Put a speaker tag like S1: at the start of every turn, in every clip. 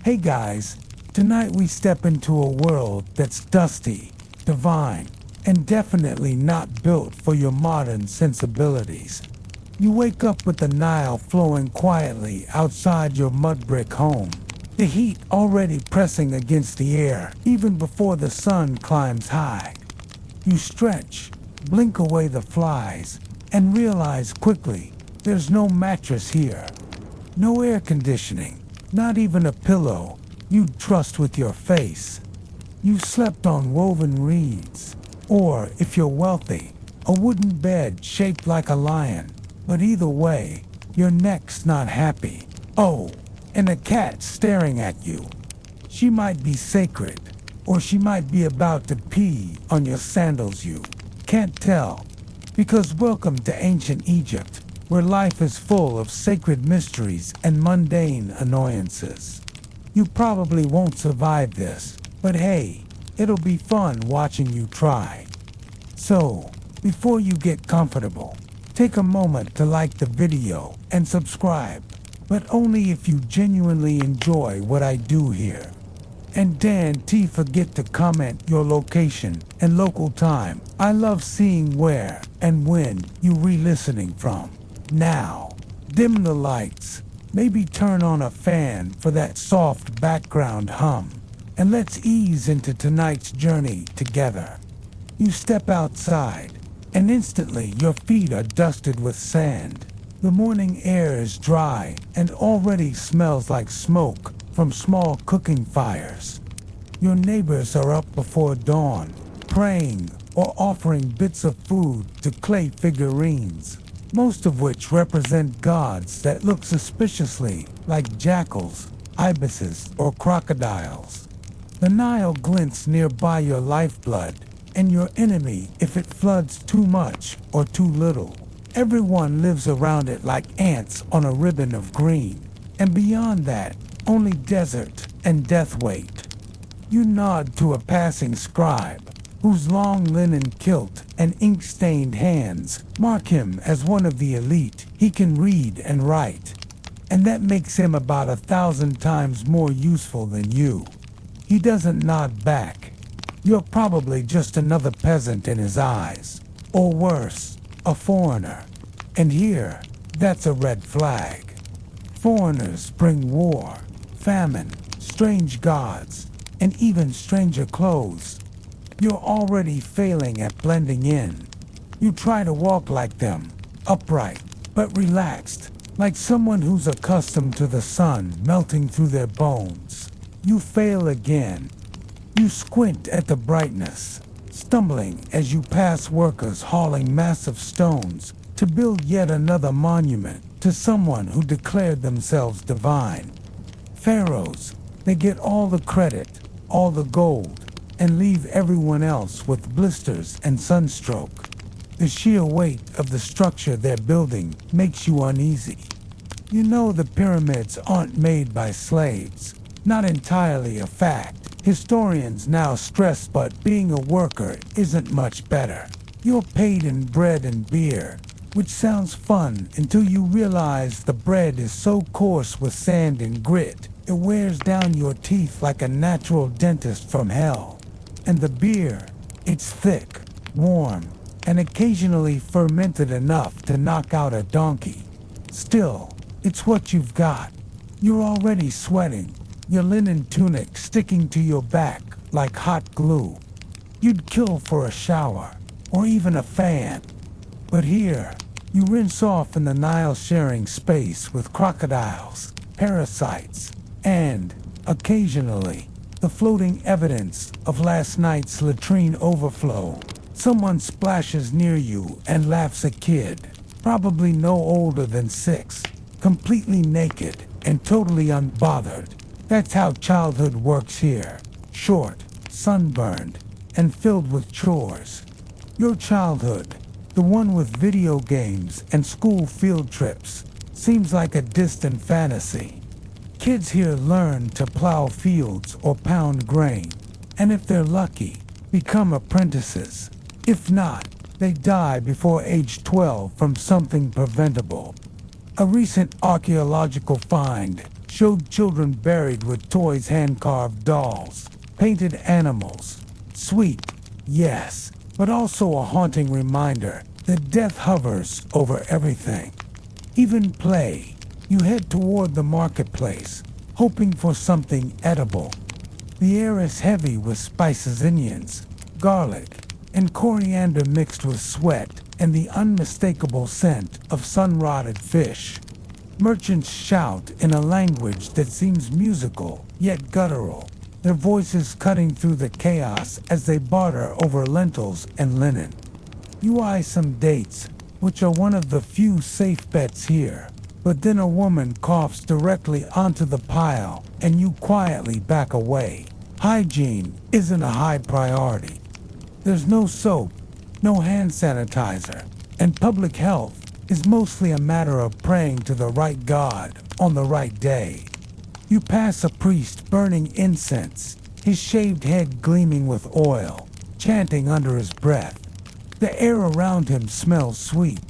S1: Hey guys, tonight we step into a world that's dusty, divine, and definitely not built for your modern sensibilities. You wake up with the Nile flowing quietly outside your mud brick home, the heat already pressing against the air even before the sun climbs high. You stretch, blink away the flies, and realize quickly there's no mattress here. No air conditioning, not even a pillow you'd trust with your face. You slept on woven reeds, or if you're wealthy, a wooden bed shaped like a lion. But either way, your neck's not happy. Oh, and a cat staring at you. She might be sacred, or she might be about to pee on your sandals. You can't tell. Because welcome to ancient Egypt, where life is full of sacred mysteries and mundane annoyances. You probably won't survive this, but hey, it'll be fun watching you try. So, before you get comfortable, take a moment to like the video and subscribe, but only if you genuinely enjoy what I do here. And don't forget to comment your location and local time. I love seeing where and when you re-listening from. Now, dim the lights, maybe turn on a fan for that soft background hum, and let's ease into tonight's journey together. You step outside, and instantly your feet are dusted with sand. The morning air is dry and already smells like smoke from small cooking fires. Your neighbors are up before dawn, praying or offering bits of food to clay figurines, most of which represent gods that look suspiciously like jackals, ibises, or crocodiles. The Nile glints nearby your lifeblood, and your enemy if it floods too much or too little. Everyone lives around it like ants on a ribbon of green, and beyond that, only desert and death wait. You nod to a passing scribe, whose long linen kilt and ink-stained hands mark him as one of the elite. He can read and write, and that makes him about 1,000 times more useful than you. He doesn't nod back. You're probably just another peasant in his eyes, or worse, a foreigner. And here, that's a red flag. Foreigners bring war, famine, strange gods, and even stranger clothes. You're already failing at blending in. You try to walk like them, upright, but relaxed, like someone who's accustomed to the sun melting through their bones. You fail again. You squint at the brightness, stumbling as you pass workers hauling massive stones to build yet another monument to someone who declared themselves divine. Pharaohs, they get all the credit, all the gold, and leave everyone else with blisters and sunstroke. The sheer weight of the structure they're building makes you uneasy. You know the pyramids aren't made by slaves, not entirely a fact. Historians now stress, but being a worker isn't much better. You're paid in bread and beer, which sounds fun until you realize the bread is so coarse with sand and grit, it wears down your teeth like a natural dentist from hell. And the beer, it's thick, warm, and occasionally fermented enough to knock out a donkey. Still, it's what you've got. You're already sweating, your linen tunic sticking to your back like hot glue. You'd kill for a shower, or even a fan. But here, you rinse off in the Nile, sharing space with crocodiles, parasites, and, occasionally, the floating evidence of last night's latrine overflow. Someone splashes near you and laughs. A kid, probably no older than 6, completely naked and totally unbothered. That's how childhood works here. Short, sunburned, and filled with chores. Your childhood, the one with video games and school field trips, seems like a distant fantasy. Kids here learn to plow fields or pound grain, and if they're lucky, become apprentices. If not, they die before age 12 from something preventable. A recent archaeological find showed children buried with toys, hand-carved dolls, painted animals. Sweet, yes, but also a haunting reminder that death hovers over everything. Even play. You head toward the marketplace, hoping for something edible. The air is heavy with spices, onions, garlic, and coriander mixed with sweat and the unmistakable scent of sun-rotted fish. Merchants shout in a language that seems musical, yet guttural, their voices cutting through the chaos as they barter over lentils and linen. You eye some dates, which are one of the few safe bets here, but then a woman coughs directly onto the pile and you quietly back away. Hygiene isn't a high priority. There's no soap, no hand sanitizer, and public health is mostly a matter of praying to the right God on the right day. You pass a priest burning incense, his shaved head gleaming with oil, chanting under his breath. The air around him smells sweet,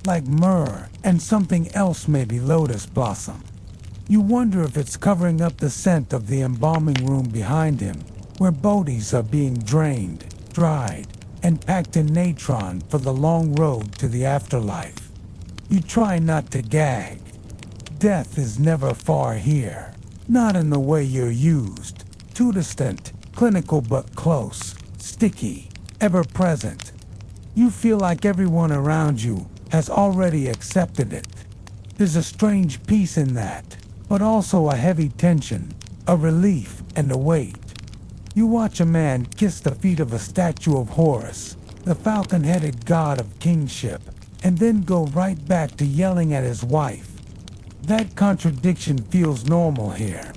S1: like myrrh and something else, maybe lotus blossom. You wonder if it's covering up the scent of the embalming room behind him, where bodies are being drained, dried, and packed in natron for the long road to the afterlife. You try not to gag. Death is never far here, not in the way you're used. Too distant, clinical but close, sticky, ever-present. You feel like everyone around you has already accepted it. There's a strange peace in that, but also a heavy tension, a relief and a weight. You watch a man kiss the feet of a statue of Horus, the falcon-headed god of kingship, and then go right back to yelling at his wife. That contradiction feels normal here.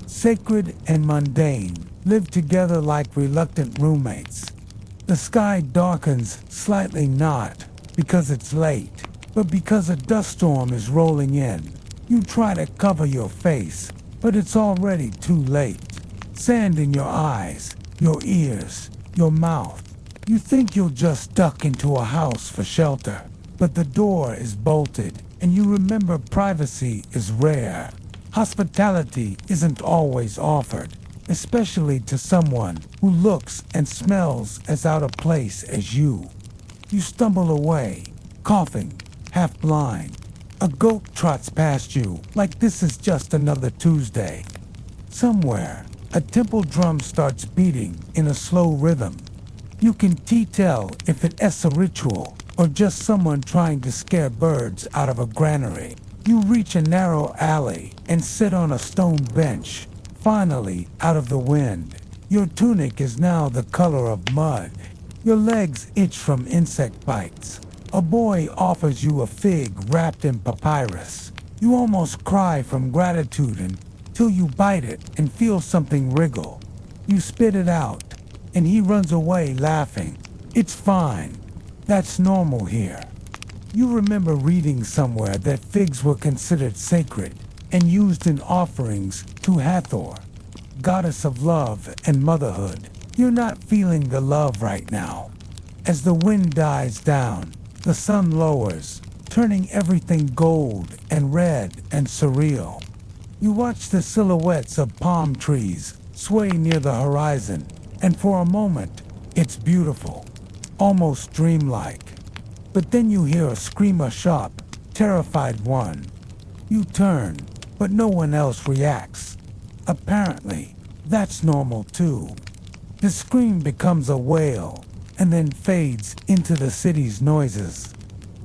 S1: Sacred and mundane live together like reluctant roommates. The sky darkens slightly, not because it's late, but because a dust storm is rolling in. You try to cover your face, but it's already too late. Sand in your eyes, your ears, your mouth. You think you'll just duck into a house for shelter, but the door is bolted, and you remember privacy is rare. Hospitality isn't always offered, especially to someone who looks and smells as out of place as you. You stumble away, coughing, half blind. A goat trots past you like this is just another Tuesday. Somewhere, a temple drum starts beating in a slow rhythm. You can tell if it's a ritual or just someone trying to scare birds out of a granary. You reach a narrow alley and sit on a stone bench, finally out of the wind. Your tunic is now the color of mud. Your legs itch from insect bites. A boy offers you a fig wrapped in papyrus. You almost cry from gratitude until you bite it and feel something wriggle. You spit it out, and he runs away laughing. It's fine. That's normal here. You remember reading somewhere that figs were considered sacred and used in offerings to Hathor, goddess of love and motherhood. You're not feeling the love right now. As the wind dies down, the sun lowers, turning everything gold and red and surreal. You watch the silhouettes of palm trees sway near the horizon, and for a moment, it's beautiful, almost dreamlike. But then you hear a scream, a sharp, terrified one. You turn, but no one else reacts. Apparently, that's normal too. The scream becomes a wail, and then fades into the city's noises.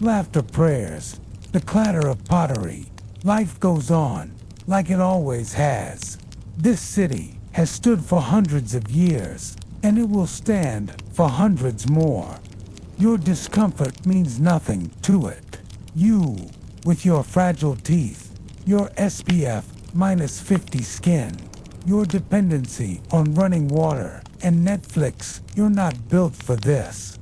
S1: Laughter, prayers, the clatter of pottery. Life goes on, like it always has. This city has stood for hundreds of years, and it will stand for hundreds more. Your discomfort means nothing to it. You, with your fragile teeth, your SPF -50 skin, your dependency on running water, and Netflix, you're not built for this.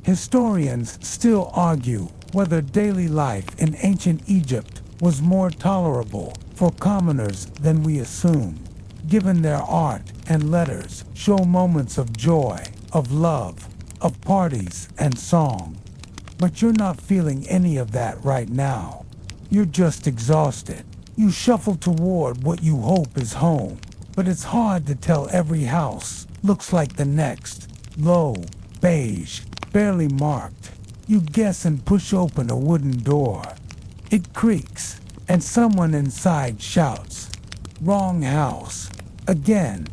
S1: Historians still argue whether daily life in ancient Egypt was more tolerable for commoners than we assume, given their art and letters show moments of joy, of love, of parties and song. But you're not feeling any of that right now. You're just exhausted. You shuffle toward what you hope is home, but it's hard to tell. Every house looks like the next. Low, beige, barely marked. You guess and push open a wooden door. It creaks, and someone inside shouts, "Wrong house." Again,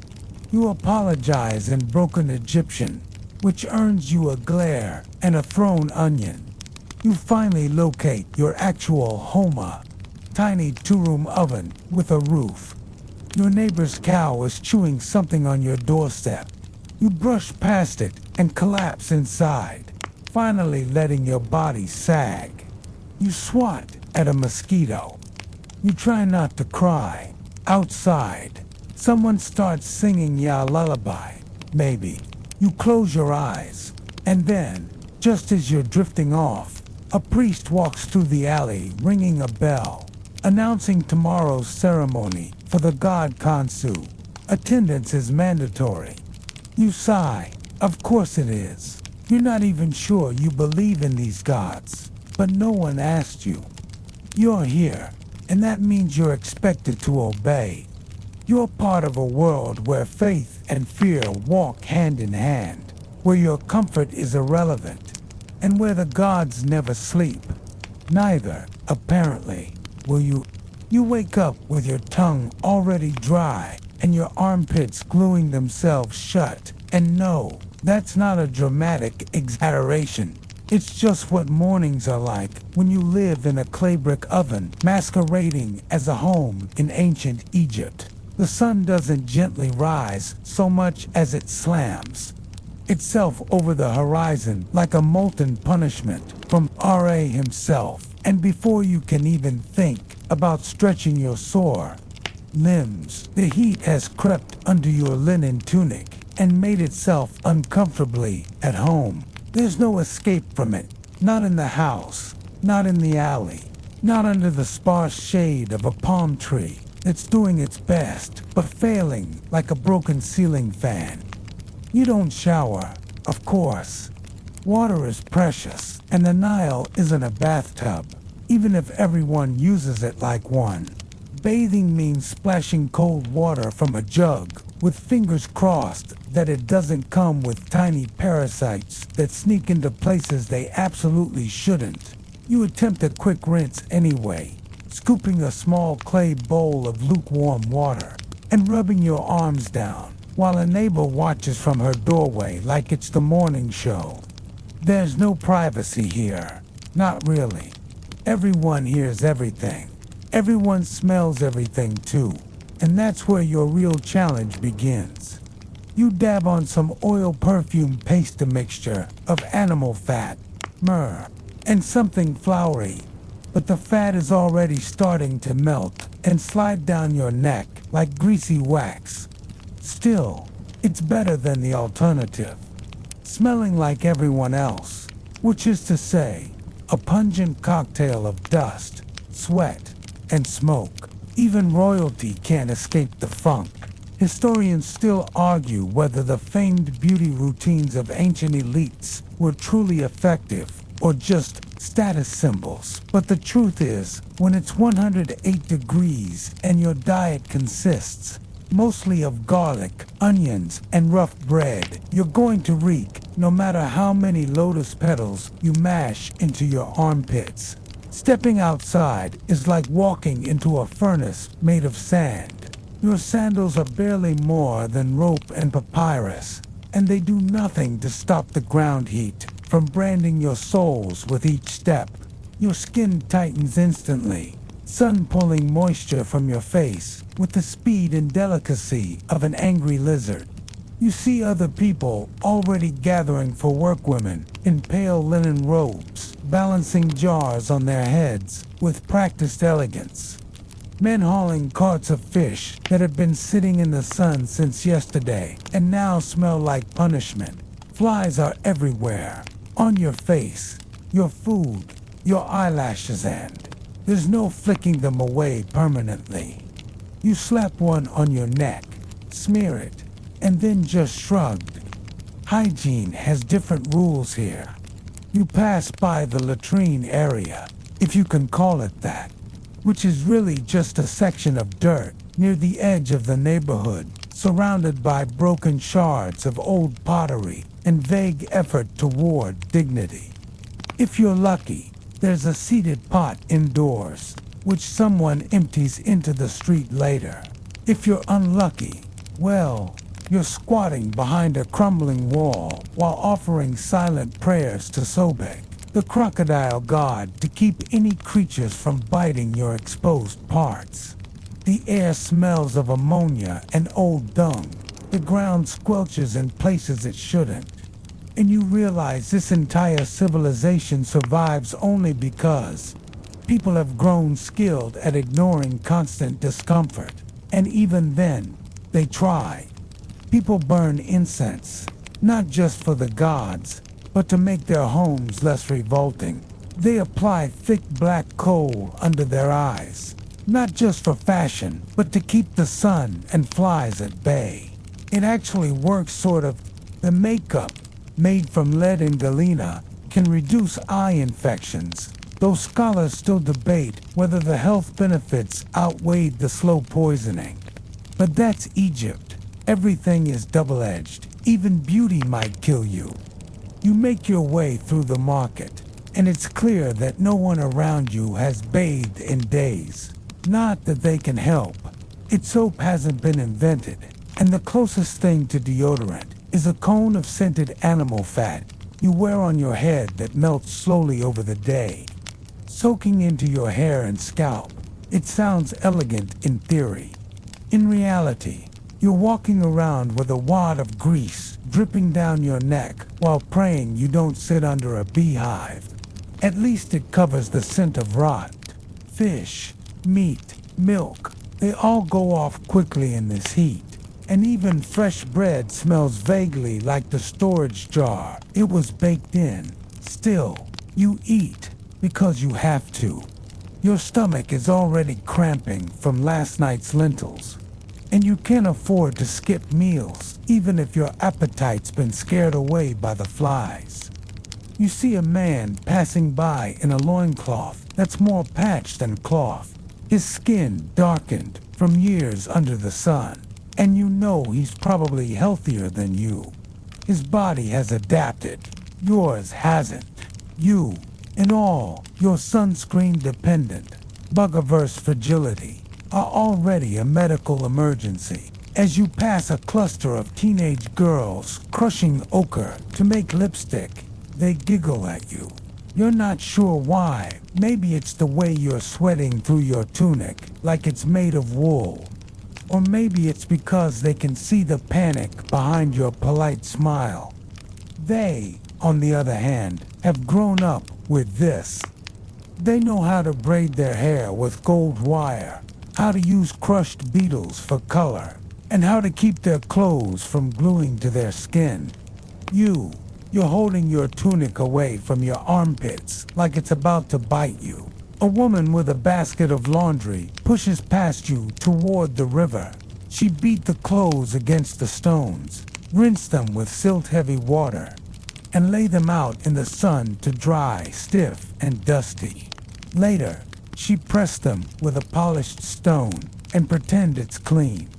S1: you apologize in broken Egyptian, which earns you a glare and a thrown onion. You finally locate your actual homa, tiny two-room oven with a roof. Your neighbor's cow is chewing something on your doorstep. You brush past it and collapse inside, finally letting your body sag. You swat at a mosquito. You try not to cry. Outside, someone starts singing ya lullaby, maybe. You close your eyes, and then, just as you're drifting off, a priest walks through the alley ringing a bell, announcing tomorrow's ceremony for the god Kansu. Attendance is mandatory. You sigh. Of course it is. You're not even sure you believe in these gods, but no one asked you. You're here, and that means you're expected to obey. You're part of a world where faith and fear walk hand in hand, where your comfort is irrelevant, and where the gods never sleep. Neither, apparently, will you. You wake up with your tongue already dry and your armpits gluing themselves shut. And no, that's not a dramatic exaggeration. It's just what mornings are like when you live in a clay brick oven masquerading as a home in ancient Egypt. The sun doesn't gently rise so much as it slams itself over the horizon like a molten punishment from Ra himself. And before you can even think about stretching your sore limbs, the heat has crept under your linen tunic and made itself uncomfortably at home. There's no escape from it, not in the house, not in the alley, not under the sparse shade of a palm tree that's doing its best, but failing like a broken ceiling fan. You don't shower, of course. Water is precious, and the Nile isn't a bathtub, even if everyone uses it like one. Bathing means splashing cold water from a jug, with fingers crossed that it doesn't come with tiny parasites that sneak into places they absolutely shouldn't. You attempt a quick rinse anyway, scooping a small clay bowl of lukewarm water and rubbing your arms down, while a neighbor watches from her doorway like it's the morning show. There's no privacy here. Not really. Everyone hears everything. Everyone smells everything too. And that's where your real challenge begins. You dab on some oil perfume paste mixture of animal fat, myrrh, and something floury. But the fat is already starting to melt and slide down your neck like greasy wax. Still, it's better than the alternative. Smelling like everyone else, which is to say, a pungent cocktail of dust, sweat, and smoke. Even royalty can't escape the funk. Historians still argue whether the famed beauty routines of ancient elites were truly effective or just status symbols. But the truth is, when it's 108 degrees and your diet consists mostly of garlic, onions, and rough bread, you're going to reek no matter how many lotus petals you mash into your armpits. Stepping outside is like walking into a furnace made of sand. Your sandals are barely more than rope and papyrus, and they do nothing to stop the ground heat from branding your soles with each step. Your skin tightens instantly, sun pulling moisture from your face with the speed and delicacy of an angry lizard. You see other people already gathering for workwomen in pale linen robes, balancing jars on their heads with practiced elegance. Men hauling carts of fish that have been sitting in the sun since yesterday and now smell like punishment. Flies are everywhere, on your face, your food, your eyelashes, and there's no flicking them away permanently. You slap one on your neck, smear it, and then just shrugged. Hygiene has different rules here. You pass by the latrine area, if you can call it that. which is really just a section of dirt near the edge of the neighborhood, surrounded by broken shards of old pottery and vague effort toward dignity. If you're lucky, there's a seated pot indoors, which someone empties into the street later. If you're unlucky, well, you're squatting behind a crumbling wall while offering silent prayers to Sobek, the crocodile god, to keep any creatures from biting your exposed parts. The air smells of ammonia and old dung. The ground squelches in places it shouldn't. And you realize this entire civilization survives only because people have grown skilled at ignoring constant discomfort. And even then, they try. People burn incense, not just for the gods, but to make their homes less revolting. They apply thick black coal under their eyes, not just for fashion, but to keep the sun and flies at bay. It actually works sort of. The makeup, made from lead and galena, can reduce eye infections, though scholars still debate whether the health benefits outweighed the slow poisoning. But that's Egypt. Everything is double-edged. Even beauty might kill you. You make your way through the market, and it's clear that no one around you has bathed in days. Not that they can help. Its soap hasn't been invented, and the closest thing to deodorant is a cone of scented animal fat you wear on your head that melts slowly over the day, soaking into your hair and scalp. It sounds elegant in theory. In reality, you're walking around with a wad of grease dripping down your neck while praying you don't sit under a beehive. At least it covers the scent of rot. Fish, meat, milk, they all go off quickly in this heat. And even fresh bread smells vaguely like the storage jar it was baked in. Still, you eat because you have to. Your stomach is already cramping from last night's lentils. And you can't afford to skip meals, even if your appetite's been scared away by the flies. You see a man passing by in a loincloth that's more patch than cloth, his skin darkened from years under the sun. And you know he's probably healthier than you. His body has adapted. Yours hasn't. You, and all your sunscreen-dependent, bug-averse fragility, are already a medical emergency. As you pass a cluster of teenage girls crushing ochre to make lipstick, they giggle at you. You're not sure why. Maybe it's the way you're sweating through your tunic, like it's made of wool. Or maybe it's because they can see the panic behind your polite smile. They, on the other hand, have grown up with this. They know how to braid their hair with gold wire, how to use crushed beetles for color, and how to keep their clothes from gluing to their skin. You're holding your tunic away from your armpits like it's about to bite you. A woman with a basket of laundry pushes past you toward the river. She beat the clothes against the stones, rinsed them with silt-heavy water, and lay them out in the sun to dry, stiff and dusty. Later, she pressed them with a polished stone and pretend it's clean.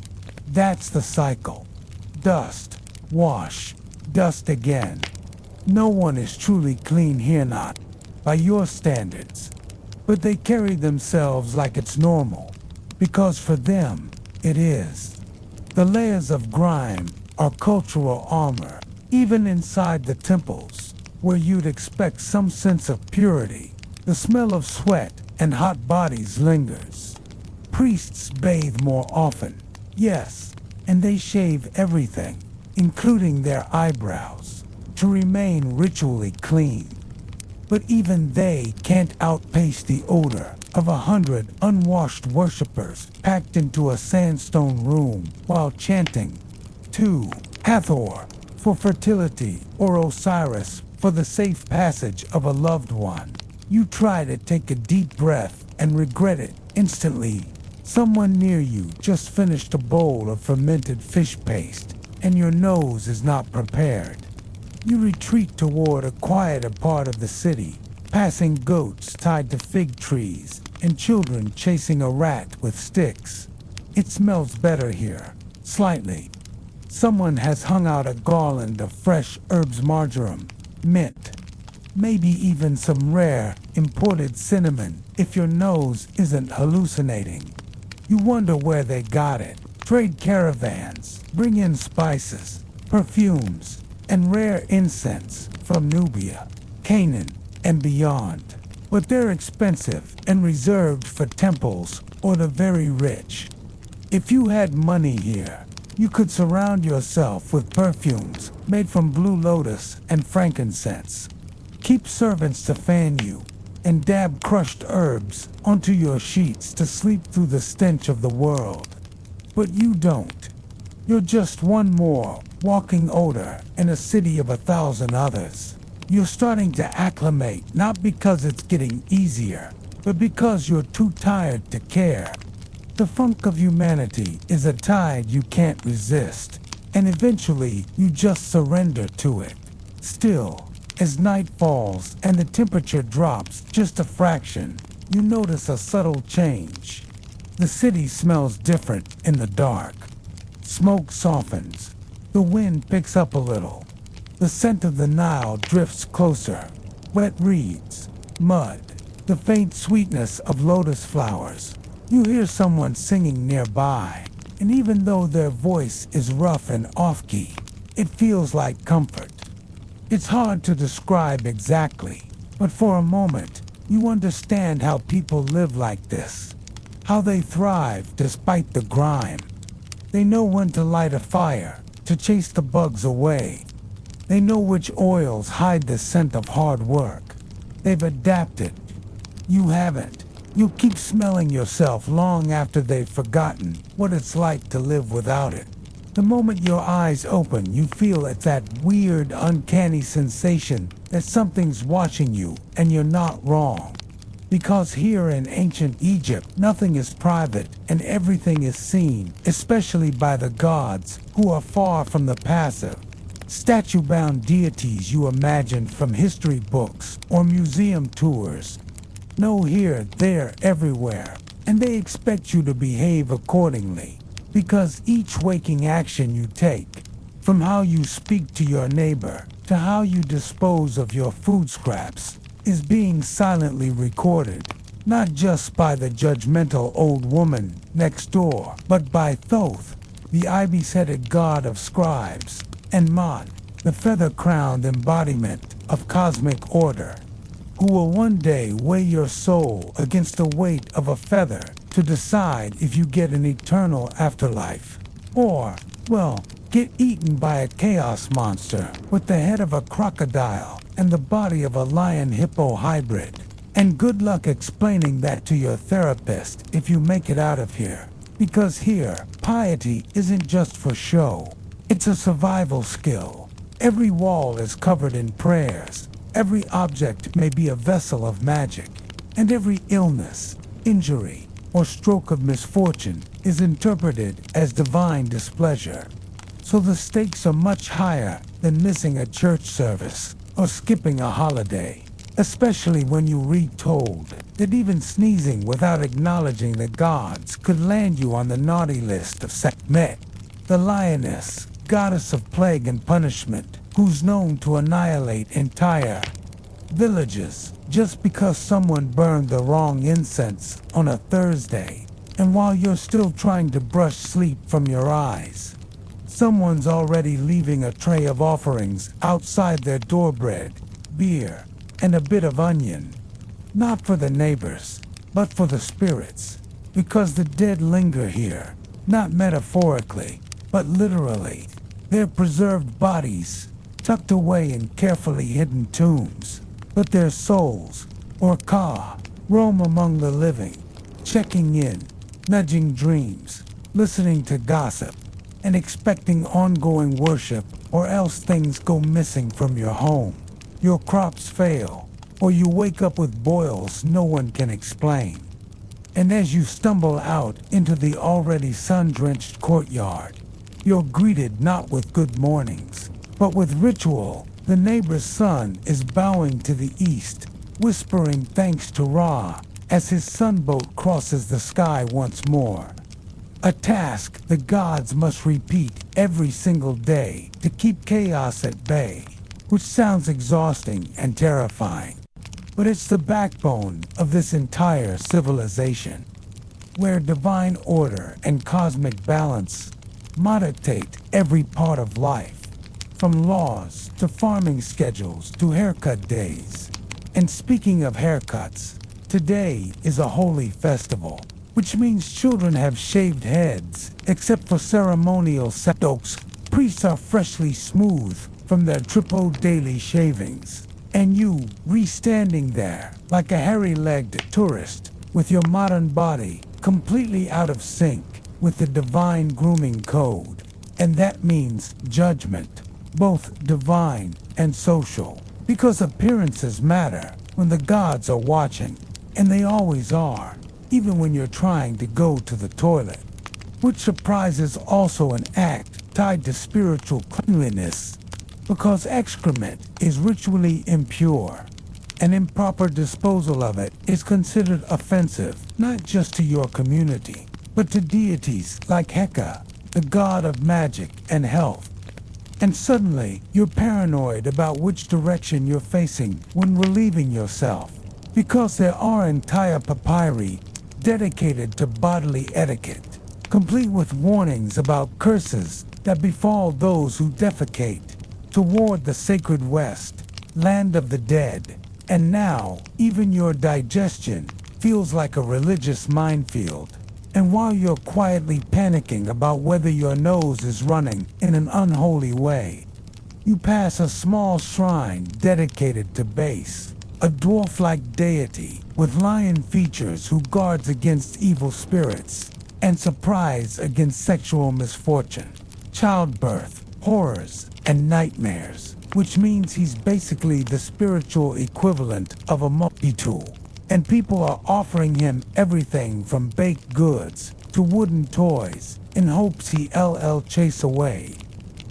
S1: That's the cycle. Dust, wash, dust again. No one is truly clean here, not by your standards. But they carry themselves like it's normal, because for them, it is. The layers of grime are cultural armor, even inside the temples, where you'd expect some sense of purity. The smell of sweat and hot bodies lingers. Priests bathe more often, yes, and they shave everything, including their eyebrows, to remain ritually clean. But even they can't outpace the odor of 100 unwashed worshippers packed into a sandstone room while chanting to Hathor for fertility or Osiris for the safe passage of a loved one. You try to take a deep breath and regret it instantly. Someone near you just finished a bowl of fermented fish paste, and your nose is not prepared. You retreat toward a quieter part of the city, passing goats tied to fig trees and children chasing a rat with sticks. It smells better here, slightly. Someone has hung out a garland of fresh herbs, marjoram, mint, maybe even some rare, imported cinnamon if your nose isn't hallucinating. You wonder where they got it. Trade caravans bring in spices, perfumes, and rare incense from Nubia, Canaan, and beyond. But they're expensive and reserved for temples or the very rich. If you had money here, you could surround yourself with perfumes made from blue lotus and frankincense. Keep servants to fan you, and dab crushed herbs onto your sheets to sleep through the stench of the world. But you don't. You're just one more walking odor in a city of 1,000 others. You're starting to acclimate, not because it's getting easier, but because you're too tired to care. The funk of humanity is a tide you can't resist, and eventually you just surrender to it. Still, as night falls and the temperature drops just a fraction, you notice a subtle change. The city smells different in the dark. Smoke softens. The wind picks up a little. The scent of the Nile drifts closer. Wet reeds, mud, the faint sweetness of lotus flowers. You hear someone singing nearby, and even though their voice is rough and off-key, it feels like comfort. It's hard to describe exactly, but for a moment, you understand how people live like this, how they thrive despite the grime. They know when to light a fire, to chase the bugs away. They know which oils hide the scent of hard work. They've adapted. You haven't. You'll keep smelling yourself long after they've forgotten what it's like to live without it. The moment your eyes open, you feel it's that weird, uncanny sensation that something's watching you and you're not wrong. Because here in ancient Egypt, nothing is private and everything is seen, especially by the gods who are far from the passive. Statue-bound deities you imagined from history books or museum tours. No, here, there, everywhere, and they expect you to behave accordingly, because each waking action you take, from how you speak to your neighbor to how you dispose of your food scraps, is being silently recorded, not just by the judgmental old woman next door, but by Thoth, the ibis-headed god of scribes, and Mot, the feather-crowned embodiment of cosmic order, who will one day weigh your soul against the weight of a feather to decide if you get an eternal afterlife. Or, well, get eaten by a chaos monster with the head of a crocodile and the body of a lion-hippo hybrid. And good luck explaining that to your therapist if you make it out of here. Because here, piety isn't just for show. It's a survival skill. Every wall is covered in prayers. Every object may be a vessel of magic, and every illness, injury, or stroke of misfortune is interpreted as divine displeasure. So the stakes are much higher than missing a church service or skipping a holiday, especially when you read told that even sneezing without acknowledging the gods could land you on the naughty list of Sekhmet, the lioness, goddess of plague and punishment, who's known to annihilate entire villages just because someone burned the wrong incense on a Thursday. And while you're still trying to brush sleep from your eyes, someone's already leaving a tray of offerings outside their door: bread, beer, and a bit of onion. Not for the neighbors, but for the spirits. Because the dead linger here, not metaphorically, but literally. They're preserved bodies, tucked away in carefully hidden tombs. But their souls, or ka, roam among the living, checking in, nudging dreams, listening to gossip, and expecting ongoing worship, or else things go missing from your home. Your crops fail, or you wake up with boils no one can explain. And as you stumble out into the already sun-drenched courtyard, you're greeted not with good mornings, but with ritual. The neighbor's son is bowing to the east, whispering thanks to Ra, as his sunboat crosses the sky once more. A task the gods must repeat every single day to keep chaos at bay, which sounds exhausting and terrifying. But it's the backbone of this entire civilization, where divine order and cosmic balance meditate every part of life, from laws to farming schedules to haircut days. And speaking of haircuts, today is a holy festival, which means children have shaved heads, except for ceremonial septoks. Priests are freshly smooth from their triple daily shavings, and you re-standing there like a hairy-legged tourist with your modern body completely out of sync with the divine grooming code. And that means judgment, both divine and social, because appearances matter when the gods are watching, and they always are, even when you're trying to go to the toilet. Which surprise is also an act tied to spiritual cleanliness, because excrement is ritually impure, and improper disposal of it is considered offensive not just to your community, but to deities like Heka, the god of magic and health. And suddenly, you're paranoid about which direction you're facing when relieving yourself, because there are entire papyri dedicated to bodily etiquette, complete with warnings about curses that befall those who defecate toward the sacred West, land of the dead. And now, even your digestion feels like a religious minefield. And while you're quietly panicking about whether your nose is running in an unholy way, you pass a small shrine dedicated to Base, a dwarf-like deity with lion features who guards against evil spirits and surprise against sexual misfortune, childbirth, horrors, and nightmares, which means he's basically the spiritual equivalent of a multi-tool. And people are offering him everything from baked goods to wooden toys in hopes he'll chase away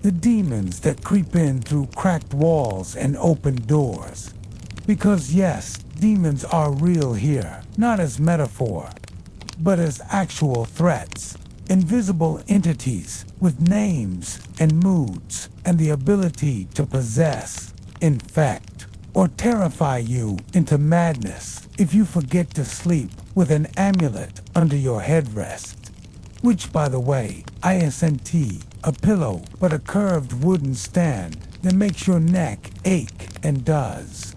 S1: the demons that creep in through cracked walls and open doors. Because yes, demons are real here, not as metaphor, but as actual threats, invisible entities with names and moods and the ability to possess, infect, or terrify you into madness if you forget to sleep with an amulet under your headrest. Which, by the way, isn't a pillow but a curved wooden stand that makes your neck ache and does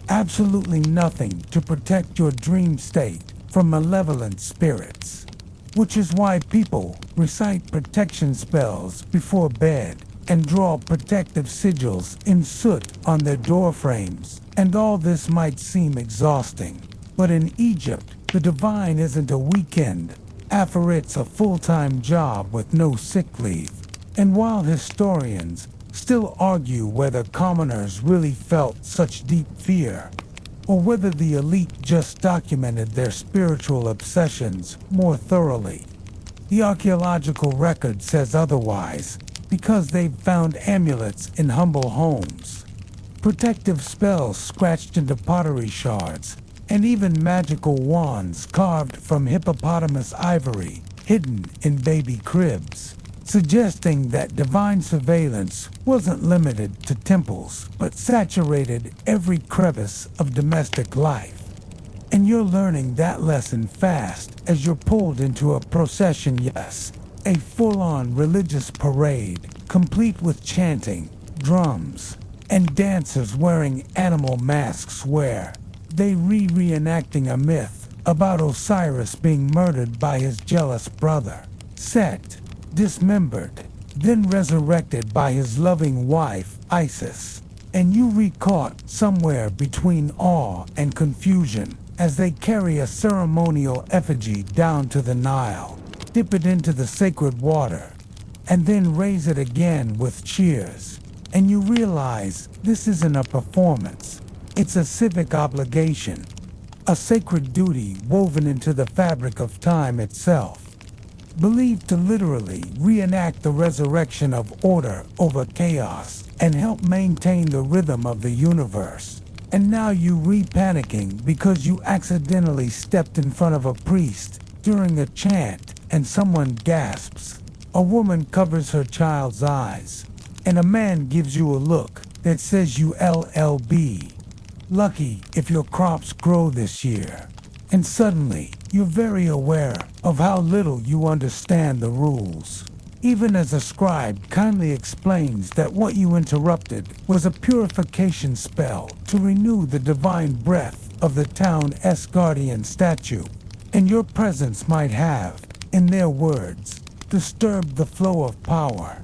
S1: absolutely nothing to protect your dream state from malevolent spirits. Which is why people recite protection spells before bed and draw protective sigils in soot on their door frames. And all this might seem exhausting, but in Egypt, the divine isn't a weekend. It's a full-time job with no sick leave. And while historians still argue whether commoners really felt such deep fear, or whether the elite just documented their spiritual obsessions more thoroughly, the archaeological record says otherwise, because they've found amulets in humble homes, protective spells scratched into pottery shards, and even magical wands carved from hippopotamus ivory hidden in baby cribs, suggesting that divine surveillance wasn't limited to temples, but saturated every crevice of domestic life. And you're learning that lesson fast as you're pulled into a procession, yes, a full-on religious parade, complete with chanting, drums, and dancers wearing animal masks where they reenacting a myth about Osiris being murdered by his jealous brother, Set, dismembered, then resurrected by his loving wife, Isis. And you re-caught somewhere between awe and confusion as they carry a ceremonial effigy down to the Nile, dip it into the sacred water, and then raise it again with cheers. And you realize this isn't a performance. It's a civic obligation, a sacred duty woven into the fabric of time itself, believed to literally reenact the resurrection of order over chaos and help maintain the rhythm of the universe. And now you re-panicking because you accidentally stepped in front of a priest during a chant and someone gasps. A woman covers her child's eyes, and a man gives you a look that says you LLB. Lucky if your crops grow this year. And suddenly, you're very aware of how little you understand the rules. Even as a scribe kindly explains that what you interrupted was a purification spell to renew the divine breath of the town's guardian statue. And your presence might have, in their words, disturbed the flow of power,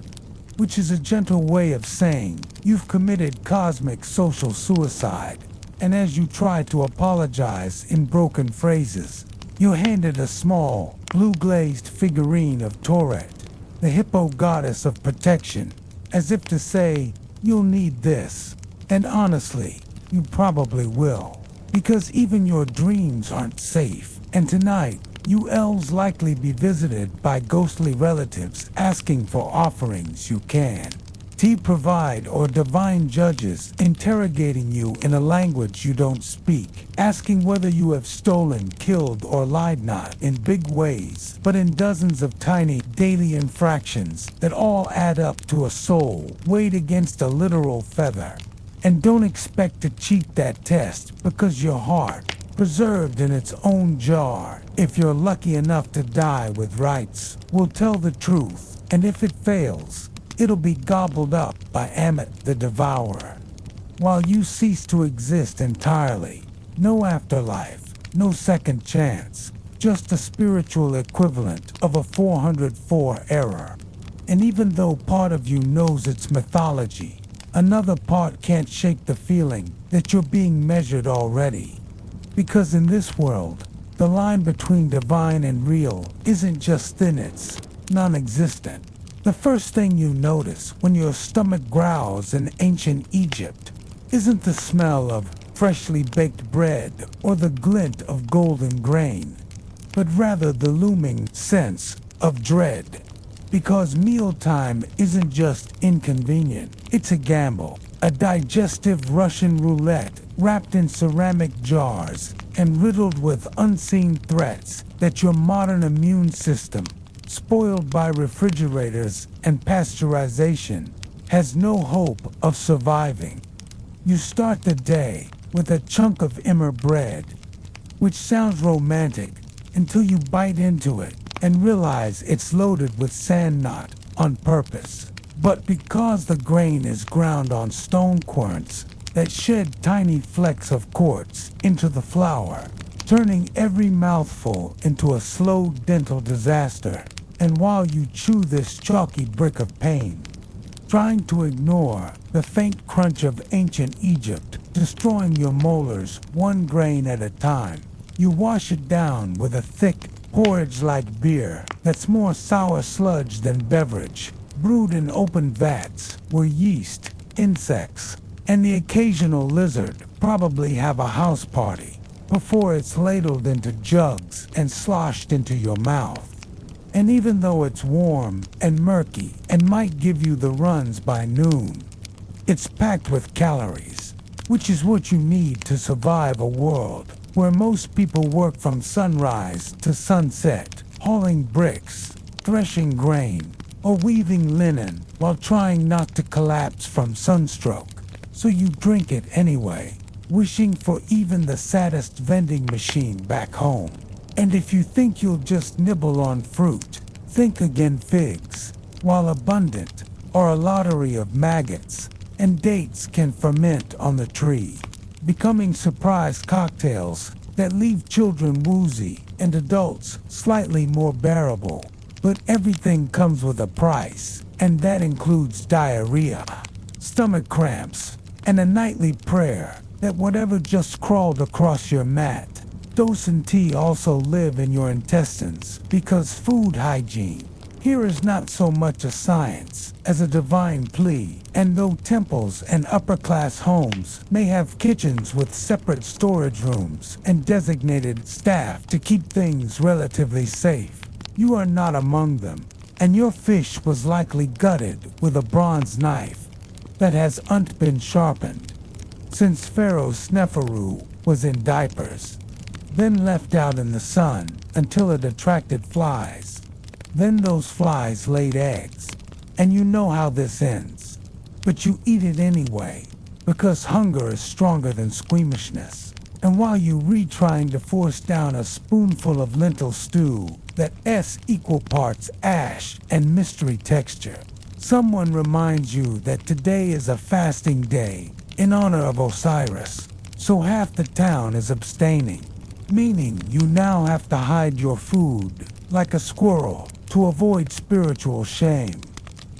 S1: which is a gentle way of saying you've committed cosmic social suicide. And as you try to apologize in broken phrases, you're handed a small, blue-glazed figurine of Toret, the hippo goddess of protection, as if to say, you'll need this. And honestly, you probably will, because even your dreams aren't safe. And tonight, you elves likely be visited by ghostly relatives asking for offerings you can. Provide or divine judges interrogating you in a language you don't speak, asking whether you have stolen, killed, or lied, not in big ways, but in dozens of tiny daily infractions that all add up to a soul weighed against a literal feather. And don't expect to cheat that test, because your heart, preserved in its own jar, if you're lucky enough to die with rights, will tell the truth, and if it fails, it'll be gobbled up by Amit the Devourer. While you cease to exist entirely, no afterlife, no second chance, just a spiritual equivalent of a 404 error. And even though part of you knows its mythology, another part can't shake the feeling that you're being measured already. Because in this world, the line between divine and real isn't just thin, it's non-existent. The first thing you notice when your stomach growls in ancient Egypt isn't the smell of freshly baked bread or the glint of golden grain, but rather the looming sense of dread. Because mealtime isn't just inconvenient, it's a gamble, a digestive Russian roulette wrapped in ceramic jars and riddled with unseen threats that your modern immune system, spoiled by refrigerators and pasteurization, has no hope of surviving. You start the day with a chunk of immer bread, which sounds romantic until you bite into it and realize it's loaded with sand knot on purpose. But because the grain is ground on stone querns that shed tiny flecks of quartz into the flour, turning every mouthful into a slow dental disaster. And while you chew this chalky brick of pain, trying to ignore the faint crunch of ancient Egypt, destroying your molars one grain at a time, you wash it down with a thick, porridge-like beer that's more sour sludge than beverage, brewed in open vats where yeast, insects, and the occasional lizard probably have a house party before it's ladled into jugs and sloshed into your mouth. And even though it's warm and murky and might give you the runs by noon, it's packed with calories, which is what you need to survive a world where most people work from sunrise to sunset, hauling bricks, threshing grain, or weaving linen while trying not to collapse from sunstroke. So you drink it anyway, wishing for even the saddest vending machine back home. And if you think you'll just nibble on fruit, think again. Figs, while abundant, are a lottery of maggots, and dates can ferment on the tree, becoming surprise cocktails that leave children woozy and adults slightly more bearable. But everything comes with a price, and that includes diarrhea, stomach cramps, and a nightly prayer that whatever just crawled across your mat. Dose and tea also live in your intestines, because food hygiene here is not so much a science as a divine plea. And though temples and upper-class homes may have kitchens with separate storage rooms and designated staff to keep things relatively safe, you are not among them, and your fish was likely gutted with a bronze knife that has not been sharpened. since Pharaoh Sneferu was in diapers, then left out in the sun until it attracted flies. Then those flies laid eggs, and you know how this ends. But you eat it anyway, because hunger is stronger than squeamishness. And while you retrying to force down a spoonful of lentil stew that S equal parts ash and mystery texture, someone reminds you that today is a fasting day in honor of Osiris, so half the town is abstaining, meaning you now have to hide your food like a squirrel to avoid spiritual shame.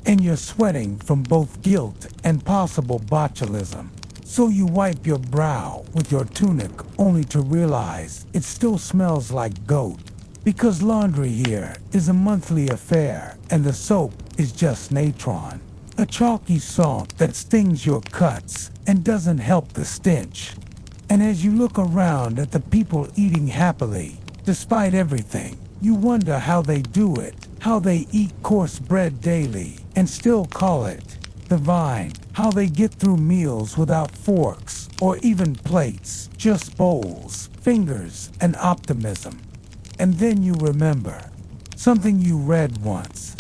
S1: And you're sweating from both guilt and possible botulism. So you wipe your brow with your tunic only to realize it still smells like goat. Because laundry here is a monthly affair and the soap is just natron, a chalky salt that stings your cuts and doesn't help the stench. And as you look around at the people eating happily, despite everything, you wonder how they do it, how they eat coarse bread daily and still call it divine, how they get through meals without forks or even plates, just bowls, fingers, and optimism. And then you remember something you read once,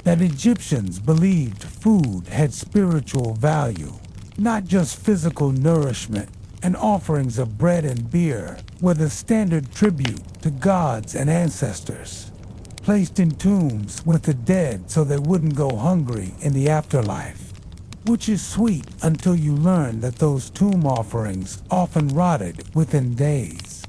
S1: that Egyptians believed food had spiritual value, not just physical nourishment, and offerings of bread and beer were the standard tribute to gods and ancestors, placed in tombs with the dead so they wouldn't go hungry in the afterlife. Which is sweet until you learn that those tomb offerings often rotted within days,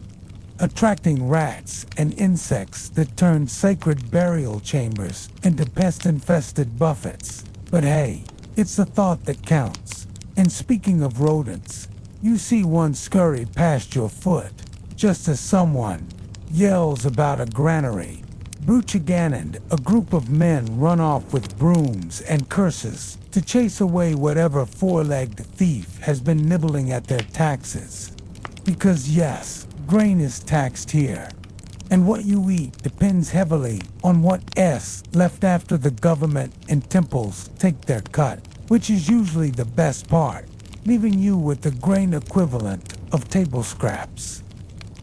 S1: attracting rats and insects that turned sacred burial chambers into pest-infested buffets. But hey, it's the thought that counts. And speaking of rodents, you see one scurry past your foot, just as someone yells about a granary. Bruchiganand, a group of men run off with brooms and curses to chase away whatever four-legged thief has been nibbling at their taxes. Because yes, grain is taxed here, and what you eat depends heavily on what S left after the government and temples take their cut, which is usually the best part, leaving you with the grain equivalent of table scraps.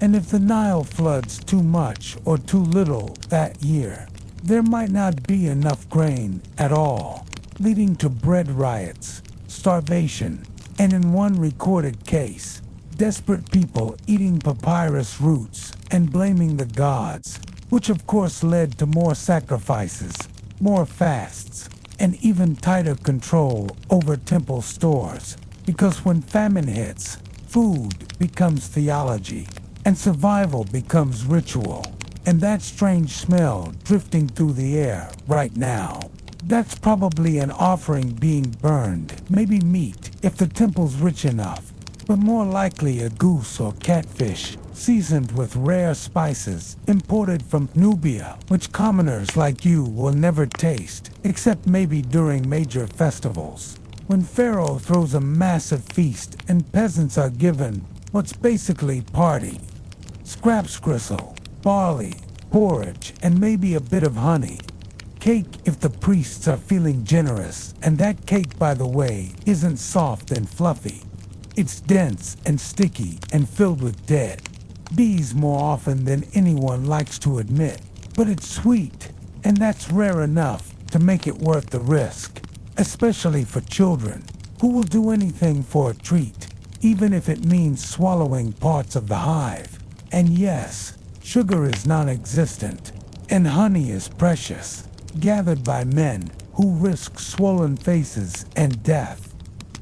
S1: And if the Nile floods too much or too little that year, there might not be enough grain at all, leading to bread riots, starvation, and in one recorded case, desperate people eating papyrus roots and blaming the gods, which of course led to more sacrifices, more fasts, and even tighter control over temple stores. Because when famine hits, food becomes theology, and survival becomes ritual. And that strange smell drifting through the air right now, that's probably an offering being burned, maybe meat if the temple's rich enough, but more likely a goose or catfish seasoned with rare spices imported from Nubia, which commoners like you will never taste, except maybe during major festivals, when Pharaoh throws a massive feast and peasants are given what's basically party. Scraps gristle, barley, porridge, and maybe a bit of honey. Cake if the priests are feeling generous, and that cake, by the way, isn't soft and fluffy. It's dense and sticky and filled with dead bees more often than anyone likes to admit. But it's sweet, and that's rare enough to make it worth the risk, especially for children, who will do anything for a treat, even if it means swallowing parts of the hive. And yes, sugar is non-existent, and honey is precious, gathered by men who risk swollen faces and death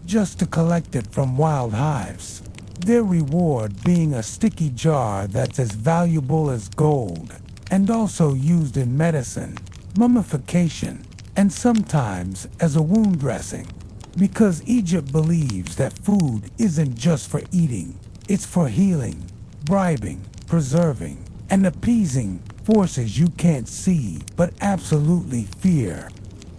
S1: just to collect it from wild hives. Their reward being a sticky jar that's as valuable as gold, and also used in medicine, mummification, and sometimes as a wound dressing. Because Egypt believes that food isn't just for eating, it's for healing, bribing, preserving, and appeasing forces you can't see but absolutely fear.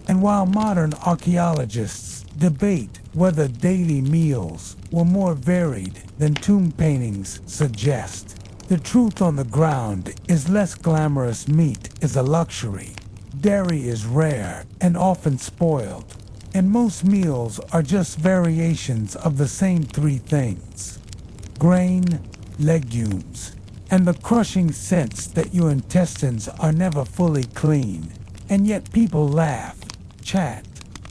S1: And while modern archaeologists debate whether daily meals were more varied than tomb paintings suggest, the truth on the ground is less glamorous meat is a luxury, dairy is rare and often spoiled, And most meals are just variations of the same three things: grain, legumes, and the crushing sense that your intestines are never fully clean. And yet people laugh, chat,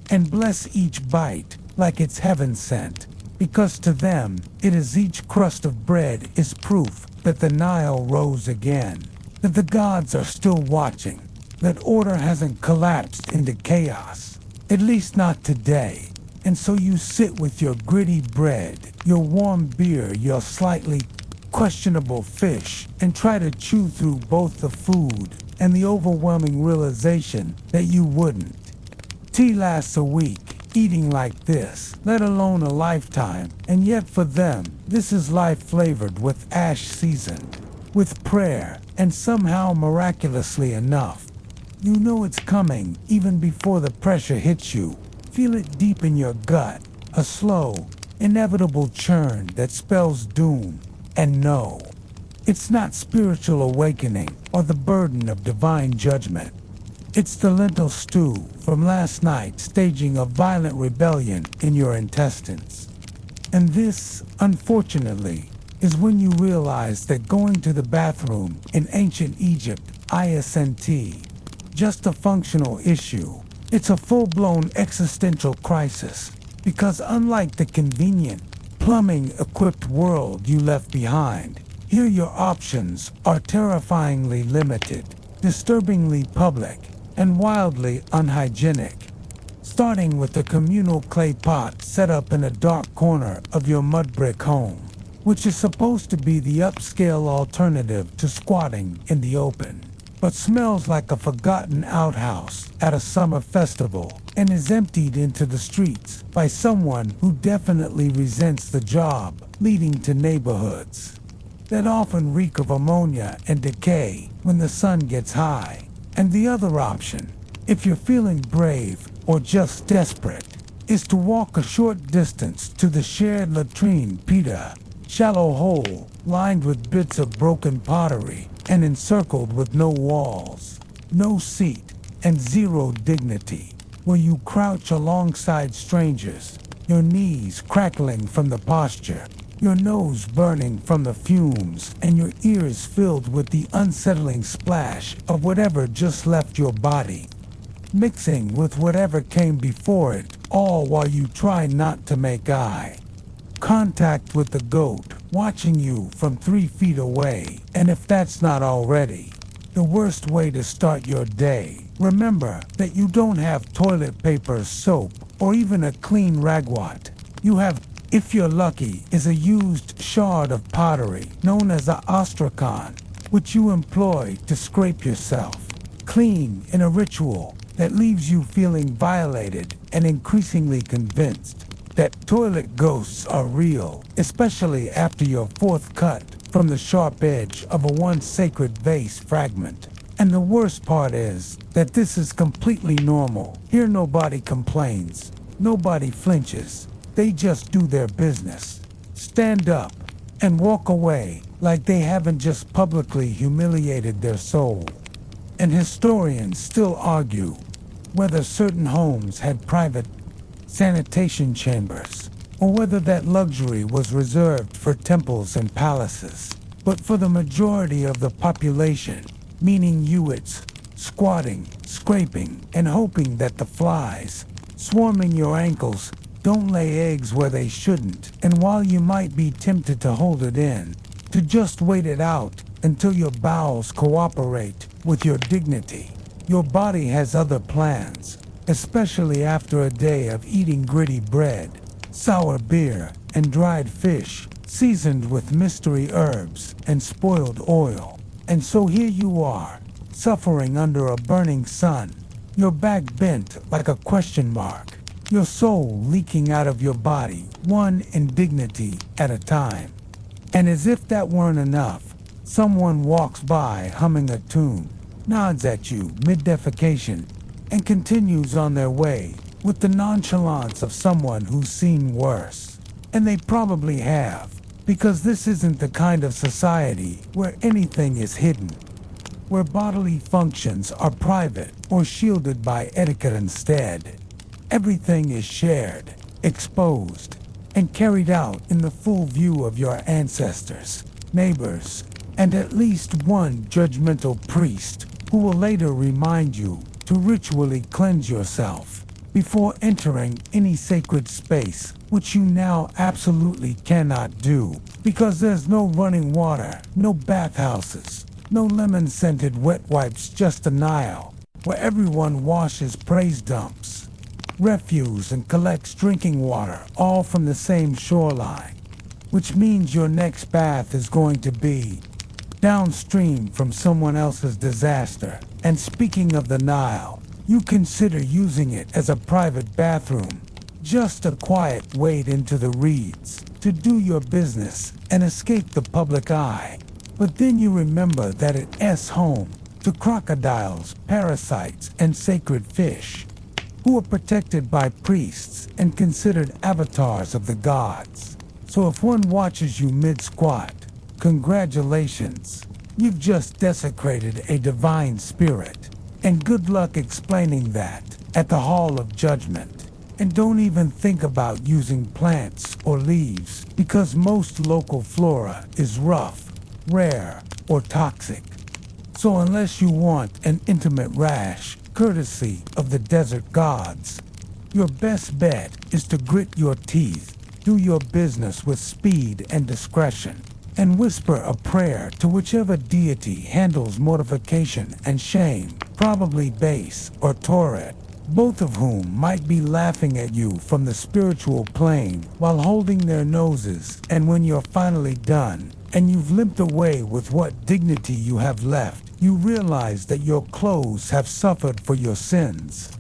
S1: and bless each bite like it's heaven sent, because to them, it is each crust of bread is proof that the Nile rose again, that the gods are still watching, that order hasn't collapsed into chaos, at least not today. And so you sit with your gritty bread, your warm beer, your slightly questionable fish, and try to chew through both the food and the overwhelming realization that you wouldn't. Tea lasts a week, eating like this, let alone a lifetime, and yet for them, this is life flavored with ash seasoned, with prayer, and somehow miraculously enough, you know it's coming even before the pressure hits you. Feel it deep in your gut, a slow, inevitable churn that spells doom. And no, it's not spiritual awakening or the burden of divine judgment. It's the lentil stew from last night staging a violent rebellion in your intestines. And this, unfortunately, is when you realize that going to the bathroom in ancient Egypt isn't just a functional issue. It's a full-blown existential crisis, because unlike the convenient, plumbing-equipped world you left behind, here your options are terrifyingly limited, disturbingly public, and wildly unhygienic. Starting with the communal clay pot set up in a dark corner of your mud brick home, which is supposed to be the upscale alternative to squatting in the open, but smells like a forgotten outhouse at a summer festival and is emptied into the streets by someone who definitely resents the job, leading to neighborhoods that often reek of ammonia and decay when the sun gets high. And the other option, if you're feeling brave or just desperate, is to walk a short distance to the shared latrine pita, shallow hole lined with bits of broken pottery and encircled with no walls, no seat, and zero dignity, where you crouch alongside strangers, your knees crackling from the posture, your nose burning from the fumes, and your ears filled with the unsettling splash of whatever just left your body, mixing with whatever came before it, all while you try not to make eye contact with the goat watching you from 3 feet away. And if that's not already the worst way to start your day, remember that you don't have toilet paper, soap, or even a clean ragwort. You have, if you're lucky, is a used shard of pottery known as a ostrakhan, which you employ to scrape yourself clean in a ritual that leaves you feeling violated and increasingly convinced that toilet ghosts are real, especially after your fourth cut from the sharp edge of a once sacred vase fragment. And the worst part is that this is completely normal. Here nobody complains, nobody flinches. They just do their business, stand up, and walk away like they haven't just publicly humiliated their soul. And historians still argue whether certain homes had private sanitation chambers, or whether that luxury was reserved for temples and palaces. But for the majority of the population, meaning you, it's squatting, scraping, and hoping that the flies swarming your ankles don't lay eggs where they shouldn't. And while you might be tempted to hold it in, to just wait it out until your bowels cooperate with your dignity, your body has other plans, especially after a day of eating gritty bread, sour beer, and dried fish, seasoned with mystery herbs and spoiled oil. And so here you are, suffering under a burning sun, your back bent like a question mark, your soul leaking out of your body, one indignity at a time. And as if that weren't enough, someone walks by humming a tune, nods at you mid-defecation, and continues on their way with the nonchalance of someone who's seen worse. And they probably have, because this isn't the kind of society where anything is hidden, where bodily functions are private or shielded by etiquette instead. Everything is shared, exposed, and carried out in the full view of your ancestors, neighbors, and at least one judgmental priest who will later remind you to ritually cleanse yourself before entering any sacred space, which you now absolutely cannot do because there's no running water, no bathhouses, no lemon-scented wet wipes, just a Nile where everyone washes praise dumps, refuse, and collects drinking water, all from the same shoreline, which means your next bath is going to be downstream from someone else's disaster. And speaking of the Nile, you consider using it as a private bathroom, just a quiet wade into the reeds to do your business and escape the public eye. But then you remember that it's home to crocodiles, parasites, and sacred fish, who are protected by priests and considered avatars of the gods. So if one watches you mid-squat, congratulations, you've just desecrated a divine spirit. And good luck explaining that at the Hall of Judgment. And don't even think about using plants or leaves, because most local flora is rough, rare, or toxic. So unless you want an intimate rash, courtesy of the desert gods, your best bet is to grit your teeth, do your business with speed and discretion, and whisper a prayer to whichever deity handles mortification and shame, probably Base or Toret, both of whom might be laughing at you from the spiritual plane while holding their noses. And when you're finally done, and you've limped away with what dignity you have left, you realize that your clothes have suffered for your sins,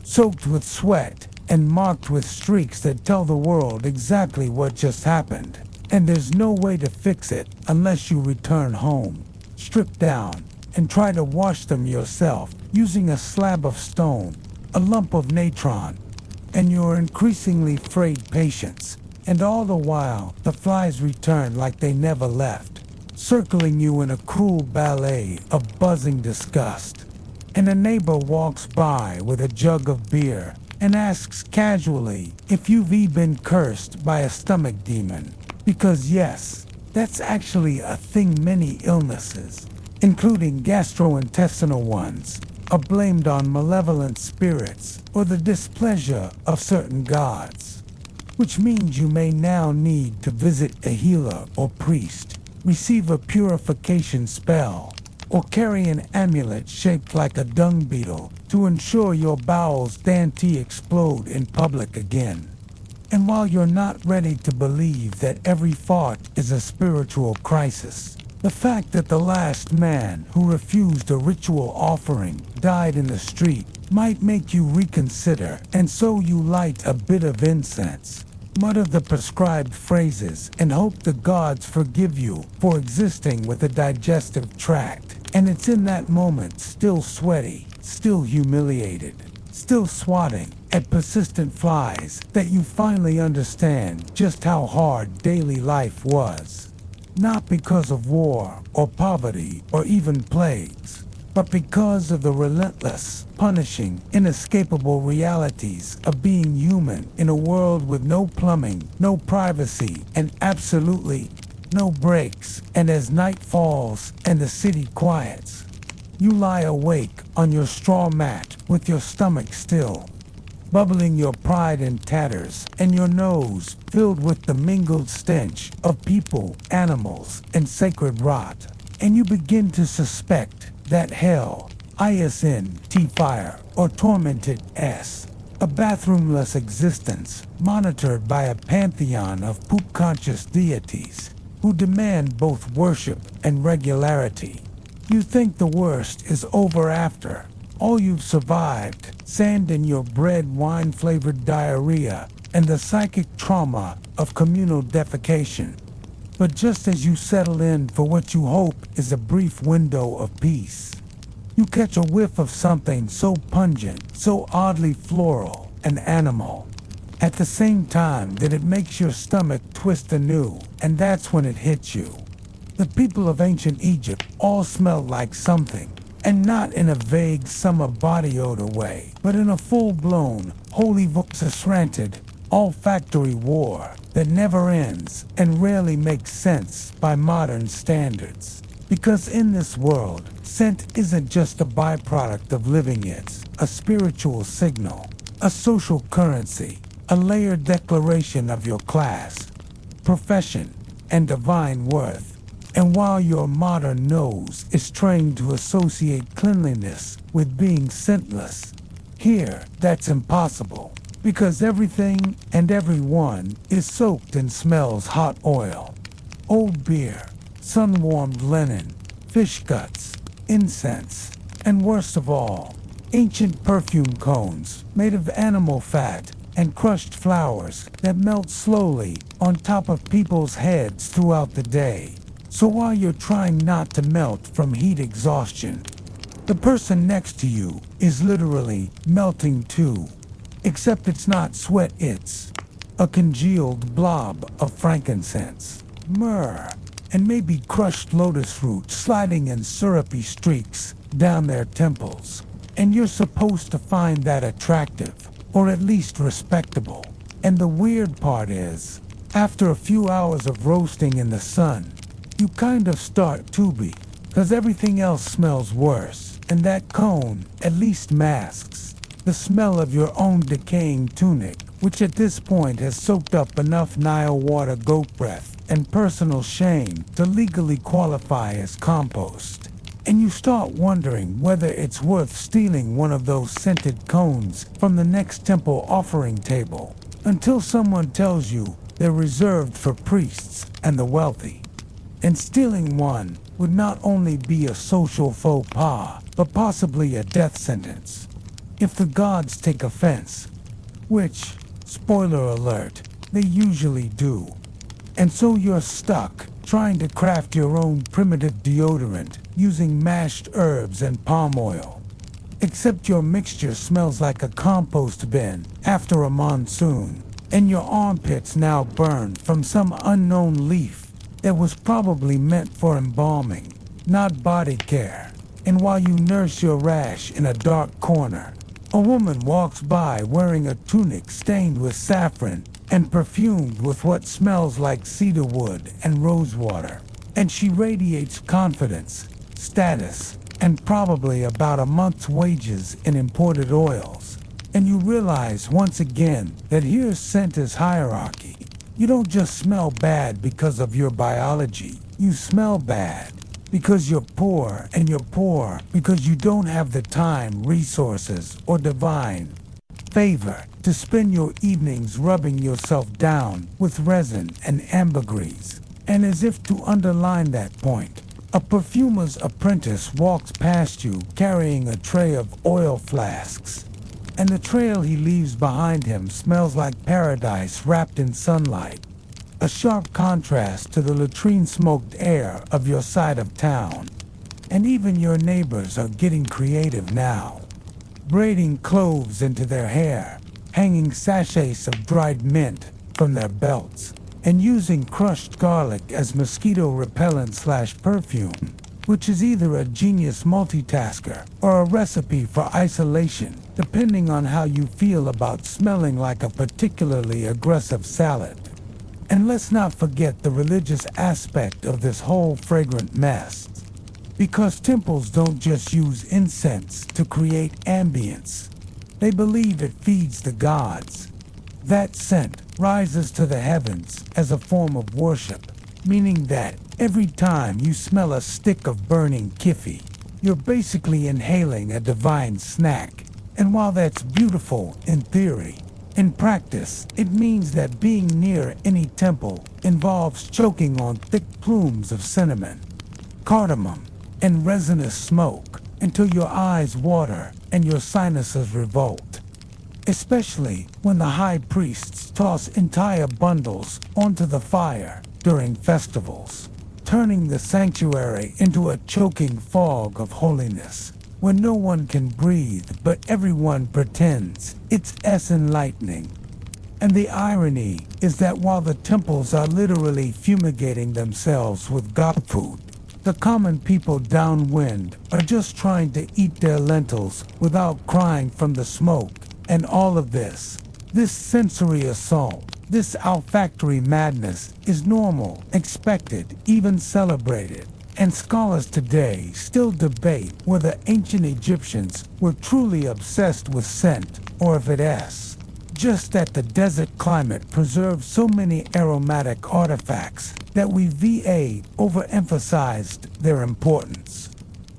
S1: soaked with sweat and marked with streaks that tell the world exactly what just happened. And there's no way to fix it unless you return home, strip down, and try to wash them yourself using a slab of stone, a lump of natron, and your increasingly frayed patience. And all the while, the flies return like they never left, circling you in a cruel ballet of buzzing disgust. And a neighbor walks by with a jug of beer and asks casually if you've been cursed by a stomach demon. Because yes, that's actually a thing. Many illnesses, including gastrointestinal ones, are blamed on malevolent spirits or the displeasure of certain gods. Which means you may now need to visit a healer or priest, receive a purification spell, or carry an amulet shaped like a dung beetle to ensure your bowels don't explode in public again. And while you're not ready to believe that every fart is a spiritual crisis, the fact that the last man who refused a ritual offering died in the street might make you reconsider, and so you light a bit of incense, mutter the prescribed phrases, and hope the gods forgive you for existing with a digestive tract. And it's in that moment, still sweaty, still humiliated, still swatting at persistent flies, that you finally understand just how hard daily life was. Not because of war or poverty or even plagues, but because of the relentless, punishing, inescapable realities of being human in a world with no plumbing, no privacy, and absolutely no breaks. And as night falls and the city quiets, you lie awake on your straw mat with your stomach still, bubbling your pride in tatters, and your nose filled with the mingled stench of people, animals, and sacred rot. And you begin to suspect that hell, ISNT fire, or tormented S, a bathroomless existence monitored by a pantheon of poop-conscious deities who demand both worship and regularity. You think the worst is over after all you've survived, sand in your bread, wine-flavored diarrhea, and the psychic trauma of communal defecation. But just as you settle in for what you hope is a brief window of peace, you catch a whiff of something so pungent, so oddly floral and animal, at the same time that it makes your stomach twist anew. And that's when it hits you. The people of ancient Egypt all smelled like something And not in a vague summer body odor way, but in a full-blown, wholly voxus-ranted, olfactory war that never ends and rarely makes sense by modern standards. Because in this world, scent isn't just a byproduct of living, it's a spiritual signal, a social currency, a layered declaration of your class, profession, and divine worth. And while your modern nose is trained to associate cleanliness with being scentless, here that's impossible. Because everything and everyone is soaked in smells: hot oil, old beer, sun-warmed linen, fish guts, incense, and worst of all, ancient perfume cones made of animal fat and crushed flowers that melt slowly on top of people's heads throughout the day. So while you're trying not to melt from heat exhaustion, the person next to you is literally melting too. Except it's not sweat, it's a congealed blob of frankincense, myrrh, and maybe crushed lotus root sliding in syrupy streaks down their temples. And you're supposed to find that attractive, or at least respectable. And the weird part is, after a few hours of roasting in the sun, you kind of start to be, because everything else smells worse, and that cone at least masks the smell of your own decaying tunic, which at this point has soaked up enough Nile water, goat breath, and personal shame to legally qualify as compost. And you start wondering whether it's worth stealing one of those scented cones from the next temple offering table, until someone tells you they're reserved for priests and the wealthy. And stealing one would not only be a social faux pas, but possibly a death sentence. If the gods take offense, which, spoiler alert, they usually do. And so you're stuck trying to craft your own primitive deodorant using mashed herbs and palm oil. Except your mixture smells like a compost bin after a monsoon, and your armpits now burn from some unknown leaf that was probably meant for embalming, not body care. And while you nurse your rash in a dark corner, a woman walks by wearing a tunic stained with saffron and perfumed with what smells like cedar wood and rosewater. And she radiates confidence, status, and probably about a month's wages in imported oils. And you realize once again that here's scent as hierarchy. You don't just smell bad because of your biology. You smell bad because you're poor, and you're poor because you don't have the time, resources, or divine favor to spend your evenings rubbing yourself down with resin and ambergris. And as if to underline that point, a perfumer's apprentice walks past you carrying a tray of oil flasks. And the trail he leaves behind him smells like paradise wrapped in sunlight, a sharp contrast to the latrine-smoked air of your side of town. And even your neighbors are getting creative now, braiding cloves into their hair, hanging sachets of dried mint from their belts, and using crushed garlic as mosquito repellent/perfume, which is either a genius multitasker or a recipe for isolation, depending on how you feel about smelling like a particularly aggressive salad. And let's not forget the religious aspect of this whole fragrant mess. Because temples don't just use incense to create ambience. They believe it feeds the gods. That scent rises to the heavens as a form of worship, meaning that every time you smell a stick of burning kiffy, you're basically inhaling a divine snack. And while that's beautiful in theory, in practice, it means that being near any temple involves choking on thick plumes of cinnamon, cardamom, and resinous smoke until your eyes water and your sinuses revolt. Especially when the high priests toss entire bundles onto the fire during festivals, turning the sanctuary into a choking fog of holiness, where no one can breathe but everyone pretends it's enlightening. And the irony is that while the temples are literally fumigating themselves with god food, The common people downwind are just trying to eat their lentils without crying from the smoke. And all of this sensory assault, this olfactory madness is normal, expected, even celebrated. And scholars today still debate whether ancient Egyptians were truly obsessed with scent or if it's just that the desert climate preserved so many aromatic artifacts that we overemphasized their importance.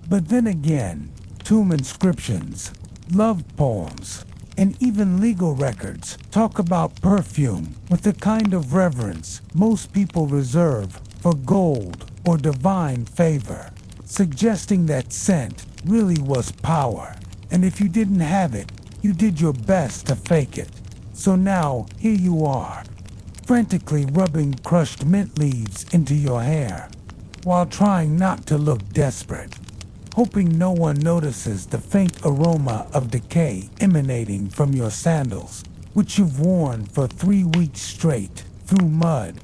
S1: But then again, tomb inscriptions, love poems, and even legal records talk about perfume with the kind of reverence most people reserve for gold or divine favor, suggesting that scent really was power, and if you didn't have it, you did your best to fake it. So now, here you are, frantically rubbing crushed mint leaves into your hair, while trying not to look desperate, hoping no one notices the faint aroma of decay emanating from your sandals, which you've worn for 3 weeks straight through mud,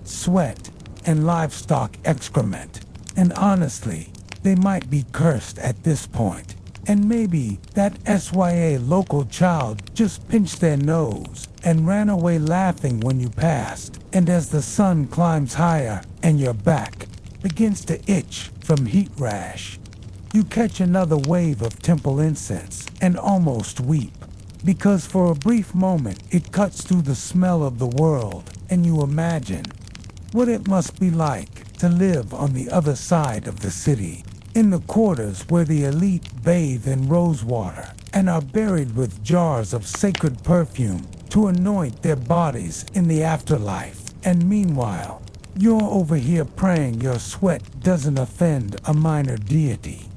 S1: sweat, and livestock excrement. And honestly, they might be cursed at this point. And maybe that SYA local child just pinched their nose and ran away laughing when you passed. And as the sun climbs higher and your back begins to itch from heat rash, you catch another wave of temple incense and almost weep. Because for a brief moment it cuts through the smell of the world and you imagine what it must be like to live on the other side of the city, in the quarters where the elite bathe in rose water and are buried with jars of sacred perfume to anoint their bodies in the afterlife. And meanwhile, you're over here praying your sweat doesn't offend a minor deity.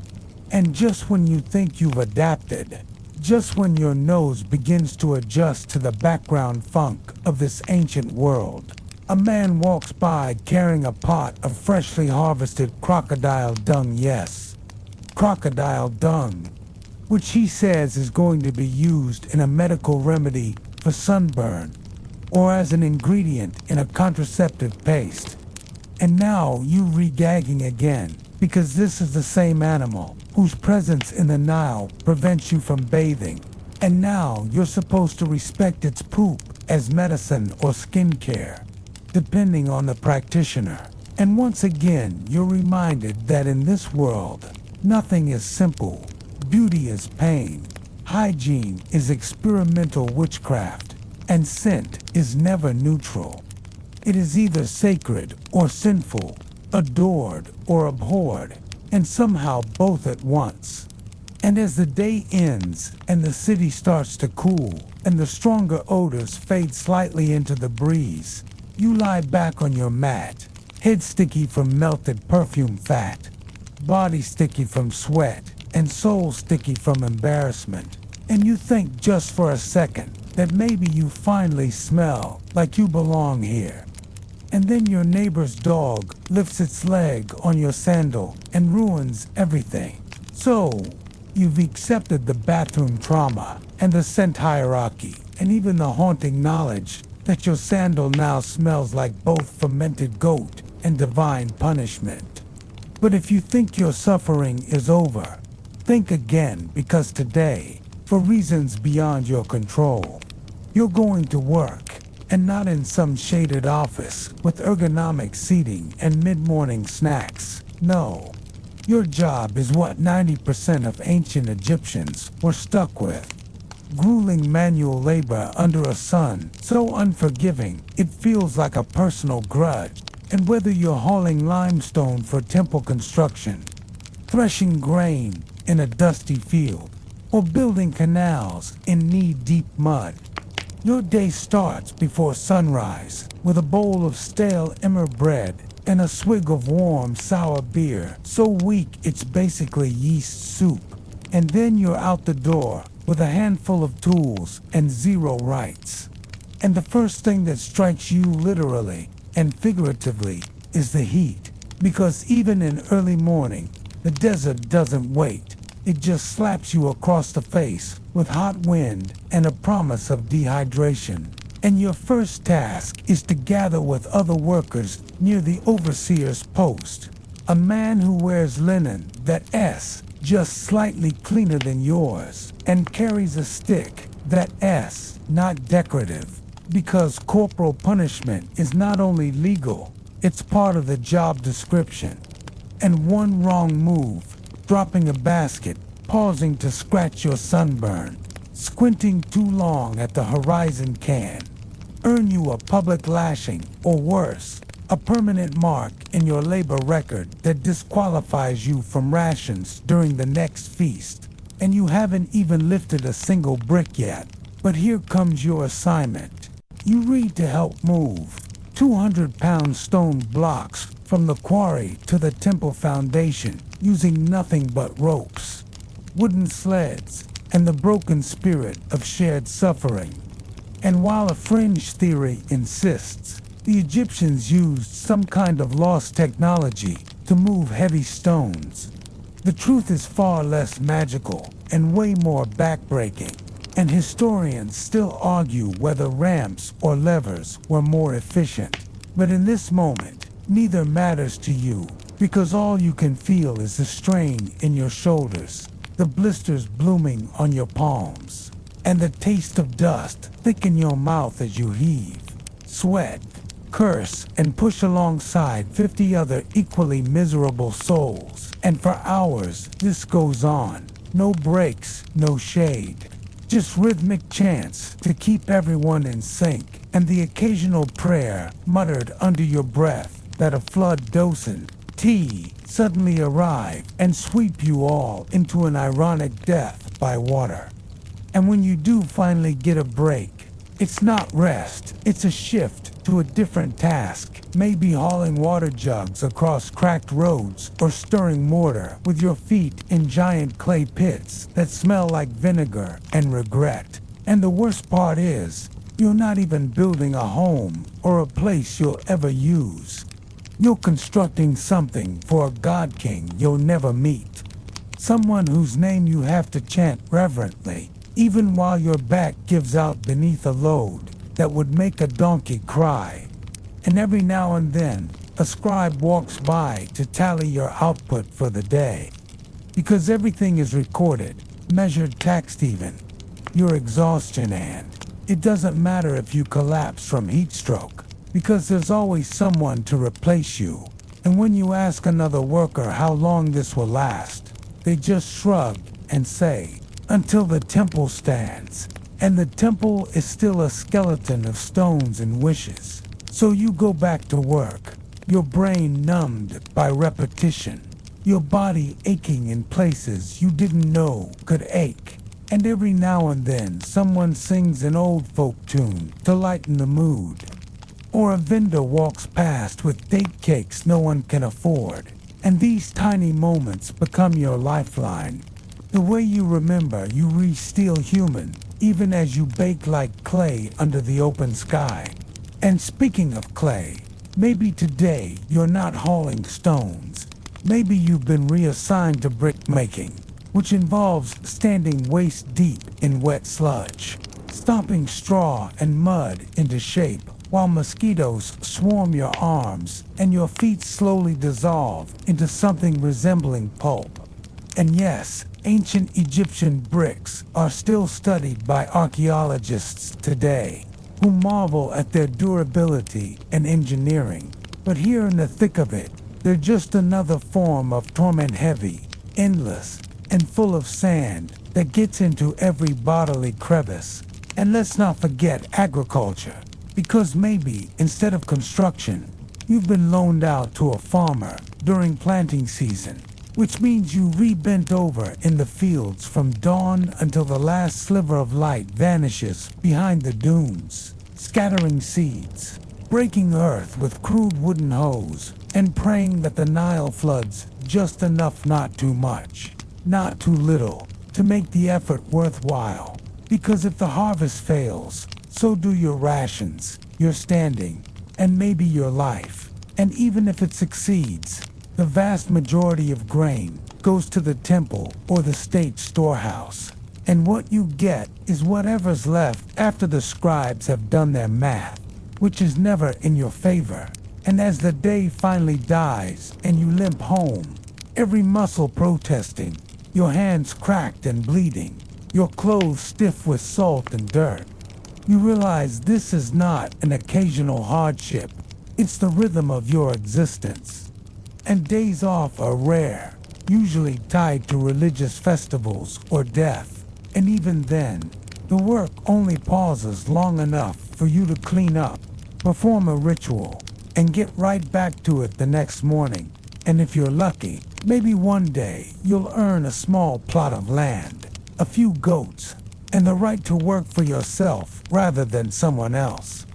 S1: And just when you think you've adapted, just when your nose begins to adjust to the background funk of this ancient world, a man walks by carrying a pot of freshly harvested crocodile dung, yes, crocodile dung, which he says is going to be used in a medical remedy for sunburn or as an ingredient in a contraceptive paste. And now you re-gagging again because this is the same animal whose presence in the Nile prevents you from bathing. And now you're supposed to respect its poop as medicine or skincare, depending on the practitioner. And once again, you're reminded that in this world, nothing is simple. Beauty is pain. Hygiene is experimental witchcraft. And scent is never neutral. It is either sacred or sinful, adored or abhorred, and somehow both at once. And as the day ends and the city starts to cool and the stronger odors fade slightly into the breeze, you lie back on your mat, head sticky from melted perfume fat, body sticky from sweat, and soul sticky from embarrassment. And you think just for a second that maybe you finally smell like you belong here. And then your neighbor's dog lifts its leg on your sandal and ruins everything. So, you've accepted the bathroom trauma and the scent hierarchy and even the haunting knowledge that your sandal now smells like both fermented goat and divine punishment. But if you think your suffering is over, think again, because today, for reasons beyond your control, you're going to work, and not in some shaded office with ergonomic seating and mid-morning snacks. No, your job is what 90% of ancient Egyptians were stuck with. Grueling manual labor under a sun so unforgiving it feels like a personal grudge. And whether you're hauling limestone for temple construction, threshing grain in a dusty field, or building canals in knee-deep mud, your day starts before sunrise with a bowl of stale emmer bread and a swig of warm, sour beer, so weak it's basically yeast soup. And then you're out the door with a handful of tools and zero rights. And the first thing that strikes you literally and figuratively is the heat. Because even in early morning, the desert doesn't wait. It just slaps you across the face with hot wind and a promise of dehydration. And your first task is to gather with other workers near the overseer's post, A man who wears linen that's just slightly cleaner than yours and carries a stick that's not decorative. Because corporal punishment is not only legal, it's part of the job description. And one wrong move, dropping a basket, pausing to scratch your sunburn, squinting too long at the horizon can earn you a public lashing, or worse, a permanent mark in your labor record that disqualifies you from rations during the next feast. And you haven't even lifted a single brick yet. But here comes your assignment. You read to help move 200-pound stone blocks from the quarry to the temple foundation using nothing but ropes, wooden sleds, and the broken spirit of shared suffering. And while a fringe theory insists the Egyptians used some kind of lost technology to move heavy stones, the truth is far less magical and way more backbreaking. And historians still argue whether ramps or levers were more efficient. But in this moment, neither matters to you, because all you can feel is the strain in your shoulders, the blisters blooming on your palms, and the taste of dust thick in your mouth as you heave, sweat, curse, and push alongside 50 other equally miserable souls. And for hours, this goes on. No breaks, no shade. Just rhythmic chants to keep everyone in sync, and the occasional prayer muttered under your breath that a flood dosen tea suddenly arrive and sweep you all into an ironic death by water. And when you do finally get a break, it's not rest, it's a shift to a different task, maybe hauling water jugs across cracked roads or stirring mortar with your feet in giant clay pits that smell like vinegar and regret. And the worst part is, you're not even building a home or a place you'll ever use. You're constructing something for a god king you'll never meet. Someone whose name you have to chant reverently, even while your back gives out beneath a load that would make a donkey cry. And every now and then, a scribe walks by to tally your output for the day. Because everything is recorded, measured, taxed even. Your exhaustion, and it doesn't matter if you collapse from heat stroke, because there's always someone to replace you. And when you ask another worker how long this will last, they just shrug and say, until the temple stands. And the temple is still a skeleton of stones and wishes. So you go back to work, your brain numbed by repetition, your body aching in places you didn't know could ache. And every now and then someone sings an old folk tune to lighten the mood. Or a vendor walks past with date cakes no one can afford. And these tiny moments become your lifeline. The way you remember you re-steal human, even as you bake like clay under the open sky. And speaking of clay, maybe today you're not hauling stones. Maybe you've been reassigned to brick making, which involves standing waist deep in wet sludge, stomping straw and mud into shape, while mosquitoes swarm your arms and your feet slowly dissolve into something resembling pulp. And yes, ancient Egyptian bricks are still studied by archaeologists today, who marvel at their durability and engineering. But here in the thick of it, they're just another form of torment, heavy, endless, and full of sand that gets into every bodily crevice. And let's not forget agriculture, because maybe instead of construction, you've been loaned out to a farmer during planting season, which means you re-bent over in the fields from dawn until the last sliver of light vanishes behind the dunes, scattering seeds, breaking earth with crude wooden hoes, and praying that the Nile floods just enough, not too much, not too little, to make the effort worthwhile. Because if the harvest fails, so do your rations, your standing, and maybe your life. And even if it succeeds, the vast majority of grain goes to the temple or the state storehouse. And what you get is whatever's left after the scribes have done their math, which is never in your favor. And as the day finally dies and you limp home, every muscle protesting, your hands cracked and bleeding, your clothes stiff with salt and dirt, you realize this is not an occasional hardship. It's the rhythm of your existence. And days off are rare, usually tied to religious festivals or death. And even then, the work only pauses long enough for you to clean up, perform a ritual, and get right back to it the next morning. And if you're lucky, maybe one day you'll earn a small plot of land, a few goats, and the right to work for yourself rather than someone else.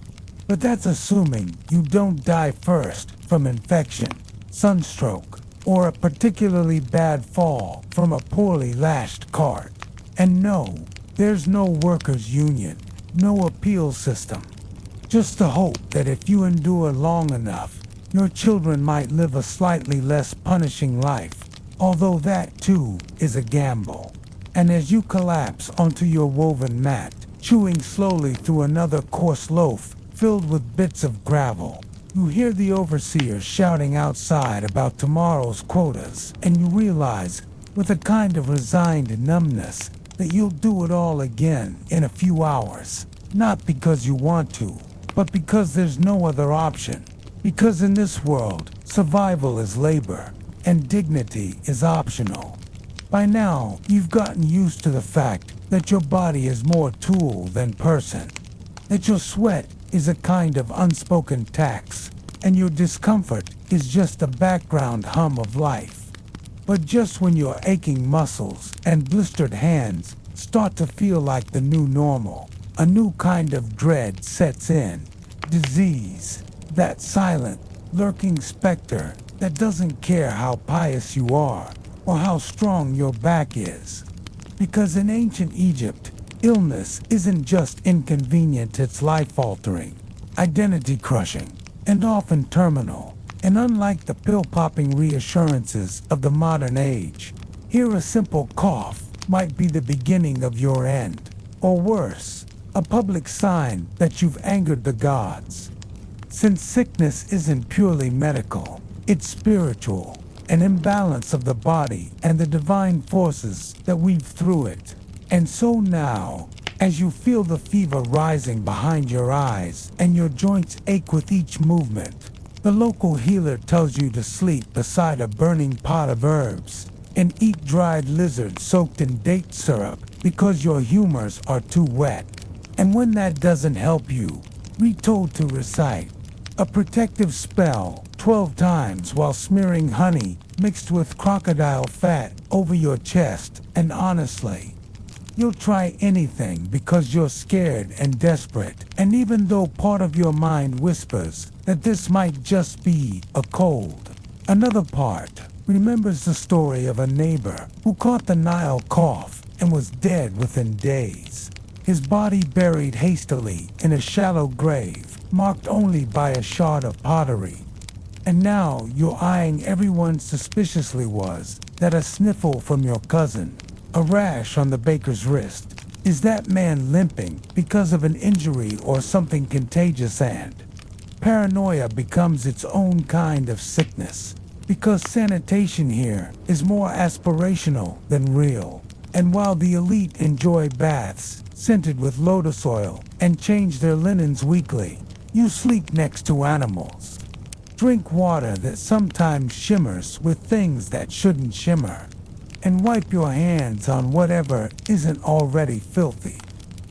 S1: But that's assuming you don't die first from infection, sunstroke, or a particularly bad fall from a poorly lashed cart. And no, there's no workers' union, no appeal system. Just the hope that if you endure long enough, your children might live a slightly less punishing life, although that too is a gamble. And as you collapse onto your woven mat, chewing slowly through another coarse loaf filled with bits of gravel, you hear the overseer shouting outside about tomorrow's quotas, and you realize, with a kind of resigned numbness, that you'll do it all again in a few hours. Not because you want to, but because there's no other option. Because in this world, survival is labor, and dignity is optional. By now, you've gotten used to the fact that your body is more tool than person, that your sweat is a kind of unspoken tax, and your discomfort is just a background hum of life. But just when your aching muscles and blistered hands start to feel like the new normal, a new kind of dread sets in. Disease, that silent, lurking specter that doesn't care how pious you are or how strong your back is. Because in ancient Egypt, illness isn't just inconvenient, it's life-altering, identity-crushing, and often terminal. And unlike the pill-popping reassurances of the modern age, here a simple cough might be the beginning of your end. Or worse, a public sign that you've angered the gods. Since sickness isn't purely medical, it's spiritual, an imbalance of the body and the divine forces that weave through it. And so now, as you feel the fever rising behind your eyes and your joints ache with each movement, the local healer tells you to sleep beside a burning pot of herbs and eat dried lizards soaked in date syrup because your humors are too wet. And when that doesn't help you, retold to recite a protective spell 12 times while smearing honey mixed with crocodile fat over your chest. And honestly, you'll try anything because you're scared and desperate. And even though part of your mind whispers that this might just be a cold, another part remembers the story of a neighbor who caught the Nile cough and was dead within days. His body buried hastily in a shallow grave, marked only by a shard of pottery. And now you're eyeing everyone suspiciously. Was that a sniffle from your cousin? A rash on the baker's wrist? Is that man limping because of an injury or something contagious? And paranoia becomes its own kind of sickness, because sanitation here is more aspirational than real. And while the elite enjoy baths scented with lotus oil and change their linens weekly, you sleep next to animals. Drink water that sometimes shimmers with things that shouldn't shimmer, and wipe your hands on whatever isn't already filthy.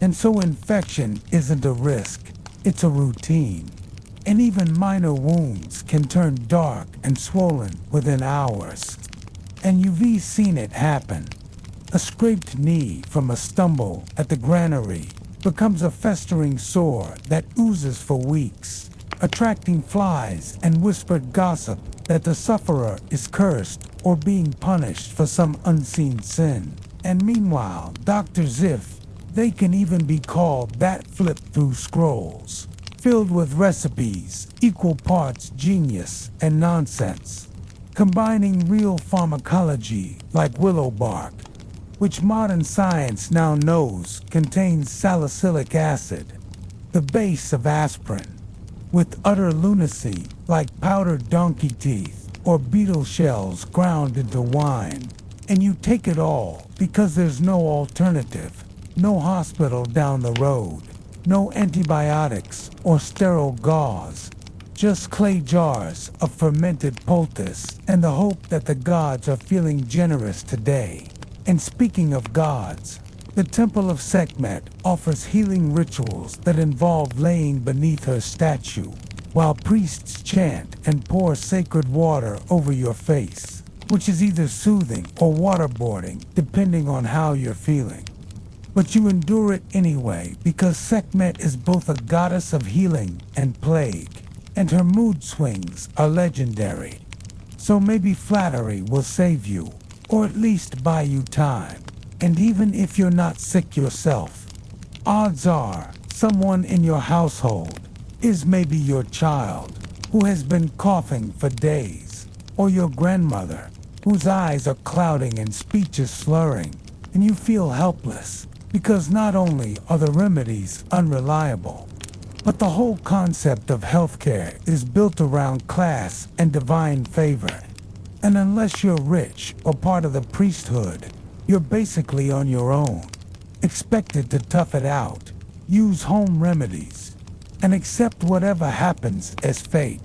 S1: And so infection isn't a risk, it's a routine. And even minor wounds can turn dark and swollen within hours. And you've seen it happen. A scraped knee from a stumble at the granary becomes a festering sore that oozes for weeks, attracting flies and whispered gossip that the sufferer is cursed or being punished for some unseen sin. And meanwhile, doctors, if they can even be called that, flip through scrolls filled with recipes, equal parts genius and nonsense, combining real pharmacology like willow bark, which modern science now knows contains salicylic acid, the base of aspirin, with utter lunacy like powdered donkey teeth or beetle shells ground into wine. And you take it all because there's no alternative, no hospital down the road, no antibiotics or sterile gauze, just clay jars of fermented poultice and the hope that the gods are feeling generous today. And speaking of gods, the Temple of Sekhmet offers healing rituals that involve laying beneath her statue, while priests chant and pour sacred water over your face, which is either soothing or waterboarding, depending on how you're feeling. But you endure it anyway because Sekhmet is both a goddess of healing and plague, and her mood swings are legendary. So maybe flattery will save you, or at least buy you time. And even if you're not sick yourself, odds are someone in your household is maybe your child who has been coughing for days, or your grandmother whose eyes are clouding and speech is slurring, and you feel helpless because not only are the remedies unreliable, but the whole concept of healthcare is built around class and divine favor. And unless you're rich or part of the priesthood, you're basically on your own, expected to tough it out, use home remedies, and accept whatever happens as fate.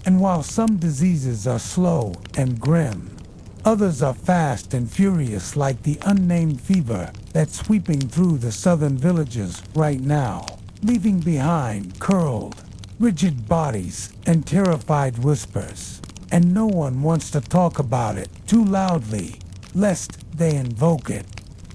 S1: And while some diseases are slow and grim, others are fast and furious, like the unnamed fever that's sweeping through the southern villages right now, leaving behind curled, rigid bodies and terrified whispers. And no one wants to talk about it too loudly, lest they invoke it,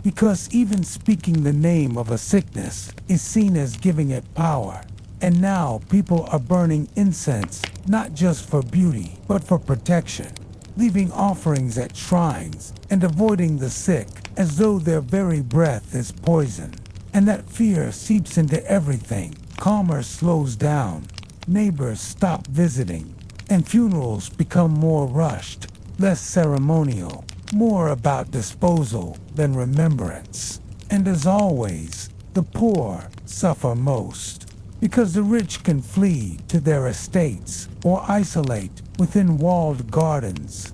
S1: because even speaking the name of a sickness is seen as giving it power. And now people are burning incense, not just for beauty, but for protection, leaving offerings at shrines and avoiding the sick as though their very breath is poison. And that fear seeps into everything. Commerce slows down, neighbors stop visiting, and funerals become more rushed, less ceremonial, more about disposal than remembrance. And as always, the poor suffer most, because the rich can flee to their estates or isolate within walled gardens,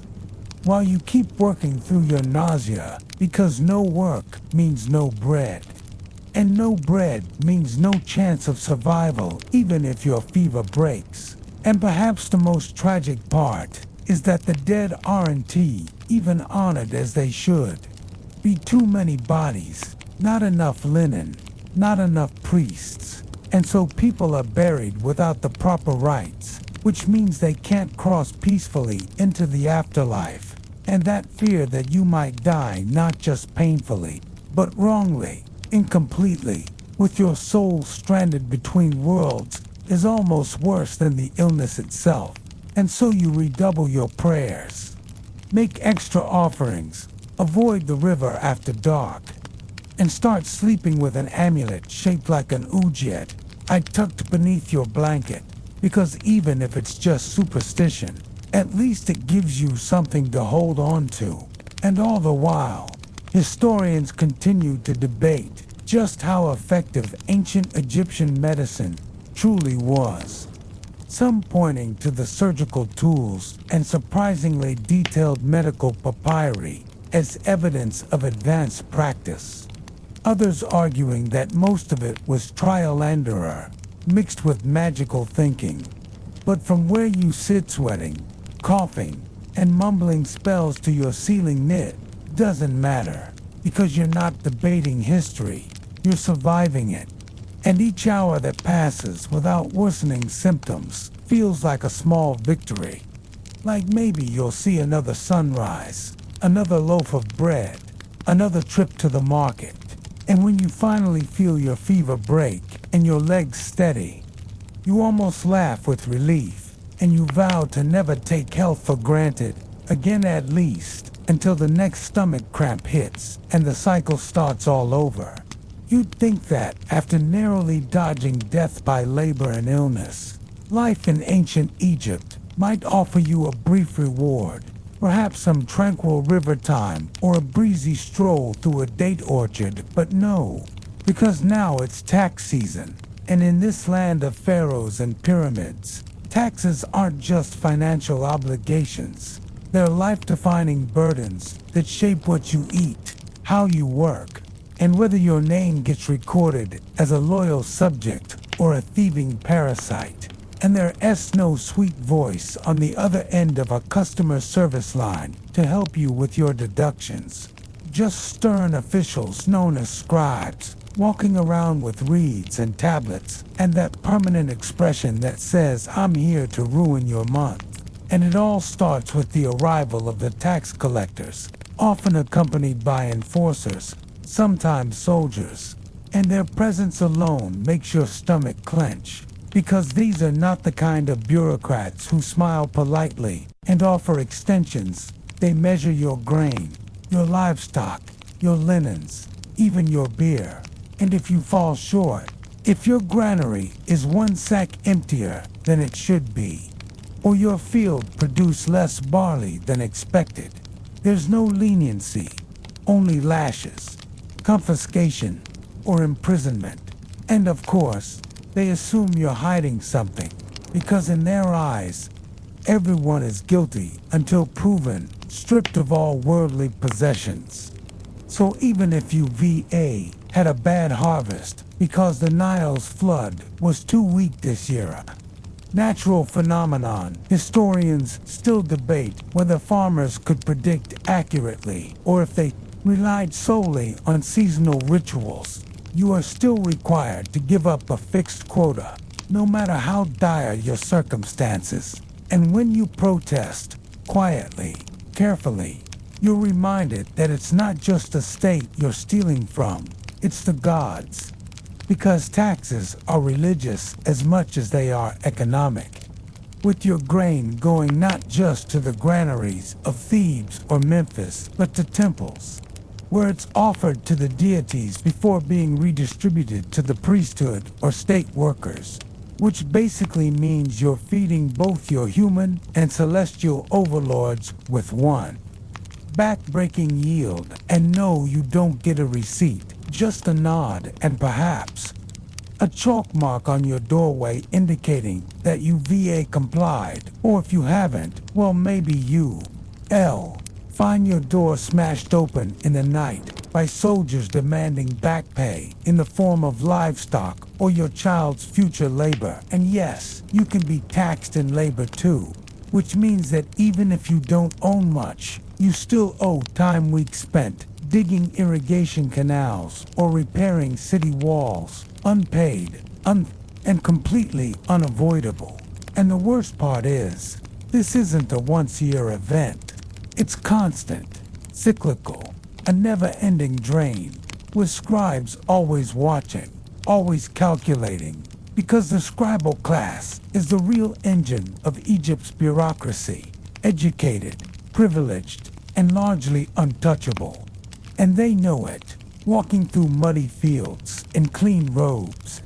S1: while you keep working through your nausea, because no work means no bread. And no bread means no chance of survival, even if your fever breaks. And perhaps the most tragic part is that the dead aren't even honored as they should. Be too many bodies, not enough linen, not enough priests. And so people are buried without the proper rites, which means they can't cross peacefully into the afterlife. And that fear that you might die not just painfully, but wrongly, incompletely, with your soul stranded between worlds, is almost worse than the illness itself. And so you redouble your prayers, make extra offerings, avoid the river after dark, and start sleeping with an amulet shaped like an oudjet tucked beneath your blanket, because even if it's just superstition, at least it gives you something to hold on to. And all the while, historians continue to debate just how effective ancient Egyptian medicine truly was, some pointing to the surgical tools and surprisingly detailed medical papyri as evidence of advanced practice, others arguing that most of it was trial and error, mixed with magical thinking. But from where you sit sweating, coughing, and mumbling spells to your ceiling knit doesn't matter, because you're not debating history, you're surviving it. And each hour that passes without worsening symptoms feels like a small victory. Like maybe you'll see another sunrise, another loaf of bread, another trip to the market. And when you finally feel your fever break and your legs steady, you almost laugh with relief, and you vow to never take health for granted again, at least until the next stomach cramp hits and the cycle starts all over. You'd think that, after narrowly dodging death by labor and illness, life in ancient Egypt might offer you a brief reward, perhaps some tranquil river time or a breezy stroll through a date orchard. But no, because now it's tax season, And in this land of pharaohs and pyramids, taxes aren't just financial obligations. They're life-defining burdens that shape what you eat, how you work, and whether your name gets recorded as a loyal subject or a thieving parasite. And there's no sweet voice on the other end of a customer service line to help you with your deductions. Just stern officials known as scribes, walking around with reeds and tablets, and that permanent expression that says, "I'm here to ruin your month." And it all starts with the arrival of the tax collectors, often accompanied by enforcers, sometimes soldiers. And their presence alone makes your stomach clench, because these are not the kind of bureaucrats who smile politely and offer extensions. They measure your grain, your livestock, your linens, even your beer. And if you fall short, if your granary is one sack emptier than it should be, or your field produced less barley than expected, there's no leniency, only lashes, confiscation, or imprisonment. And of course, they assume you're hiding something, because in their eyes, everyone is guilty until proven stripped of all worldly possessions. So even if you had a bad harvest because the Nile's flood was too weak this year, natural phenomenon, historians still debate whether farmers could predict accurately or if they relied solely on seasonal rituals. You are still required to give up a fixed quota, no matter how dire your circumstances. And when you protest, quietly, carefully, you're reminded that it's not just the state you're stealing from, it's the gods. Because taxes are religious as much as they are economic. With your grain going not just to the granaries of Thebes or Memphis, but to temples, where it's offered to the deities before being redistributed to the priesthood or state workers, which basically means you're feeding both your human and celestial overlords with one back-breaking yield. And no, you don't get a receipt, just a nod and perhaps a chalk mark on your doorway indicating that you VA complied. Or if you haven't, well, maybe you'll find your door smashed open in the night by soldiers demanding back pay in the form of livestock or your child's future labor. And yes, you can be taxed in labor too, which means that even if you don't own much, you still owe time weeks spent digging irrigation canals or repairing city walls, unpaid, and completely unavoidable. And the worst part is, this isn't a once-a-year event. It's constant, cyclical, a never-ending drain, with scribes always watching, always calculating, because the scribal class is the real engine of Egypt's bureaucracy, educated, privileged, and largely untouchable. And they know it, walking through muddy fields in clean robes,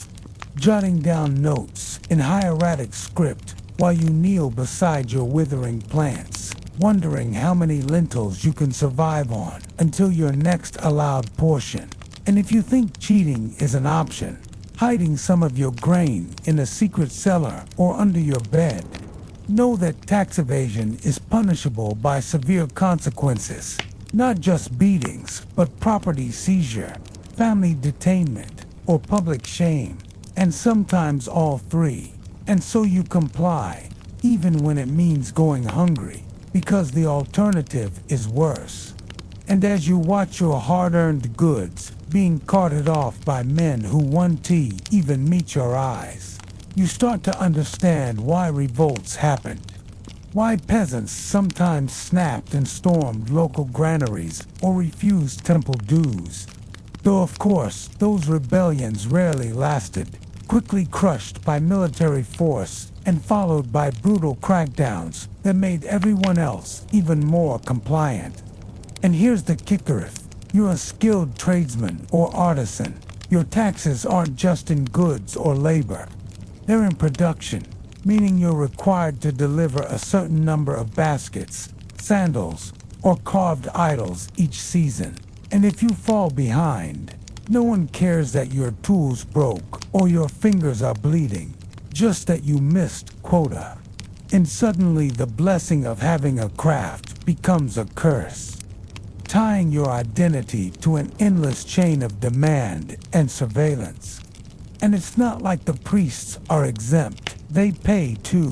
S1: jotting down notes in hieratic script while you kneel beside your withering plants, wondering how many lentils you can survive on until your next allowed portion. And if you think cheating is an option, hiding some of your grain in a secret cellar or under your bed, know that tax evasion is punishable by severe consequences. Not just beatings, but property seizure, family detainment, or public shame, and sometimes all three. And so you comply, even when it means going hungry, because the alternative is worse. And as you watch your hard-earned goods being carted off by men who won't even meet your eyes, you start to understand why revolts happened. Why peasants sometimes snapped and stormed local granaries or refused temple dues. Though of course, those rebellions rarely lasted, quickly crushed by military force and followed by brutal crackdowns that made everyone else even more compliant. And here's the kicker: if you're a skilled tradesman or artisan, your taxes aren't just in goods or labor. They're in production, meaning you're required to deliver a certain number of baskets, sandals, or carved idols each season. And if you fall behind, No one cares that your tools broke or your fingers are bleeding, just that you missed quota. And suddenly the blessing of having a craft becomes a curse, tying your identity to an endless chain of demand and surveillance. And it's not like the priests are exempt, they pay too.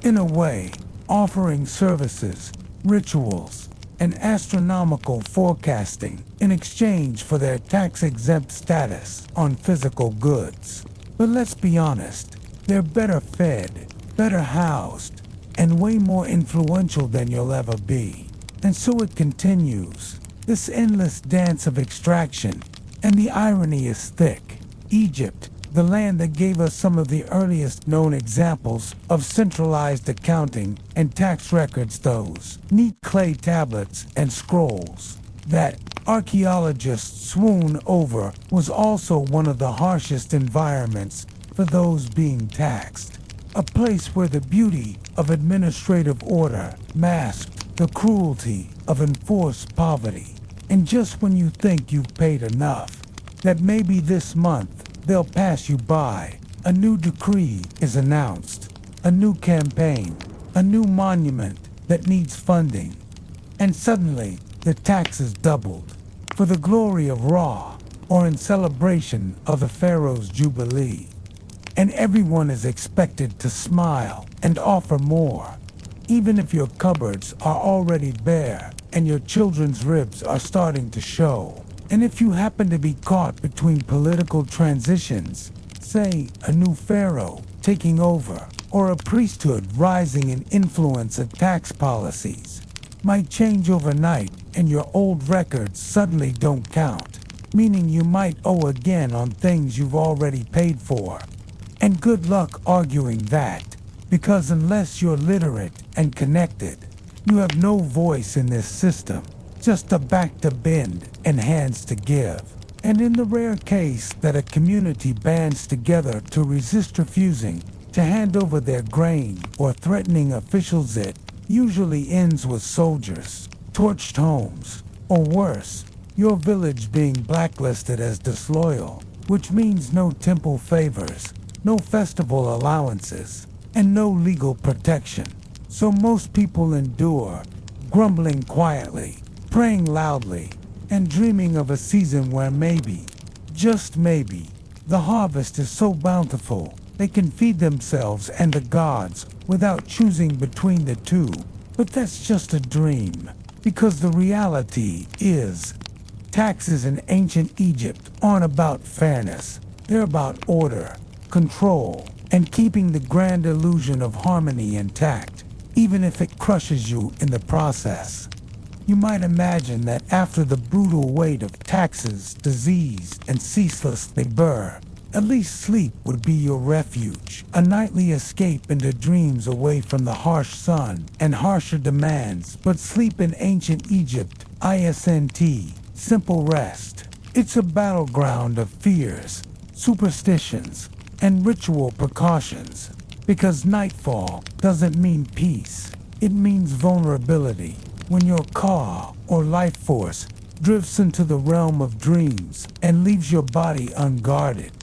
S1: In a way, offering services, rituals, and astronomical forecasting in exchange for their tax-exempt status on physical goods. But let's be honest, they're better fed, better housed, and way more influential than you'll ever be. And so it continues, this endless dance of extraction, and the irony is thick. Egypt, the land that gave us some of the earliest known examples of centralized accounting and tax records, those neat clay tablets and scrolls that archaeologists swoon over, was also one of the harshest environments for those being taxed. A place where the beauty of administrative order masked the cruelty of enforced poverty. And just when you think you've paid enough, that maybe this month they'll pass you by, a new decree is announced, a new campaign, a new monument that needs funding. And suddenly, the tax is doubled, for the glory of Ra, or in celebration of the pharaoh's jubilee. And everyone is expected to smile and offer more, even if your cupboards are already bare and your children's ribs are starting to show. And if you happen to be caught between political transitions, say a new pharaoh taking over, or a priesthood rising in influence of tax policies, might change overnight and your old records suddenly don't count, meaning you might owe again on things you've already paid for. And good luck arguing that, because unless you're literate and connected, you have no voice in this system. Just a back to bend and hands to give. And in the rare case that a community bands together to resist refusing to hand over their grain or threatening officials, it usually ends with soldiers, torched homes, or worse, your village being blacklisted as disloyal, which means no temple favors, no festival allowances, and no legal protection. So most people endure, grumbling quietly, praying loudly, and dreaming of a season where maybe, just maybe, the harvest is so bountiful they can feed themselves and the gods without choosing between the two. But that's just a dream, because the reality is, taxes in ancient Egypt aren't about fairness. They're about order, control, and keeping the grand illusion of harmony intact, even if it crushes you in the process. You might imagine that after the brutal weight of taxes, disease, and ceaseless labor, at least sleep would be your refuge, a nightly escape into dreams away from the harsh sun and harsher demands. But sleep in ancient Egypt, ISNT, simple rest. It's a battleground of fears, superstitions, and ritual precautions, because nightfall doesn't mean peace, it means vulnerability. When your car or life force drifts into the realm of dreams and leaves your body unguarded.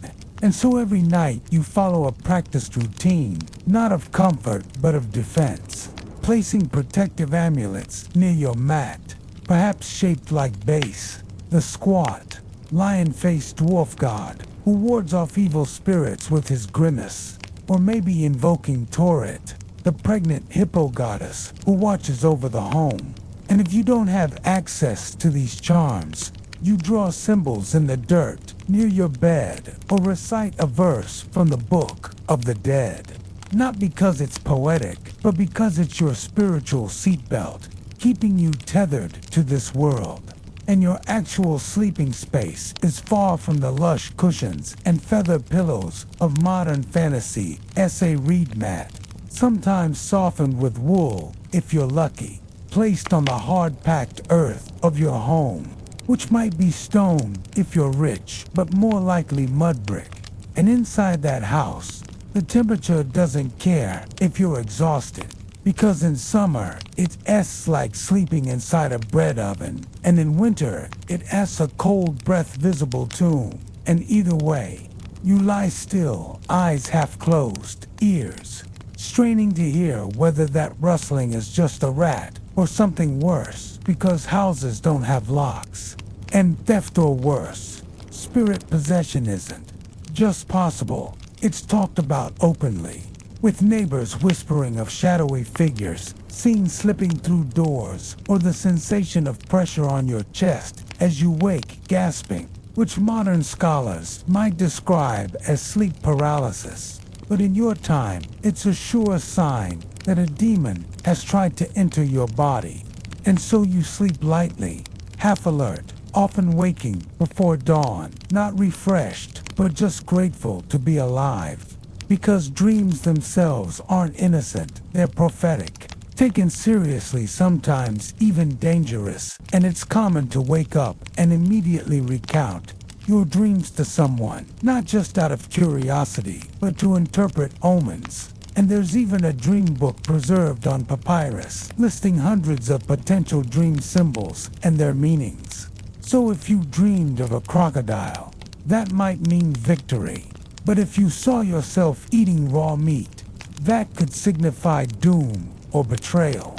S1: And so every night you follow a practiced routine, not of comfort but of defense, placing protective amulets near your mat, perhaps shaped like base, the squat, lion-faced dwarf god who wards off evil spirits with his grimace, or maybe invoking Toret, the pregnant hippo goddess who watches over the home. And if you don't have access to these charms, you draw symbols in the dirt near your bed or recite a verse from the Book of the Dead. Not because it's poetic, but because it's your spiritual seatbelt, keeping you tethered to this world. And your actual sleeping space is far from the lush cushions and feather pillows of modern fantasy essay read mat, sometimes softened with wool if you're lucky, placed on the hard-packed earth of your home, which might be stone if you're rich, but more likely mud brick. And inside that house, the temperature doesn't care if you're exhausted. Because in summer, it's like sleeping inside a bread oven, and in winter, it's a cold breath visible tomb. And either way, you lie still, eyes half closed, ears straining to hear whether that rustling is just a rat or something worse, because houses don't have locks. And theft or worse, spirit possession isn't just possible, it's talked about openly, with neighbors whispering of shadowy figures, seen slipping through doors, or the sensation of pressure on your chest as you wake gasping, which modern scholars might describe as sleep paralysis. But in your time, it's a sure sign that a demon has tried to enter your body. And so you sleep lightly, half alert, often waking before dawn, not refreshed, but just grateful to be alive. Because dreams themselves aren't innocent, they're prophetic, taken seriously, sometimes even dangerous, and it's common to wake up and immediately recount your dreams to someone, not just out of curiosity, but to interpret omens. And there's even a dream book preserved on papyrus, listing hundreds of potential dream symbols and their meanings. So if you dreamed of a crocodile, that might mean victory. But if you saw yourself eating raw meat, that could signify doom or betrayal.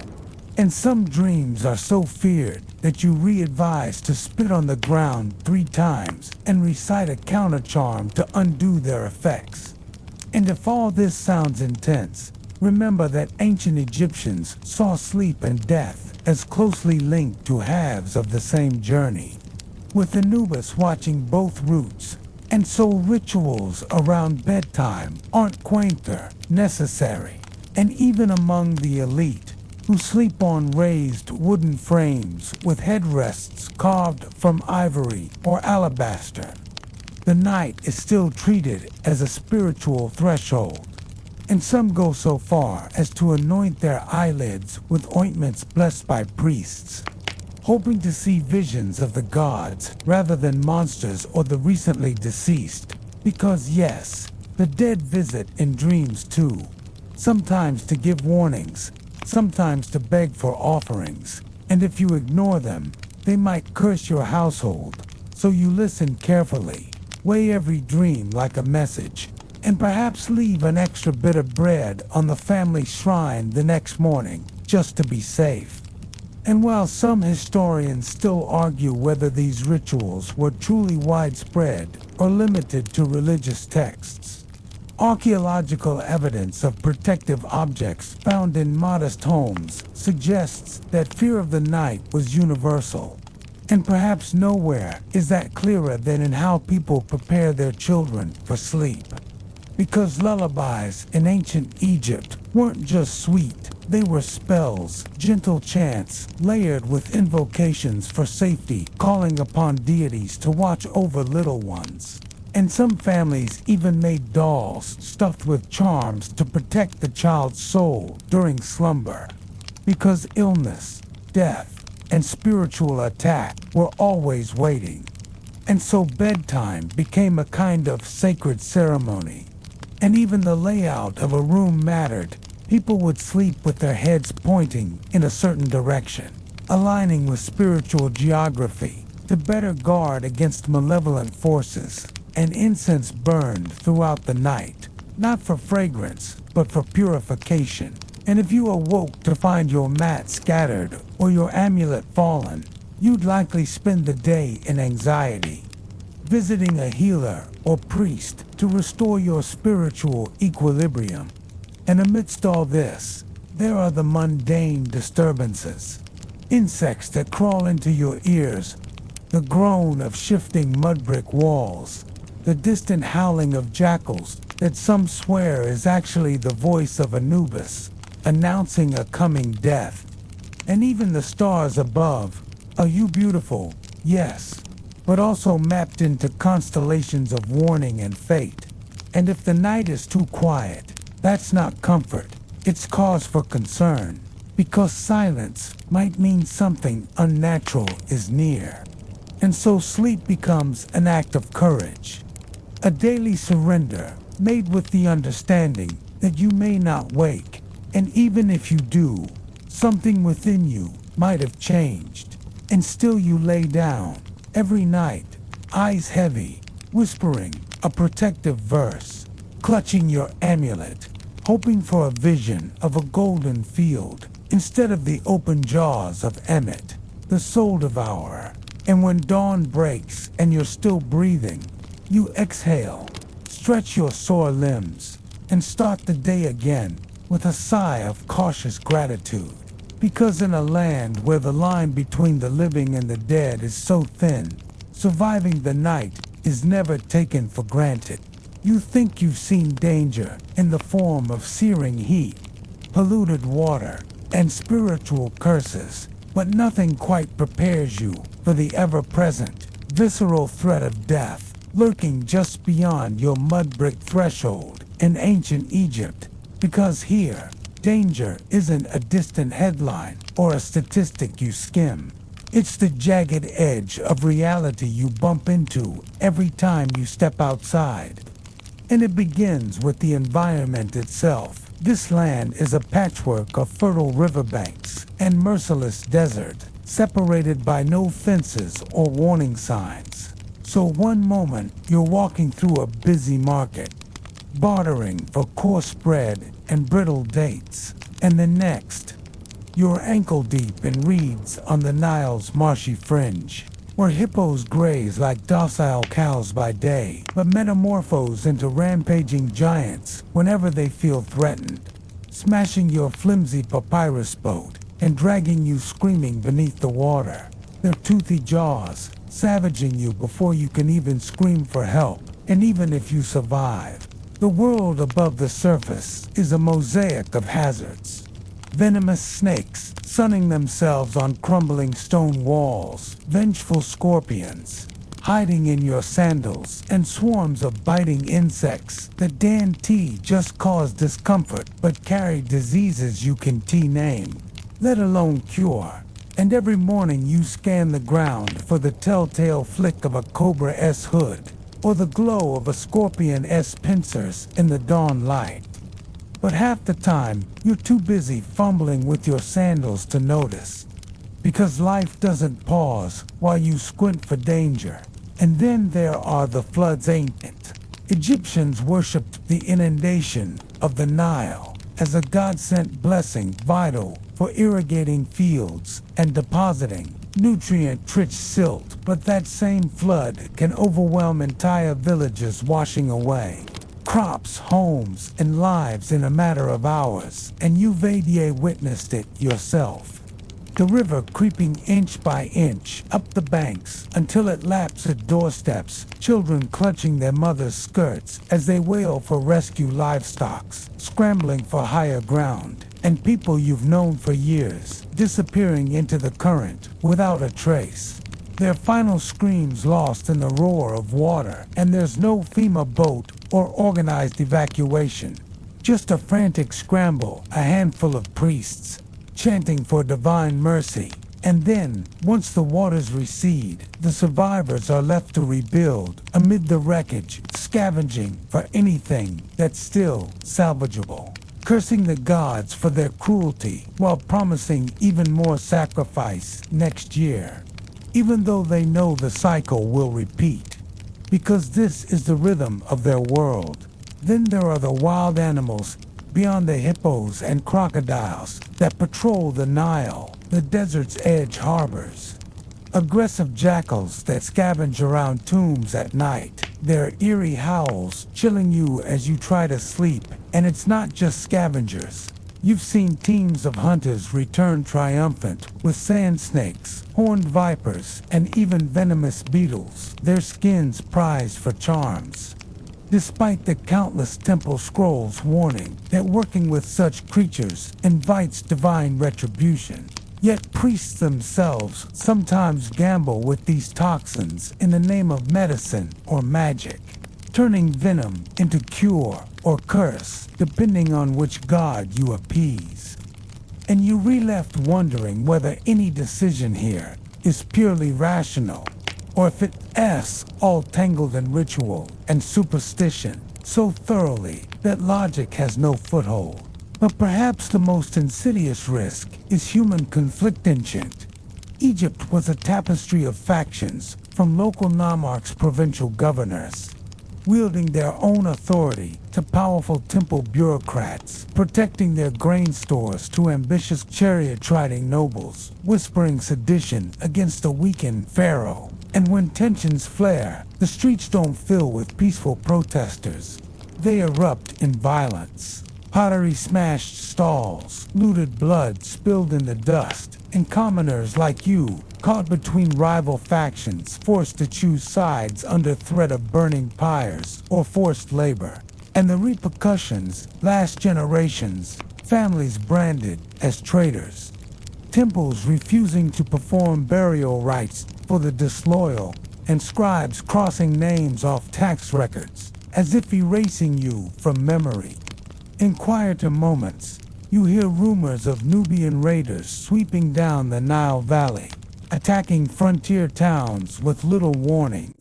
S1: And some dreams are so feared that you re-advise to spit on the ground 3 times and recite a counter-charm to undo their effects. And if all this sounds intense, remember that ancient Egyptians saw sleep and death as closely linked to halves of the same journey, with Anubis watching both routes. And so rituals around bedtime aren't quaint, they're necessary. And even among the elite, who sleep on raised wooden frames with headrests carved from ivory or alabaster, the night is still treated as a spiritual threshold. And some go so far as to anoint their eyelids with ointments blessed by priests, hoping to see visions of the gods rather than monsters or the recently deceased. Because yes, the dead visit in dreams too, sometimes to give warnings, sometimes to beg for offerings, and if you ignore them, they might curse your household. So you listen carefully, weigh every dream like a message, and perhaps leave an extra bit of bread on the family shrine the next morning, just to be safe. And while some historians still argue whether these rituals were truly widespread or limited to religious texts, archaeological evidence of protective objects found in modest homes suggests that fear of the night was universal. And perhaps nowhere is that clearer than in how people prepare their children for sleep. Because lullabies in ancient Egypt weren't just sweet, they were spells, gentle chants, layered with invocations for safety, calling upon deities to watch over little ones. And some families even made dolls stuffed with charms to protect the child's soul during slumber. Because illness, death, and spiritual attack were always waiting. And so bedtime became a kind of sacred ceremony. And even the layout of a room mattered. People would sleep with their heads pointing in a certain direction, aligning with spiritual geography to better guard against malevolent forces. And incense burned throughout the night, not for fragrance, but for purification. And if you awoke to find your mat scattered or your amulet fallen, you'd likely spend the day in anxiety, visiting a healer or priest to restore your spiritual equilibrium. And amidst all this, there are the mundane disturbances. Insects that crawl into your ears, the groan of shifting mud brick walls, the distant howling of jackals that some swear is actually the voice of Anubis, announcing a coming death. And even the stars above, are you beautiful? Yes, but also mapped into constellations of warning and fate. And if the night is too quiet, that's not comfort, it's cause for concern, because silence might mean something unnatural is near. And so sleep becomes an act of courage, a daily surrender made with the understanding that you may not wake, And even if you do, something within you might have changed. And still you lay down, every night, eyes heavy, whispering a protective verse, clutching your amulet, hoping for a vision of a golden field instead of the open jaws of Emmet, the soul devourer. And when dawn breaks and you're still breathing, you exhale, stretch your sore limbs, and start the day again with a sigh of cautious gratitude. Because in a land where the line between the living and the dead is so thin, surviving the night is never taken for granted. You think you've seen danger in the form of searing heat, polluted water, and spiritual curses, but nothing quite prepares you for the ever-present, visceral threat of death, lurking just beyond your mud-brick threshold in ancient Egypt. Because here, danger isn't a distant headline or a statistic you skim. It's the jagged edge of reality you bump into every time you step outside. And it begins with the environment itself. This land is a patchwork of fertile riverbanks and merciless desert, separated by no fences or warning signs. So one moment you're walking through a busy market, bartering for coarse bread and brittle dates, and the next, you're ankle-deep in reeds on the Nile's marshy fringe, where hippos graze like docile cows by day, but metamorphose into rampaging giants whenever they feel threatened, smashing your flimsy papyrus boat and dragging you screaming beneath the water, their toothy jaws savaging you before you can even scream for help. And even if you survive, the world above the surface is a mosaic of hazards. Venomous snakes sunning themselves on crumbling stone walls, vengeful scorpions hiding in your sandals, and swarms of biting insects that just cause discomfort but carry diseases you can name, let alone cure. And every morning you scan the ground for the telltale flick of a Cobra-S hood or the glow of a Scorpion-S pincers in the dawn light. But half the time, you're too busy fumbling with your sandals to notice. Because life doesn't pause while you squint for danger. And then there are the floods. Ancient Egyptians worshipped the inundation of the Nile as a God-sent blessing vital for irrigating fields and depositing nutrient-rich silt. But that same flood can overwhelm entire villages, washing away crops, homes, and lives in a matter of hours, and you've witnessed it yourself. The river creeping inch by inch up the banks until it laps at doorsteps, children clutching their mothers' skirts as they wail for rescue livestock, scrambling for higher ground, and people you've known for years disappearing into the current without a trace. Their final screams lost in the roar of water, and there's no FEMA boat or organized evacuation. Just a frantic scramble, a handful of priests chanting for divine mercy. And then, once the waters recede, the survivors are left to rebuild amid the wreckage, scavenging for anything that's still salvageable, cursing the gods for their cruelty while promising even more sacrifice next year, even though they know the cycle will repeat, because this is the rhythm of their world. Then there are the wild animals beyond the hippos and crocodiles that patrol the Nile, the desert's edge harbors. Aggressive jackals that scavenge around tombs at night, their eerie howls chilling you as you try to sleep. And it's not just scavengers. You've seen teams of hunters return triumphant with sand snakes, horned vipers, and even venomous beetles, their skins prized for charms. Despite the countless temple scrolls warning that working with such creatures invites divine retribution, yet priests themselves sometimes gamble with these toxins in the name of medicine or magic, turning venom into cure or curse, depending on which god you appease. And you're left wondering whether any decision here is purely rational, or if it's all tangled in ritual and superstition so thoroughly that logic has no foothold. But perhaps the most insidious risk is human conflict. Ancient Egypt was a tapestry of factions, from local nomarchs, provincial governors, wielding their own authority, to powerful temple bureaucrats, protecting their grain stores, to ambitious chariot-riding nobles, whispering sedition against a weakened pharaoh. And when tensions flare, the streets don't fill with peaceful protesters. They erupt in violence. Pottery smashed stalls, looted blood spilled in the dust, and commoners like you, caught between rival factions, forced to choose sides under threat of burning pyres or forced labor. And the repercussions last generations, families branded as traitors, temples refusing to perform burial rites for the disloyal, and scribes crossing names off tax records, as if erasing you from memory. In quieter moments, you hear rumors of Nubian raiders sweeping down the Nile Valley, attacking frontier towns with little warning,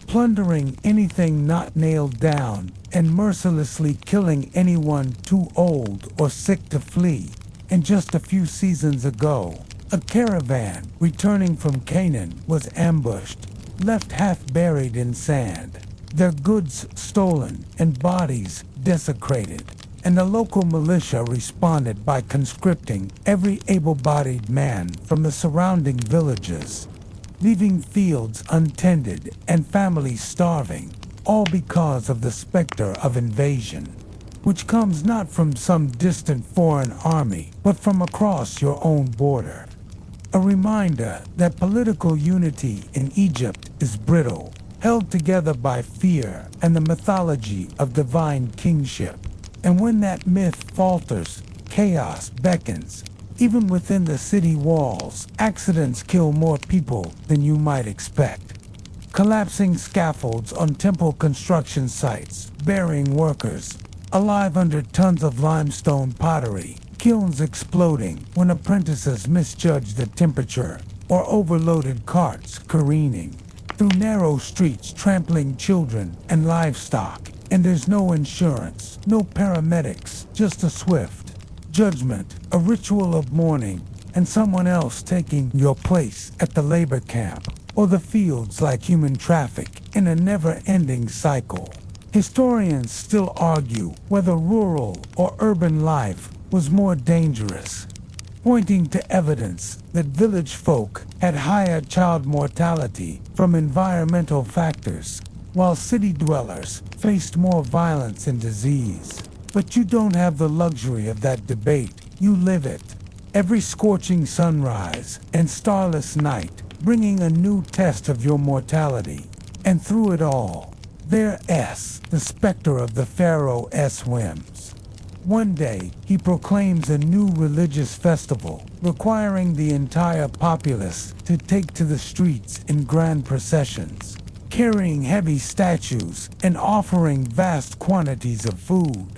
S1: plundering anything not nailed down, and mercilessly killing anyone too old or sick to flee. And just a few seasons ago, a caravan returning from Canaan was ambushed, left half buried in sand, their goods stolen and bodies desecrated. And the local militia responded by conscripting every able-bodied man from the surrounding villages, leaving fields untended and families starving, all because of the specter of invasion, which comes not from some distant foreign army, but from across your own border. A reminder that political unity in Egypt is brittle, held together by fear and the mythology of divine kingship. And when that myth falters, chaos beckons. Even within the city walls, accidents kill more people than you might expect. Collapsing scaffolds on temple construction sites, burying workers alive under tons of limestone pottery, kilns exploding when apprentices misjudge the temperature, or overloaded carts careening through narrow streets, trampling children and livestock. And there's no insurance, no paramedics, just a swift judgment, a ritual of mourning, and someone else taking your place at the labor camp or the fields like human traffic in a never-ending cycle. Historians still argue whether rural or urban life was more dangerous, pointing to evidence that village folk had higher child mortality from environmental factors, while city dwellers faced more violence and disease. But you don't have the luxury of that debate, you live it. Every scorching sunrise and starless night bringing a new test of your mortality. And through it all, there's the specter of the pharaoh's whims. One day, he proclaims a new religious festival, requiring the entire populace to take to the streets in grand processions, carrying heavy statues and offering vast quantities of food.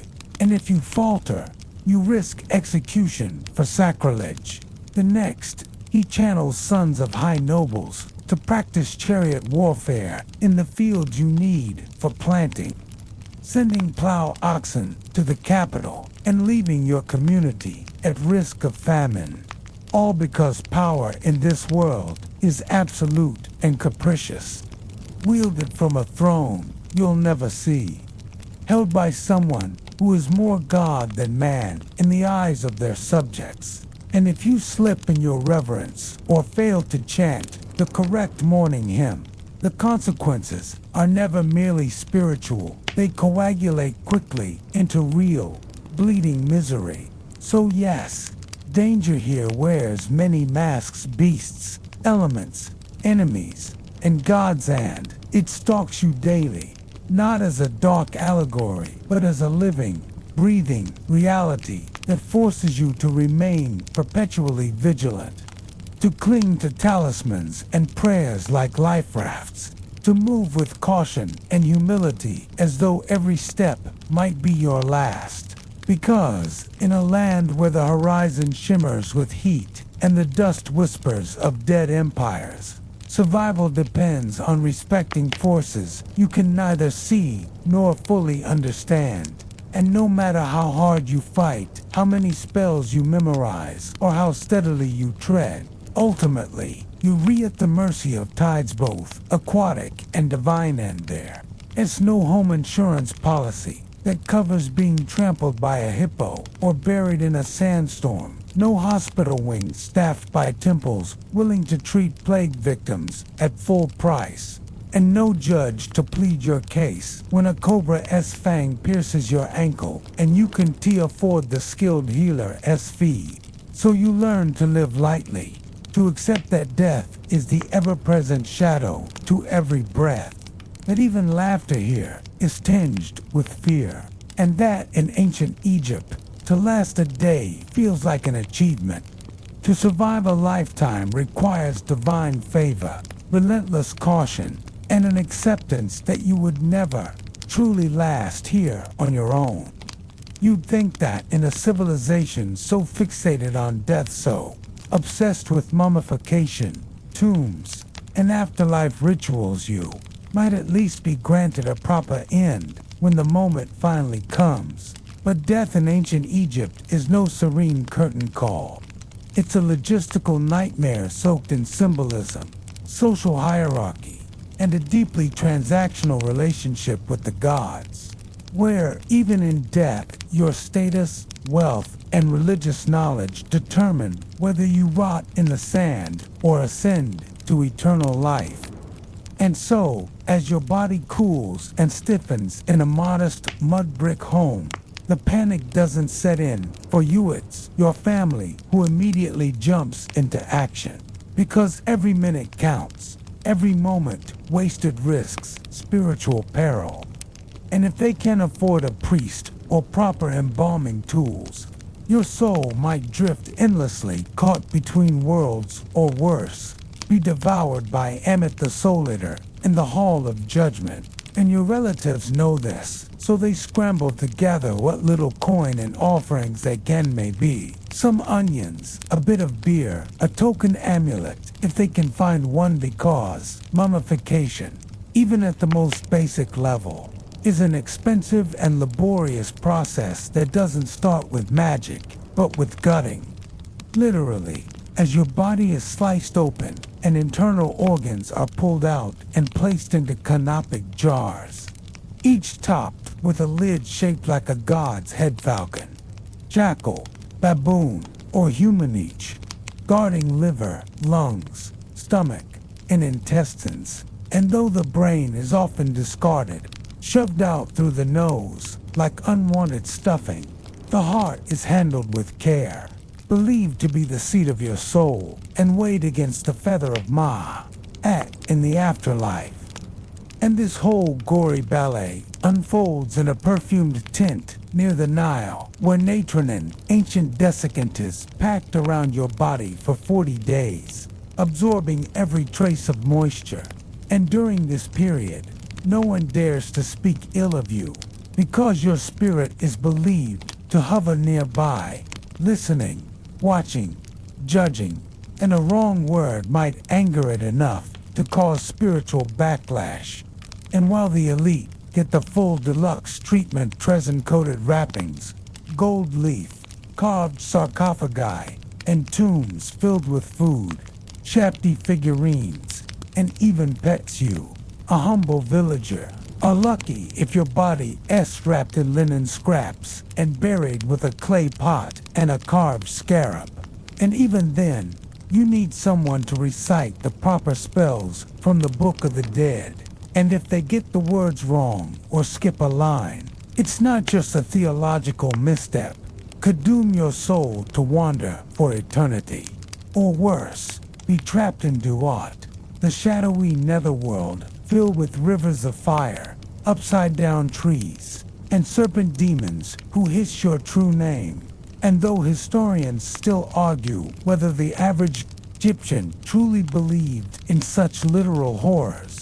S1: And if you falter, you risk execution for sacrilege. The next, he channels sons of high nobles to practice chariot warfare in the fields you need for planting, sending plow oxen to the capital and leaving your community at risk of famine. All because power in this world is absolute and capricious, wielded from a throne you'll never see, held by someone who is more God than man in the eyes of their subjects. And if you slip in your reverence or fail to chant the correct morning hymn, the consequences are never merely spiritual. They coagulate quickly into real, bleeding misery. So yes, danger here wears many masks, beasts, elements, enemies, and gods, and it stalks you daily, not as a dark allegory, but as a living, breathing reality that forces you to remain perpetually vigilant, to cling to talismans and prayers like life rafts, to move with caution and humility as though every step might be your last. Because in a land where the horizon shimmers with heat and the dust whispers of dead empires, survival depends on respecting forces you can neither see nor fully understand. And no matter how hard you fight, how many spells you memorize, or how steadily you tread, ultimately, you re at the mercy of tides both aquatic and divine end there. It's no home insurance policy that covers being trampled by a hippo or buried in a sandstorm. No hospital wing staffed by temples willing to treat plague victims at full price. And no judge to plead your case when a cobra's fang pierces your ankle and you can afford the skilled healer's fee. So you learn to live lightly, to accept that death is the ever-present shadow to every breath, that even laughter here is tinged with fear, and that in ancient Egypt, to last a day feels like an achievement. To survive a lifetime requires divine favor, relentless caution, and an acceptance that you would never truly last here on your own. You'd think that in a civilization so fixated on death, so obsessed with mummification, tombs, and afterlife rituals, you might at least be granted a proper end when the moment finally comes. But death in ancient Egypt is no serene curtain call. It's a logistical nightmare soaked in symbolism, social hierarchy, and a deeply transactional relationship with the gods, where even in death, your status, wealth, and religious knowledge determine whether you rot in the sand or ascend to eternal life. And so, as your body cools and stiffens in a modest mud brick home, the panic doesn't set in for you. It's your family who immediately jumps into action. Because every minute counts, every moment wasted risks spiritual peril. And if they can't afford a priest or proper embalming tools, your soul might drift endlessly, caught between worlds, or worse, be devoured by Amit the Soul Eater in the Hall of Judgment. And your relatives know this, so they scramble to gather what little coin and offerings they can, maybe some onions, a bit of beer, a token amulet, if they can find one, because mummification, even at the most basic level, is an expensive and laborious process that doesn't start with magic, but with gutting. Literally, as your body is sliced open and internal organs are pulled out and placed into canopic jars, each topped with a lid shaped like a god's head falcon, jackal, baboon, or human each, guarding liver, lungs, stomach, and intestines. And though the brain is often discarded, shoved out through the nose like unwanted stuffing, the heart is handled with care, believed to be the seat of your soul, and weighed against the feather of Ma'at in the afterlife. And this whole gory ballet unfolds in a perfumed tent near the Nile, where natron, ancient desiccant, is packed around your body for 40 days, absorbing every trace of moisture. And during this period, no one dares to speak ill of you, because your spirit is believed to hover nearby, listening, watching, judging, and a wrong word might anger it enough to cause spiritual backlash. And while the elite get the full deluxe treatment, resin-coated wrappings, gold leaf, carved sarcophagi, and tombs filled with food, shapty figurines, and even pets, you, a humble villager, are lucky if your body is wrapped in linen scraps and buried with a clay pot and a carved scarab. And even then, you need someone to recite the proper spells from the Book of the Dead. And if they get the words wrong or skip a line, it's not just a theological misstep, could doom your soul to wander for eternity. Or worse, be trapped in Duat, the shadowy netherworld filled with rivers of fire, upside-down trees, and serpent demons who hiss your true name. And though historians still argue whether the average Egyptian truly believed in such literal horrors,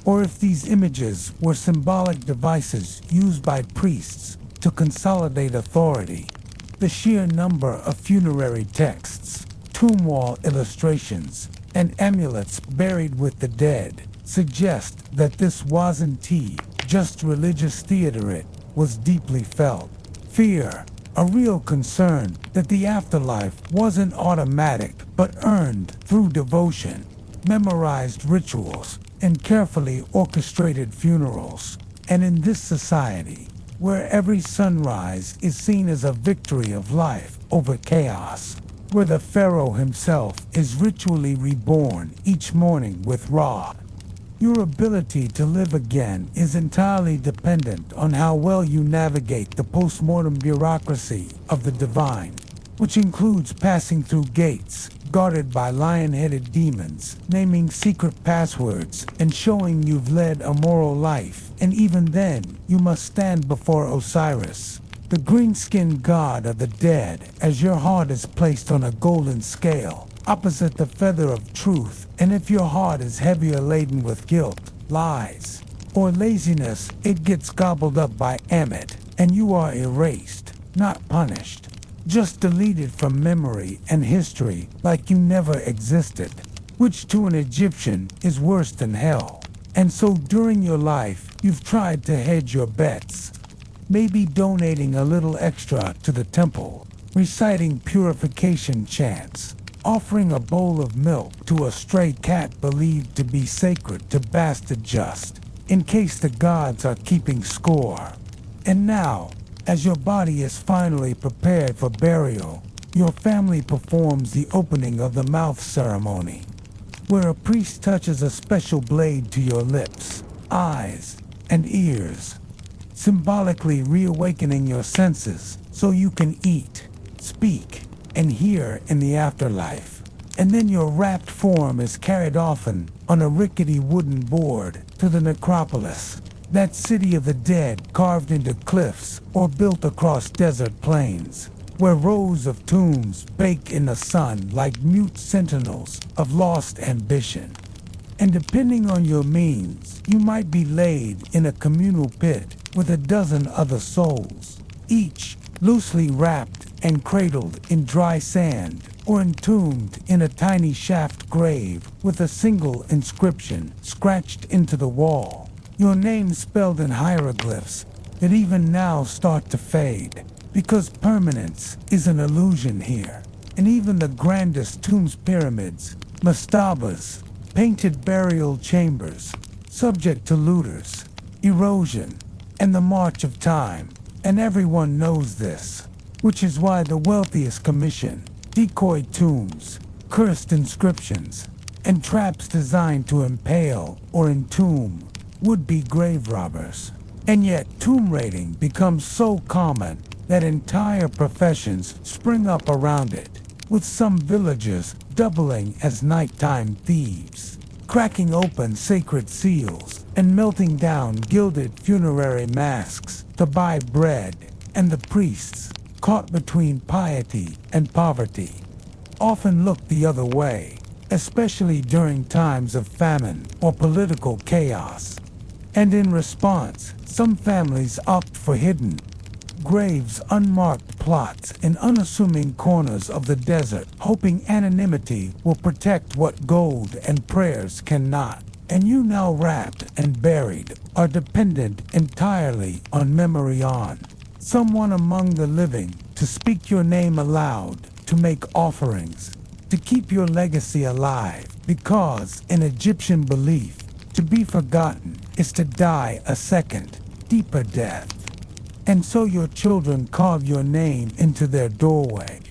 S1: or if these images were symbolic devices used by priests to consolidate authority, the sheer number of funerary texts, tomb wall illustrations, and amulets buried with the dead suggest that this wasn't just religious theater. It was deeply felt. Fear, a real concern that the afterlife wasn't automatic but earned through devotion, memorized rituals, and carefully orchestrated funerals. And in this society, where every sunrise is seen as a victory of life over chaos, where the pharaoh himself is ritually reborn each morning with Ra, your ability to live again is entirely dependent on how well you navigate the post-mortem bureaucracy of the divine, which includes passing through gates guarded by lion-headed demons, naming secret passwords, and showing you've led a moral life. And even then, you must stand before Osiris, the green-skinned god of the dead, as your heart is placed on a golden scale opposite the feather of truth. And if your heart is heavier laden with guilt, lies, or laziness, it gets gobbled up by Amit, and you are erased, not punished, just deleted from memory and history like you never existed, which to an Egyptian is worse than hell. And so during your life, you've tried to hedge your bets, maybe donating a little extra to the temple, reciting purification chants, offering a bowl of milk to a stray cat believed to be sacred to Bastard Just, in case the gods are keeping score. And now, as your body is finally prepared for burial, your family performs the opening of the mouth ceremony, where a priest touches a special blade to your lips, eyes, and ears, symbolically reawakening your senses so you can eat, speak, and hear in the afterlife. And then your wrapped form is carried often on a rickety wooden board to the necropolis, that city of the dead carved into cliffs or built across desert plains, where rows of tombs bake in the sun like mute sentinels of lost ambition. And depending on your means, you might be laid in a communal pit with a dozen other souls, each loosely wrapped and cradled in dry sand, or entombed in a tiny shaft grave with a single inscription scratched into the wall, your name spelled in hieroglyphs that even now start to fade, because permanence is an illusion here. And even the grandest tombs, pyramids, mastabas, painted burial chambers, subject to looters, erosion, and the march of time. And everyone knows this, which is why the wealthiest commission decoy tombs, cursed inscriptions, and traps designed to impale or entomb would-be grave robbers. And yet tomb raiding becomes so common that entire professions spring up around it, with some villagers doubling as nighttime thieves, cracking open sacred seals and melting down gilded funerary masks to buy bread. And the priests, caught between piety and poverty, often look the other way, especially during times of famine or political chaos. And in response, some families opt for hidden graves, unmarked plots in unassuming corners of the desert, hoping anonymity will protect what gold and prayers cannot. And you, now wrapped and buried, are dependent entirely on memory, on someone among the living to speak your name aloud, to make offerings, to keep your legacy alive, because in Egyptian belief, to be forgotten is to die a second, deeper death. And so your children carve your name into their doorway.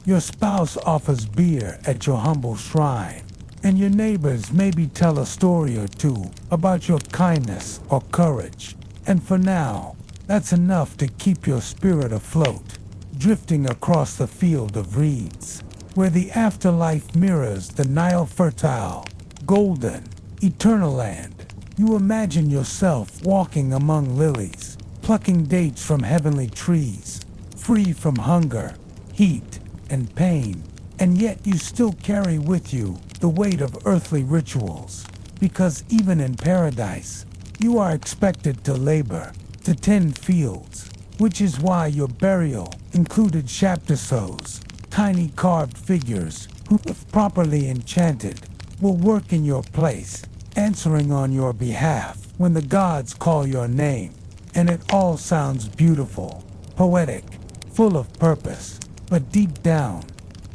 S1: Your spouse offers beer at your humble shrine, and your neighbors maybe tell a story or two about your kindness or courage. And for now, that's enough to keep your spirit afloat, drifting across the field of reeds, where the afterlife mirrors the Nile fertile, golden, eternal land. You imagine yourself walking among lilies, plucking dates from heavenly trees, free from hunger, heat, and pain. And yet you still carry with you the weight of earthly rituals, because even in paradise, you are expected to labor, to tend fields, which is why your burial included chaptersos, tiny carved figures who, if properly enchanted, will work in your place, answering on your behalf when the gods call your name. and it all sounds beautiful, poetic, full of purpose. But deep down,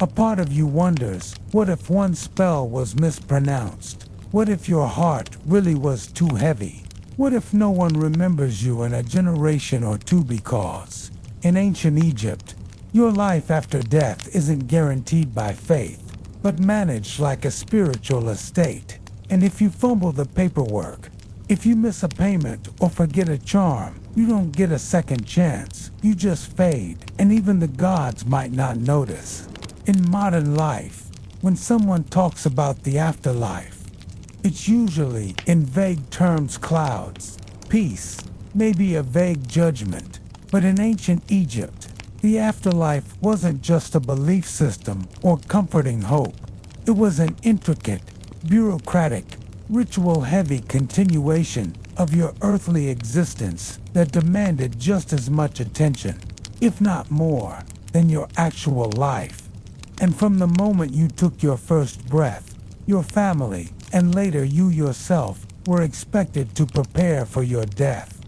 S1: a part of you wonders, what if one spell was mispronounced? What if your heart really was too heavy? What if no one remembers you in a generation or two? Because in ancient Egypt, your life after death isn't guaranteed by faith, but managed like a spiritual estate. And if you fumble the paperwork, if you miss a payment or forget a charm, you don't get a second chance. You just fade, and even the gods might not notice. In modern life, when someone talks about the afterlife, it's usually in vague terms: clouds, peace, maybe a vague judgment. But in ancient Egypt, the afterlife wasn't just a belief system or comforting hope. It was an intricate, bureaucratic, ritual-heavy continuation of your earthly existence that demanded just as much attention, if not more, than your actual life. And from the moment you took your first breath, your family, and later you yourself, were expected to prepare for your death,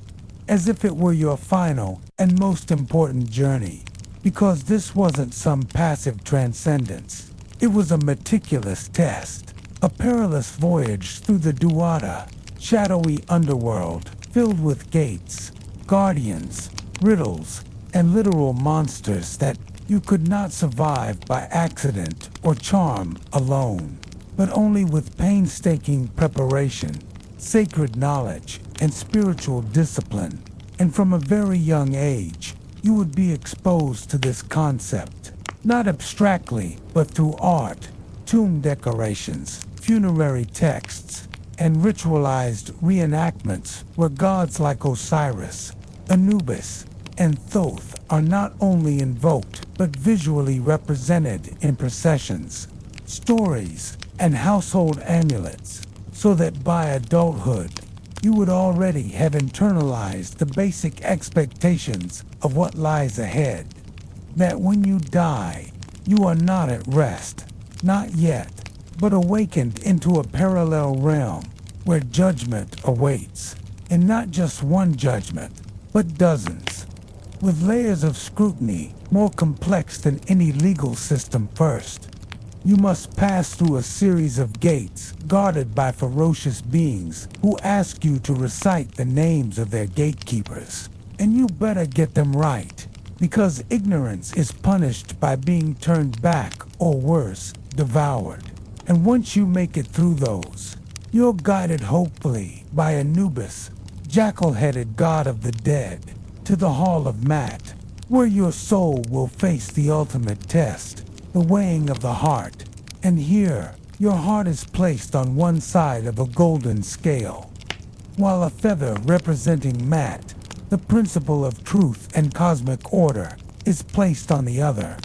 S1: as if it were your final and most important journey. Because this wasn't some passive transcendence. It was a meticulous test, a perilous voyage through the Duata, shadowy underworld, filled with gates, guardians, riddles, and literal monsters that you could not survive by accident or charm alone, but only with painstaking preparation, sacred knowledge, and spiritual discipline. And from a very young age, you would be exposed to this concept, not abstractly, but through art, tomb decorations, funerary texts, and ritualized reenactments where gods like Osiris, Anubis, and Thoth are not only invoked, but visually represented in processions, stories, and household amulets, so that by adulthood, you would already have internalized the basic expectations of what lies ahead. That when you die, you are not at rest, not yet, but awakened into a parallel realm where judgment awaits. And not just one judgment, but dozens, with layers of scrutiny more complex than any legal system. First, you must pass through a series of gates guarded by ferocious beings who ask you to recite the names of their gatekeepers. And you better get them right, because ignorance is punished by being turned back, or worse, devoured. And once you make it through those, you're guided hopefully by Anubis, jackal-headed god of the dead, to the Hall of Mat, where your soul will face the ultimate test, the weighing of the heart. And here, your heart is placed on one side of a golden scale, while a feather representing Mat, the principle of truth and cosmic order, is placed on the other.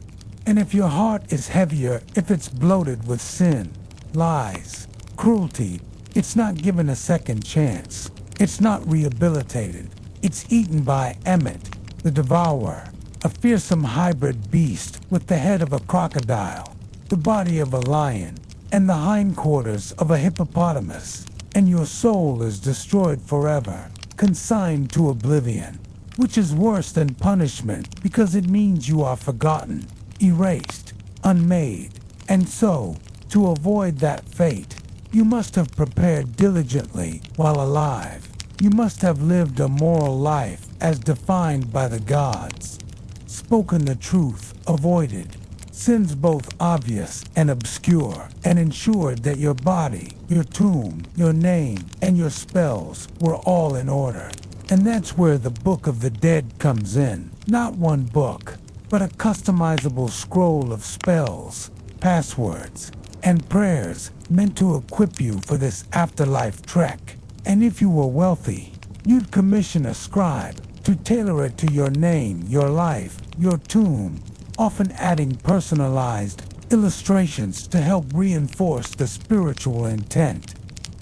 S1: And if your heart is heavier, if it's bloated with sin, lies, cruelty, it's not given a second chance. It's not rehabilitated. It's eaten by Emmet, the devourer, a fearsome hybrid beast with the head of a crocodile, the body of a lion, and the hindquarters of a hippopotamus. And your soul is destroyed forever, consigned to oblivion, which is worse than punishment because it means you are forgotten, erased, unmade. And so, to avoid that fate, you must have prepared diligently while alive. You must have lived a moral life as defined by the gods, spoken the truth, avoided sins both obvious and obscure, and ensured that your body, your tomb, your name, and your spells were all in order. And that's where the Book of the Dead comes in. Not one book, but a customizable scroll of spells, passwords, and prayers meant to equip you for this afterlife trek. And if you were wealthy, you'd commission a scribe to tailor it to your name, your life, your tomb, often adding personalized illustrations to help reinforce the spiritual intent.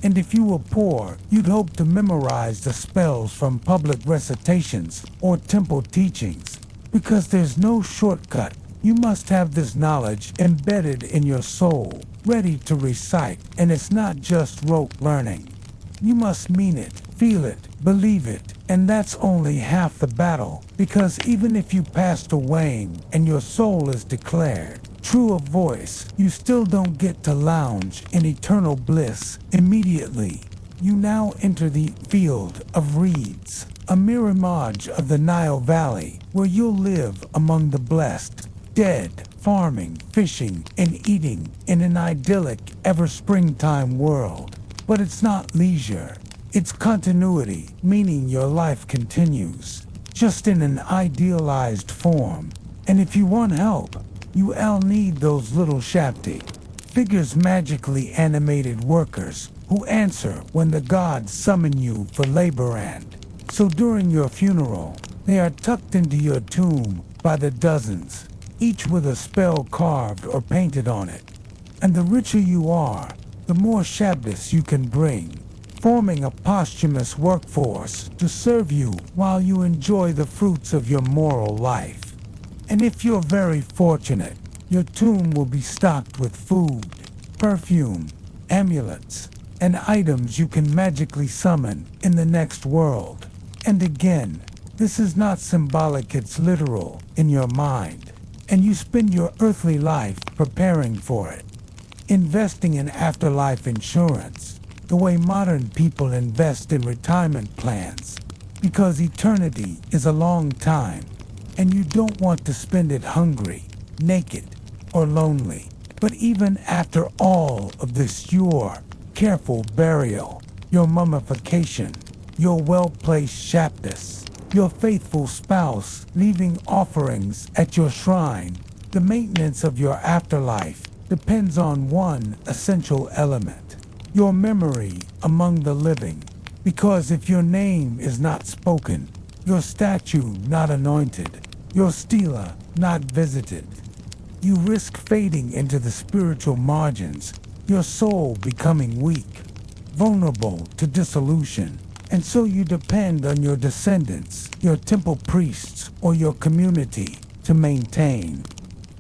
S1: And if you were poor, you'd hope to memorize the spells from public recitations or temple teachings. Because there's no shortcut, you must have this knowledge embedded in your soul, ready to recite. And it's not just rote learning. You must mean it, feel it, believe it, And that's only half the battle, because even if you passed away and your soul is declared true of voice, you still don't get to lounge in eternal bliss immediately. You now enter the field of reeds, a mirage of the Nile Valley, where you'll live among the blessed, dead, farming, fishing, and eating in an idyllic, ever-springtime world. But it's not leisure. It's continuity, meaning your life continues, just in an idealized form. And if you want help, you'll need those little shapti, figures magically animated workers who answer when the gods summon you for labor and. So during your funeral, they are tucked into your tomb by the dozens, each with a spell carved or painted on it. And the richer you are, the more shabdis you can bring, forming a posthumous workforce to serve you while you enjoy the fruits of your moral life. And if you're very fortunate, your tomb will be stocked with food, perfume, amulets, and items you can magically summon in the next world. And again, this is not symbolic, it's literal in your mind. And you spend your earthly life preparing for it, investing in afterlife insurance, the way modern people invest in retirement plans, because eternity is a long time, and you don't want to spend it hungry, naked, or lonely. But even after all of this, your careful burial, your mummification, your well-placed shaptis, your faithful spouse leaving offerings at your shrine, the maintenance of your afterlife depends on one essential element: your memory among the living. Because if your name is not spoken, your statue not anointed, your stela not visited, you risk fading into the spiritual margins, your soul becoming weak, vulnerable to dissolution. And so you depend on your descendants, your temple priests, or your community to maintain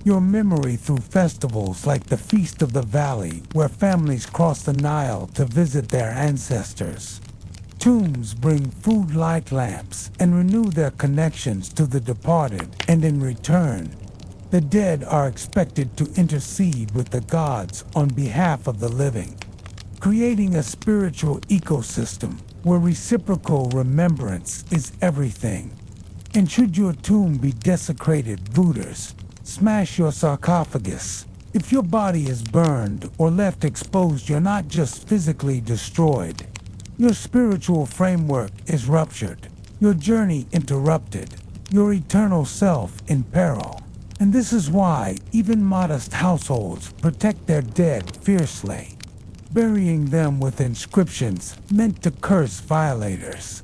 S1: your memory through festivals like the Feast of the Valley, where families cross the Nile to visit their ancestors. Tombs bring food light lamps and renew their connections to the departed, and in return, the dead are expected to intercede with the gods on behalf of the living, creating a spiritual ecosystem where reciprocal remembrance is everything. And should your tomb be desecrated, vooders smash your sarcophagus. If your body is burned or left exposed, you're not just physically destroyed. Your spiritual framework is ruptured, your journey interrupted, your eternal self in peril. And this is why even modest households protect their dead fiercely, burying them with inscriptions meant to curse violators,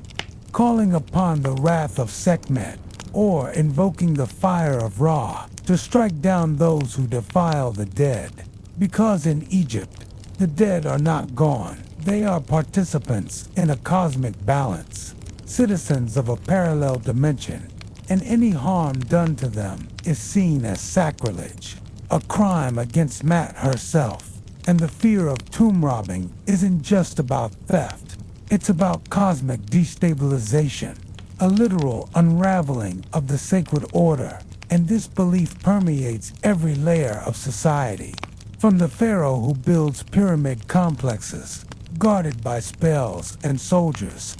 S1: calling upon the wrath of Sekhmet, or invoking the fire of Ra to strike down those who defile the dead. Because in Egypt, the dead are not gone. They are participants in a cosmic balance, citizens of a parallel dimension, and any harm done to them is seen as sacrilege, a crime against Mat herself. And the fear of tomb robbing isn't just about theft, it's about cosmic destabilization, a literal unraveling of the sacred order. And this belief permeates every layer of society, from the pharaoh who builds pyramid complexes, guarded by spells and soldiers,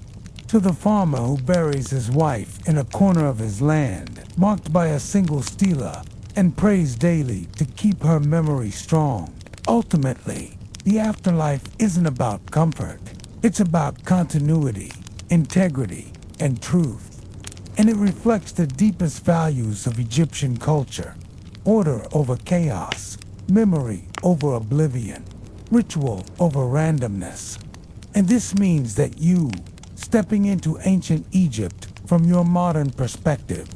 S1: to the farmer who buries his wife in a corner of his land, marked by a single stela, and prays daily to keep her memory strong. Ultimately, the afterlife isn't about comfort. It's about continuity, integrity, and truth. And it reflects the deepest values of Egyptian culture: order over chaos, memory over oblivion, ritual over randomness. And this means that you, stepping into ancient Egypt from your modern perspective,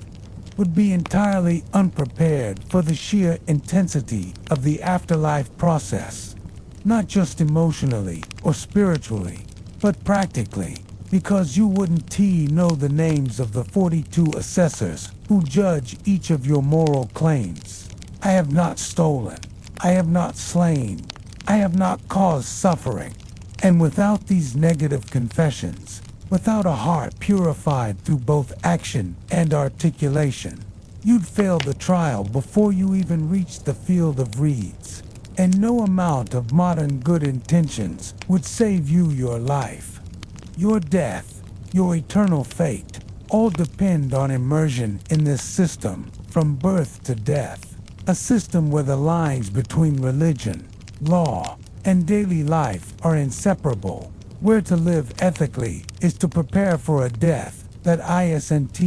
S1: would be entirely unprepared for the sheer intensity of the afterlife process, not just emotionally or spiritually, but practically, because you wouldn't know the names of the 42 assessors who judge each of your moral claims. I have not stolen, I have not slain, I have not caused suffering. And without these negative confessions, without a heart purified through both action and articulation. You'd fail the trial before you even reached the field of reeds, and no amount of modern good intentions would save you your life. Your death, your eternal fate, all depend on immersion in this system from birth to death. A system where the lines between religion, law, and daily life are inseparable. Where to live ethically is to prepare for a death that isn't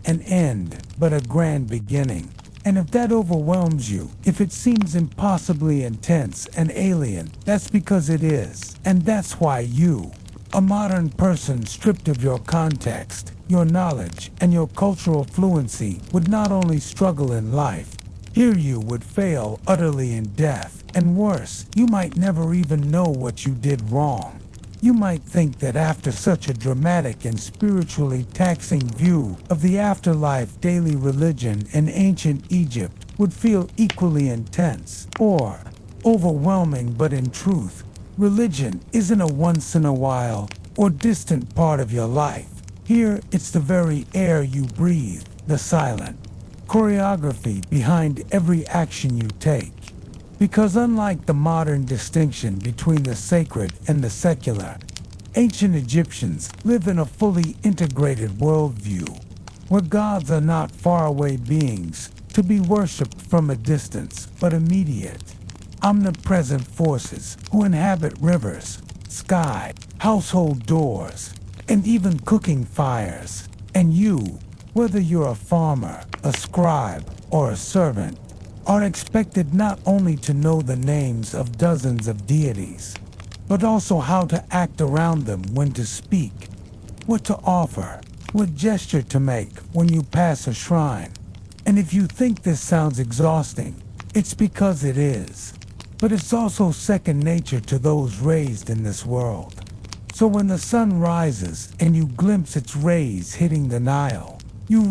S1: an end, but a grand beginning. And if that overwhelms you, if it seems impossibly intense and alien, that's because it is. And that's why you, a modern person stripped of your context, your knowledge, and your cultural fluency, would not only struggle in life, here you would fail utterly in death. And worse, you might never even know what you did wrong. You might think that after such a dramatic and spiritually taxing view of the afterlife, daily religion in ancient Egypt would feel equally intense or overwhelming, but in truth, religion isn't a once-in-a-while or distant part of your life. Here, it's the very air you breathe, the silent choreography behind every action you take. Because unlike the modern distinction between the sacred and the secular, ancient Egyptians live in a fully integrated worldview, where gods are not faraway beings to be worshipped from a distance, but immediate, omnipresent forces who inhabit rivers, sky, household doors, and even cooking fires. And you, whether you're a farmer, a scribe, or a servant, are expected not only to know the names of dozens of deities, but also how to act around them, when to speak, what to offer, what gesture to make when you pass a shrine. And if you think this sounds exhausting, it's because it is. But it's also second nature to those raised in this world. So when the sun rises and you glimpse its rays hitting the Nile, you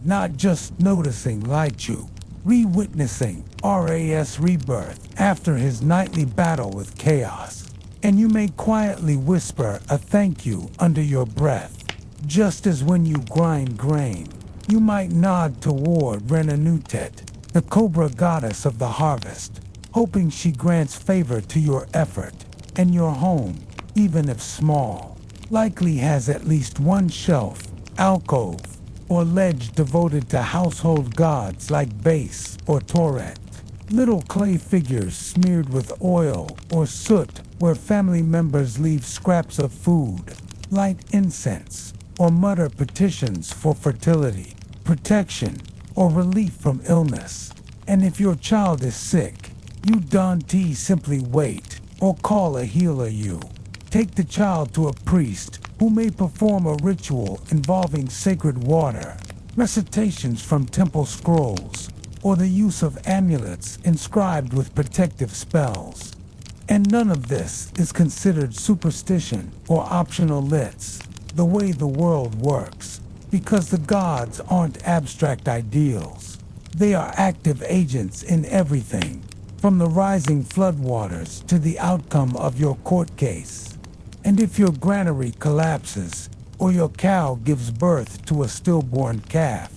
S1: not just noticing Lichu, re-witnessing Ras rebirth after his nightly battle with chaos. And you may quietly whisper a thank you under your breath, just as when you grind grain, you might nod toward Renenutet, the cobra goddess of the harvest, hoping she grants favor to your effort. And your home, even if small, likely has at least one shelf, alcove, or ledge devoted to household gods like Base or Toret. Little clay figures smeared with oil or soot where family members leave scraps of food, light incense, or mutter petitions for fertility, protection, or relief from illness. And if your child is sick, you don't simply wait or call a healer. You take the child to a priest who may perform a ritual involving sacred water, recitations from temple scrolls, or the use of amulets inscribed with protective spells. And none of this is considered superstition or optional lits, the way the world works, because the gods aren't abstract ideals. They are active agents in everything, from the rising floodwaters to the outcome of your court case. And if your granary collapses, or your cow gives birth to a stillborn calf,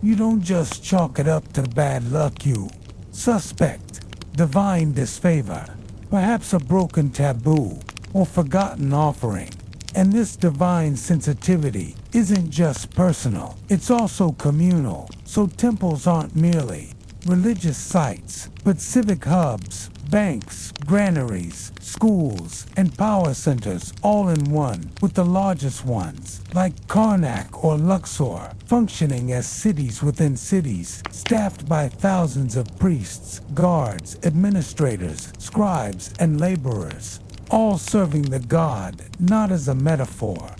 S1: you don't just chalk it up to bad luck. You suspect divine disfavor, perhaps a broken taboo, or forgotten offering. And this divine sensitivity isn't just personal, it's also communal. So temples aren't merely religious sites, but civic hubs, banks, granaries, schools, and power centers all in one, with the largest ones, like Karnak or Luxor, functioning as cities within cities, staffed by thousands of priests, guards, administrators, scribes, and laborers, all serving the god not as a metaphor,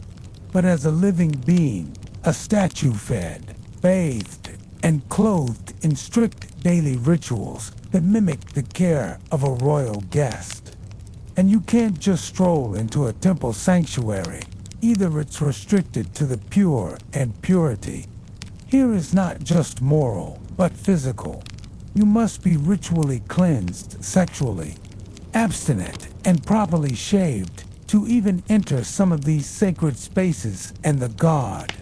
S1: but as a living being, a statue fed, bathed, and clothed in strict daily rituals that mimic the care of a royal guest. And you can't just stroll into a temple sanctuary. Either it's restricted to the pure, and purity here is not just moral, but physical. You must be ritually cleansed sexually, abstinent, and properly shaved, to even enter some of these sacred spaces, and the god's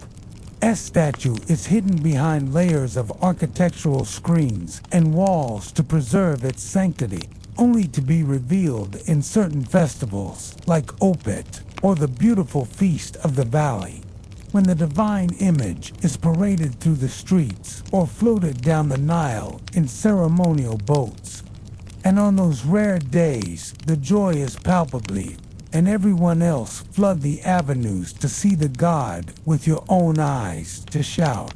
S1: statue is hidden behind layers of architectural screens and walls to preserve its sanctity, only to be revealed in certain festivals like Opet or the beautiful Feast of the Valley, when the divine image is paraded through the streets or floated down the Nile in ceremonial boats. And on those rare days, the joy is palpably, and everyone else flood the avenues to see the god with your own eyes, to shout.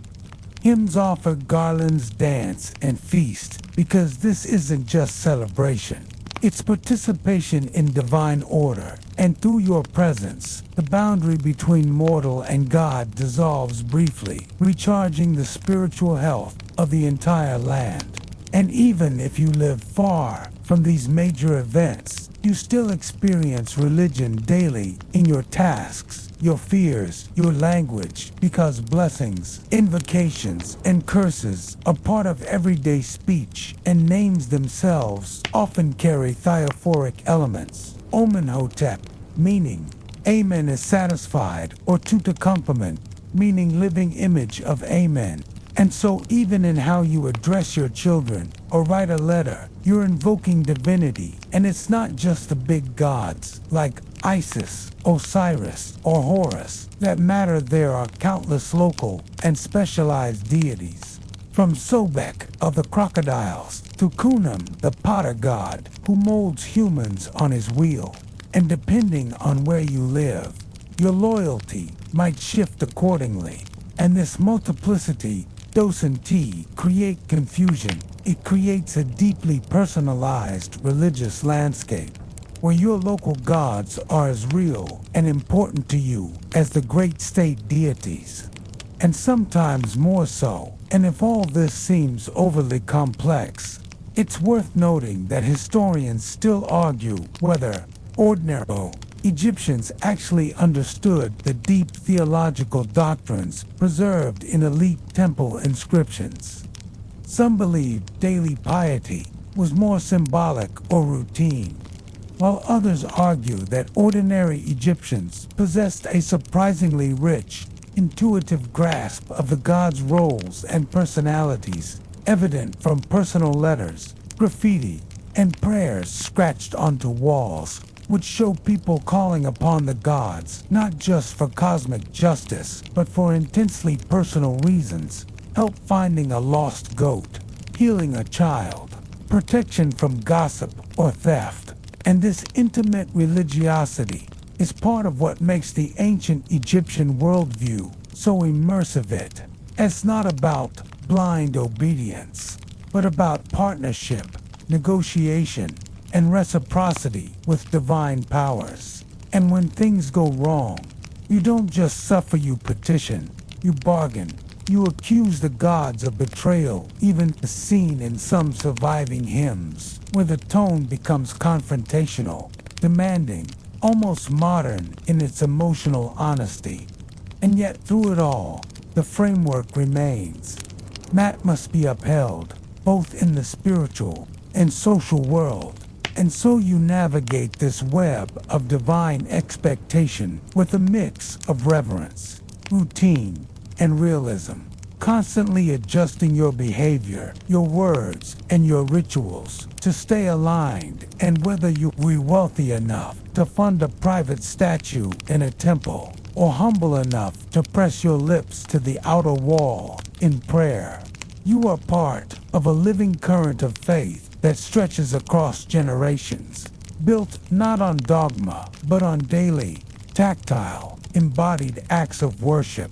S1: Hymns offer, garlands dance and feast, because this isn't just celebration. It's participation in divine order, and through your presence, the boundary between mortal and God dissolves briefly, recharging the spiritual health of the entire land. And even if you live far from these major events, you still experience religion daily in your tasks, your fears, your language, because blessings, invocations, and curses are part of everyday speech, and names themselves often carry theophoric elements. Omenhotep, meaning Amen is satisfied, or Tutankhamun, meaning living image of Amen. And so even in how you address your children or write a letter, you're invoking divinity. And it's not just the big gods like Isis, Osiris, or Horus that matter. There are countless local and specialized deities. From Sobek of the crocodiles to Kunum, the potter god who molds humans on his wheel. And depending on where you live, your loyalty might shift accordingly. And this multiplicity doesn't create confusion. It creates a deeply personalized religious landscape where your local gods are as real and important to you as the great state deities, and sometimes more so. And if all this seems overly complex, it's worth noting that historians still argue whether ordinary Egyptians actually understood the deep theological doctrines preserved in elite temple inscriptions. Some believed daily piety was more symbolic or routine, while others argue that ordinary Egyptians possessed a surprisingly rich, intuitive grasp of the gods' roles and personalities, evident from personal letters, graffiti, and prayers scratched onto walls, which show people calling upon the gods not just for cosmic justice, but for intensely personal reasons: help finding a lost goat, healing a child, protection from gossip or theft. And this intimate religiosity is part of what makes the ancient Egyptian worldview so immersive. It's not about blind obedience, but about partnership, negotiation, and reciprocity with divine powers. And when things go wrong, you don't just suffer, you petition, you bargain, you accuse the gods of betrayal, even seen in some surviving hymns, where the tone becomes confrontational, demanding, almost modern in its emotional honesty. And yet through it all, the framework remains. That must be upheld, both in the spiritual and social world. And so you navigate this web of divine expectation with a mix of reverence, routine, and realism, constantly adjusting your behavior, your words, and your rituals to stay aligned. And whether you're wealthy enough to fund a private statue in a temple, or humble enough to press your lips to the outer wall in prayer, you are part of a living current of faith that stretches across generations, built not on dogma, but on daily, tactile, embodied acts of worship.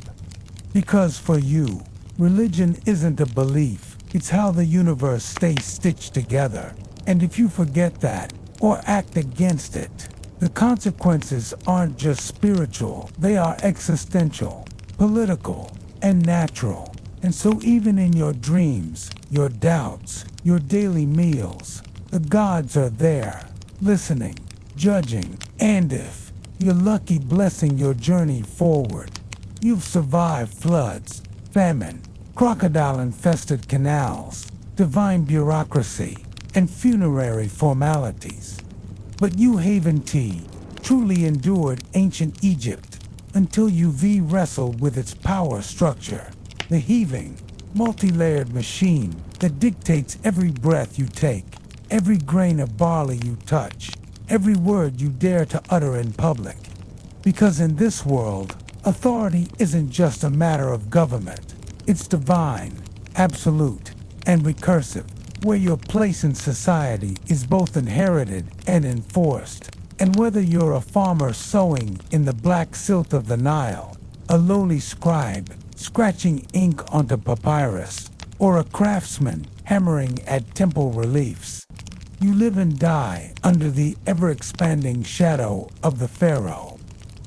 S1: Because for you, religion isn't a belief, it's how the universe stays stitched together. And if you forget that, or act against it, the consequences aren't just spiritual, they are existential, political, and natural. And so even in your dreams, your doubts, your daily meals, the gods are there, listening, judging, and if you're lucky, blessing your journey forward. You've survived floods, famine, crocodile-infested canals, divine bureaucracy, and funerary formalities. But you Haven T, truly endured ancient Egypt until you wrestled with its power structure, the heaving, multi-layered machine that dictates every breath you take, every grain of barley you touch, every word you dare to utter in public. Because in this world, authority isn't just a matter of government. It's divine, absolute, and recursive, where your place in society is both inherited and enforced. And whether you're a farmer sowing in the black silt of the Nile, a lowly scribe scratching ink onto papyrus, or a craftsman hammering at temple reliefs, you live and die under the ever-expanding shadow of the pharaoh,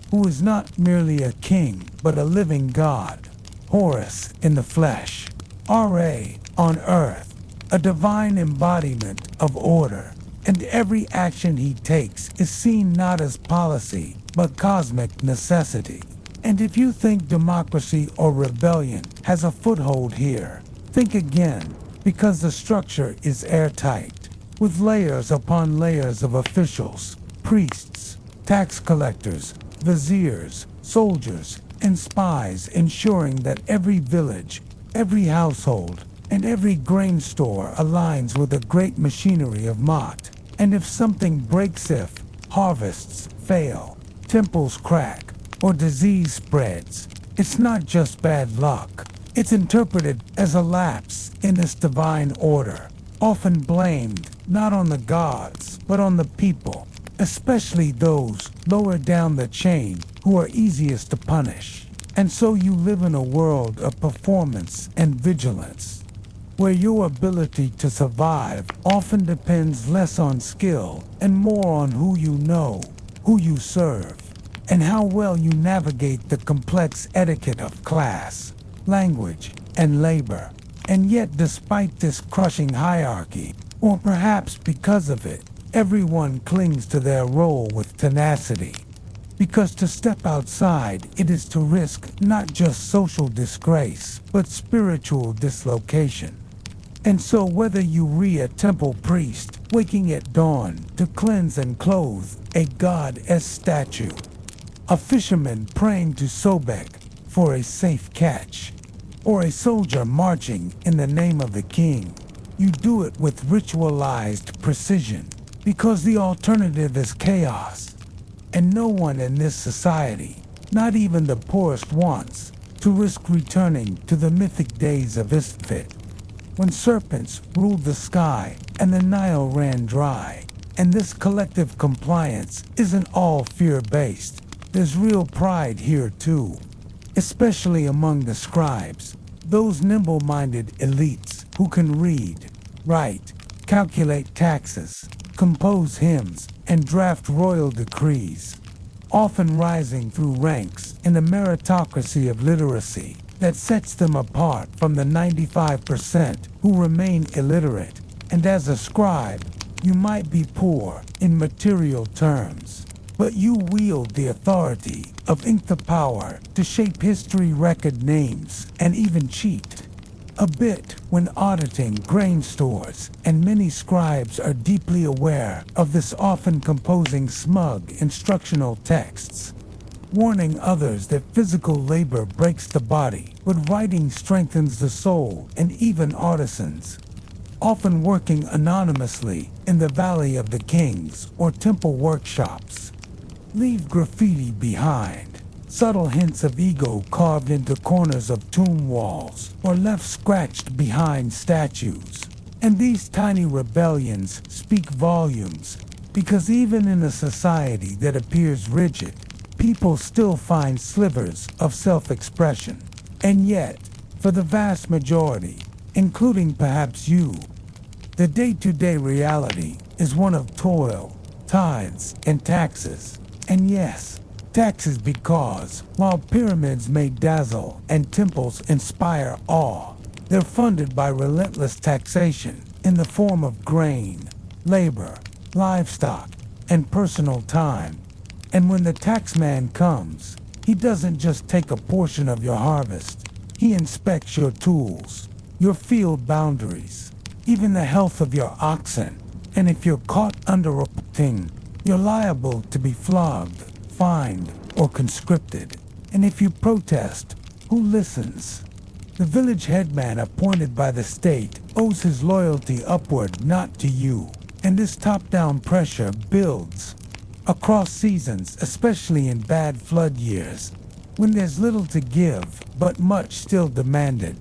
S1: who is not merely a king but a living god, Horus in the flesh, Ra on earth, a divine embodiment of order. And every action he takes is seen not as policy, but cosmic necessity. And if you think democracy or rebellion has a foothold here, think again, because the structure is airtight, with layers upon layers of officials, priests, tax collectors, viziers, soldiers, and spies ensuring that every village, every household, and every grain store aligns with the great machinery of Mot. And if something breaks, if harvests fail, temples crack, or disease spreads, it's not just bad luck. It's interpreted as a lapse in this divine order, often blamed not on the gods, but on the people, especially those lower down the chain who are easiest to punish. And so you live in a world of performance and vigilance, where your ability to survive often depends less on skill and more on who you know, who you serve, and how well you navigate the complex etiquette of class, language, and labor. And yet, despite this crushing hierarchy, or perhaps because of it, everyone clings to their role with tenacity. Because to step outside, it is to risk not just social disgrace, but spiritual dislocation. And so whether you re a temple priest waking at dawn to cleanse and clothe a goddess statue, a fisherman praying to Sobek for a safe catch, or a soldier marching in the name of the king, you do it with ritualized precision, because the alternative is chaos. And no one in this society, not even the poorest, wants to risk returning to the mythic days of Istfit, when serpents ruled the sky and the Nile ran dry. And this collective compliance isn't all fear-based. There's real pride here too, especially among the scribes, those nimble-minded elites who can read, write, calculate taxes, compose hymns, and draft royal decrees, often rising through ranks in a meritocracy of literacy that sets them apart from the 95% who remain illiterate. And as a scribe, you might be poor in material terms, but you wield the authority of ink, the power to shape history, record names, and even cheat a bit when auditing grain stores. And many scribes are deeply aware of this, often composing smug instructional texts, warning others that physical labor breaks the body, but writing strengthens the soul. And even artisans, often working anonymously in the Valley of the Kings or temple workshops, leave graffiti behind, subtle hints of ego carved into corners of tomb walls or left scratched behind statues. And these tiny rebellions speak volumes, because even in a society that appears rigid, people still find slivers of self-expression. And yet, for the vast majority, including perhaps you, the day-to-day reality is one of toil, tithes, and taxes. And yes, taxes, because while pyramids may dazzle and temples inspire awe, they're funded by relentless taxation in the form of grain, labor, livestock, and personal time. And when the taxman comes, he doesn't just take a portion of your harvest. He inspects your tools, your field boundaries, even the health of your oxen. And if you're caught underreporting, You're liable to be flogged, fined, or conscripted. And if you protest, who listens? The village headman appointed by the state owes his loyalty upward, not to you. And this top-down pressure builds across seasons, especially in bad flood years, when there's little to give, but much still demanded.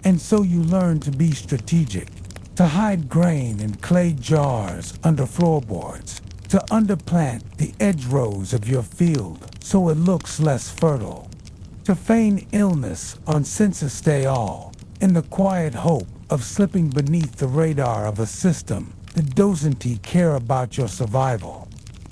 S1: And so you learn to be strategic, to hide grain in clay jars under floorboards, to underplant the edge rows of your field so it looks less fertile, to feign illness on census day all, in the quiet hope of slipping beneath the radar of a system that doesn't care about your survival,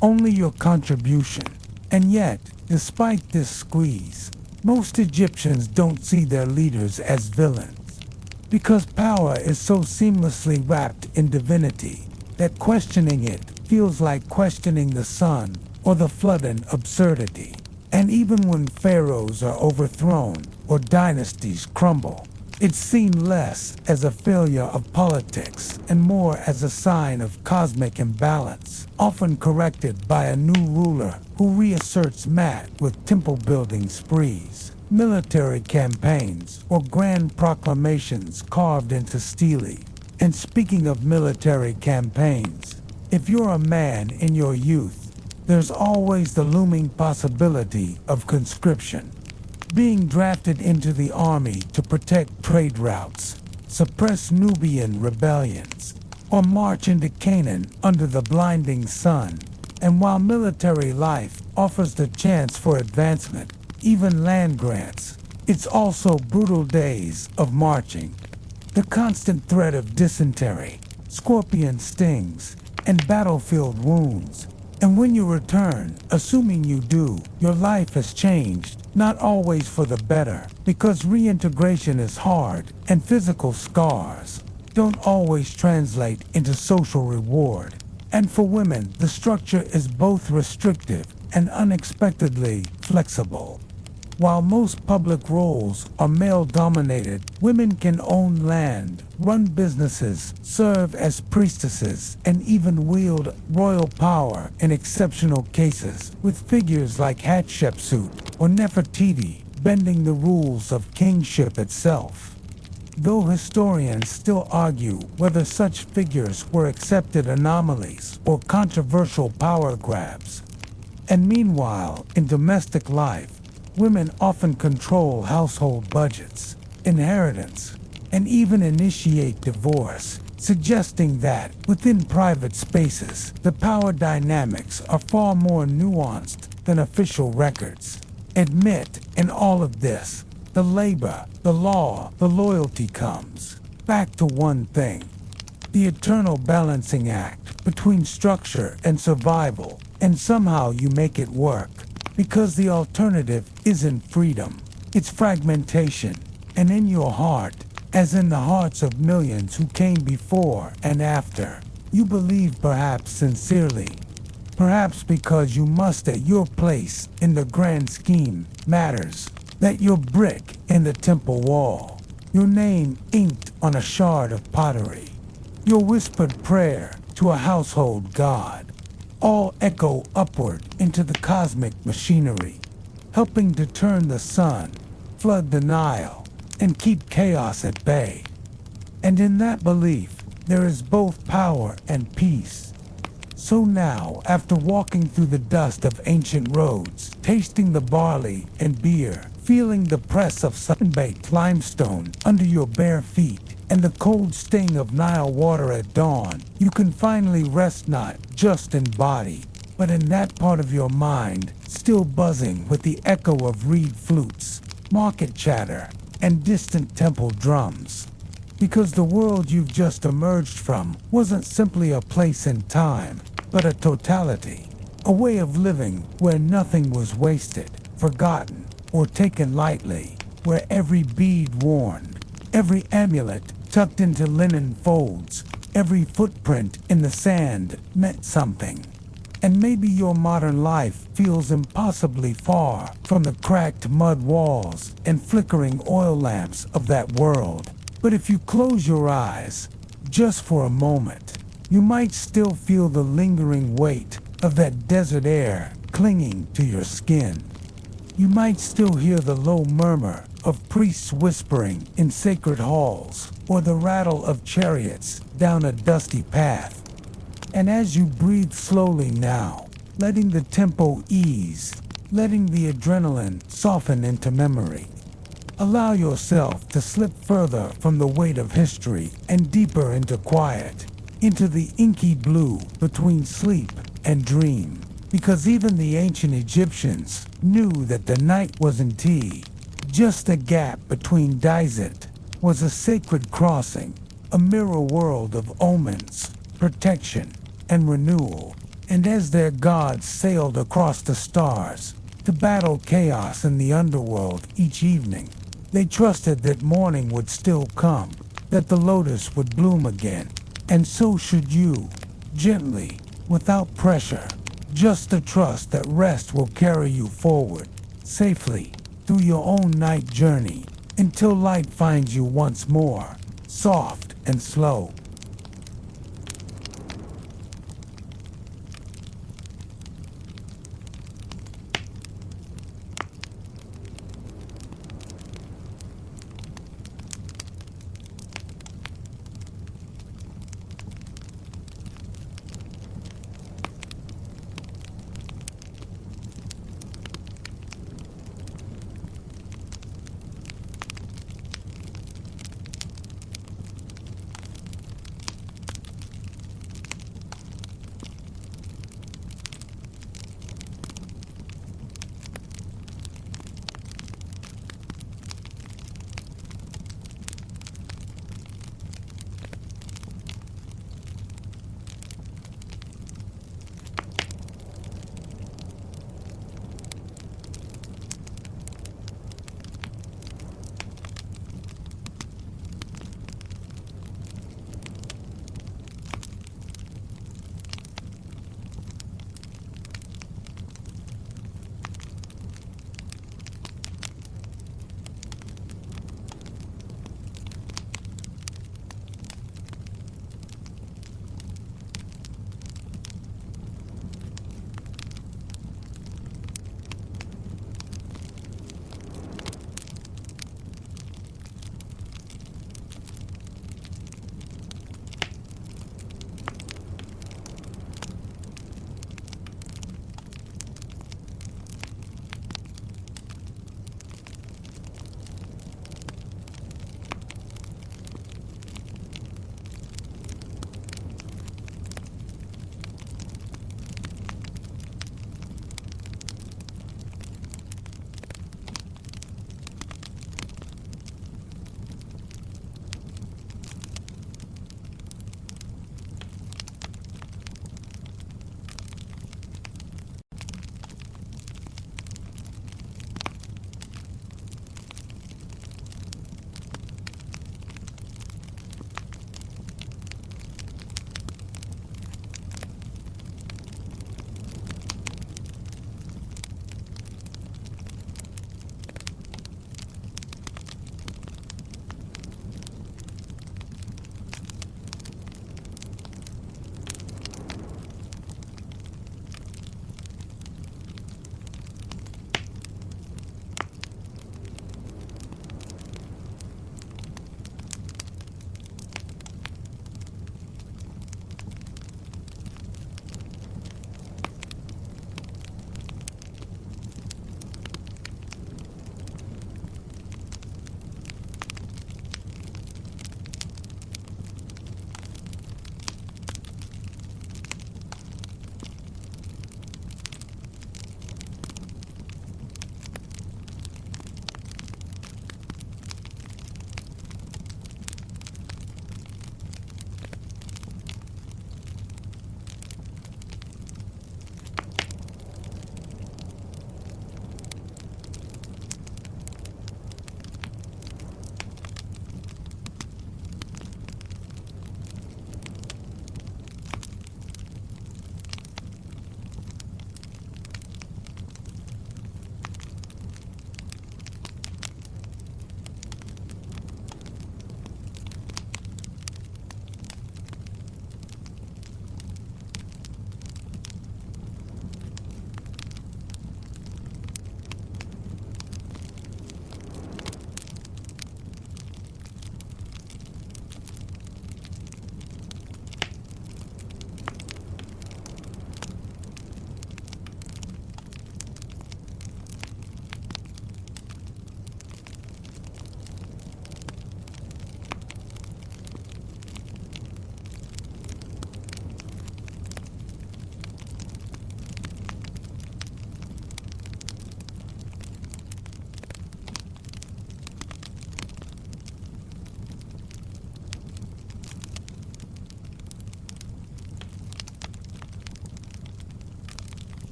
S1: only your contribution. And yet, despite this squeeze, most Egyptians don't see their leaders as villains, because power is so seamlessly wrapped in divinity that questioning it feels like questioning the sun or the flooding absurdity. And even when pharaohs are overthrown or dynasties crumble, it's seen less as a failure of politics and more as a sign of cosmic imbalance, often corrected by a new ruler who reasserts Maat with temple-building sprees, military campaigns, or grand proclamations carved into stele. And speaking of military campaigns, if you're a man in your youth, there's always the looming possibility of conscription. Being drafted into the army to protect trade routes, suppress Nubian rebellions, or march into Canaan under the blinding sun. And while military life offers the chance for advancement, even land grants, it's also brutal days of marching. The constant threat of dysentery, scorpion stings, and battlefield wounds. And when you return, assuming you do, your life has changed, not always for the better, because reintegration is hard, and physical scars don't always translate into social reward. And for women, the structure is both restrictive and unexpectedly flexible. While most public roles are male-dominated, women can own land, run businesses, serve as priestesses, and even wield royal power in exceptional cases, with figures like Hatshepsut or Nefertiti bending the rules of kingship itself. Though historians still argue whether such figures were accepted anomalies or controversial power grabs. And meanwhile, in domestic life, women often control household budgets, inheritance, and even initiate divorce, suggesting that within private spaces, the power dynamics are far more nuanced than official records. Admit in all of this, the labor, the law, the loyalty comes back to one thing: the eternal balancing act between structure and survival, and somehow you make it work. Because the alternative isn't freedom, it's fragmentation. And in your heart, as in the hearts of millions who came before and after, you believe, perhaps sincerely, perhaps because you must, that your place in the grand scheme matters, that your brick in the temple wall, your name inked on a shard of pottery, your whispered prayer to a household god, all echo upward into the cosmic machinery, helping to turn the sun, flood the Nile, and keep chaos at bay. And in that belief, there is both power and peace. So now, after walking through the dust of ancient roads, tasting the barley and beer, feeling the press of sun-baked limestone under your bare feet, and the cold sting of Nile water at dawn, you can finally rest not just in body, but in that part of your mind still buzzing with the echo of reed flutes, market chatter, and distant temple drums. Because the world you've just emerged from wasn't simply a place and time, but a totality, a way of living where nothing was wasted, forgotten, or taken lightly, where every bead worn, every amulet tucked into linen folds, every footprint in the sand meant something. And maybe your modern life feels impossibly far from the cracked mud walls and flickering oil lamps of that world. But if you close your eyes, just for a moment, you might still feel the lingering weight of that desert air clinging to your skin. You might still hear the low murmur of priests whispering in sacred halls, or the rattle of chariots down a dusty path. And as you breathe slowly now, letting the tempo ease, letting the adrenaline soften into memory, allow yourself to slip further from the weight of history and deeper into quiet, into the inky blue between sleep and dream. Because even the ancient Egyptians knew that the night wasn't just a gap between Dizet, was a sacred crossing, a mirror world of omens, protection, and renewal. And as their gods sailed across the stars to battle chaos in the underworld each evening, they trusted that morning would still come, that the lotus would bloom again. And so should you, gently, without pressure, just the trust that rest will carry you forward, safely, through your own night journey, until light finds you once more, soft and slow.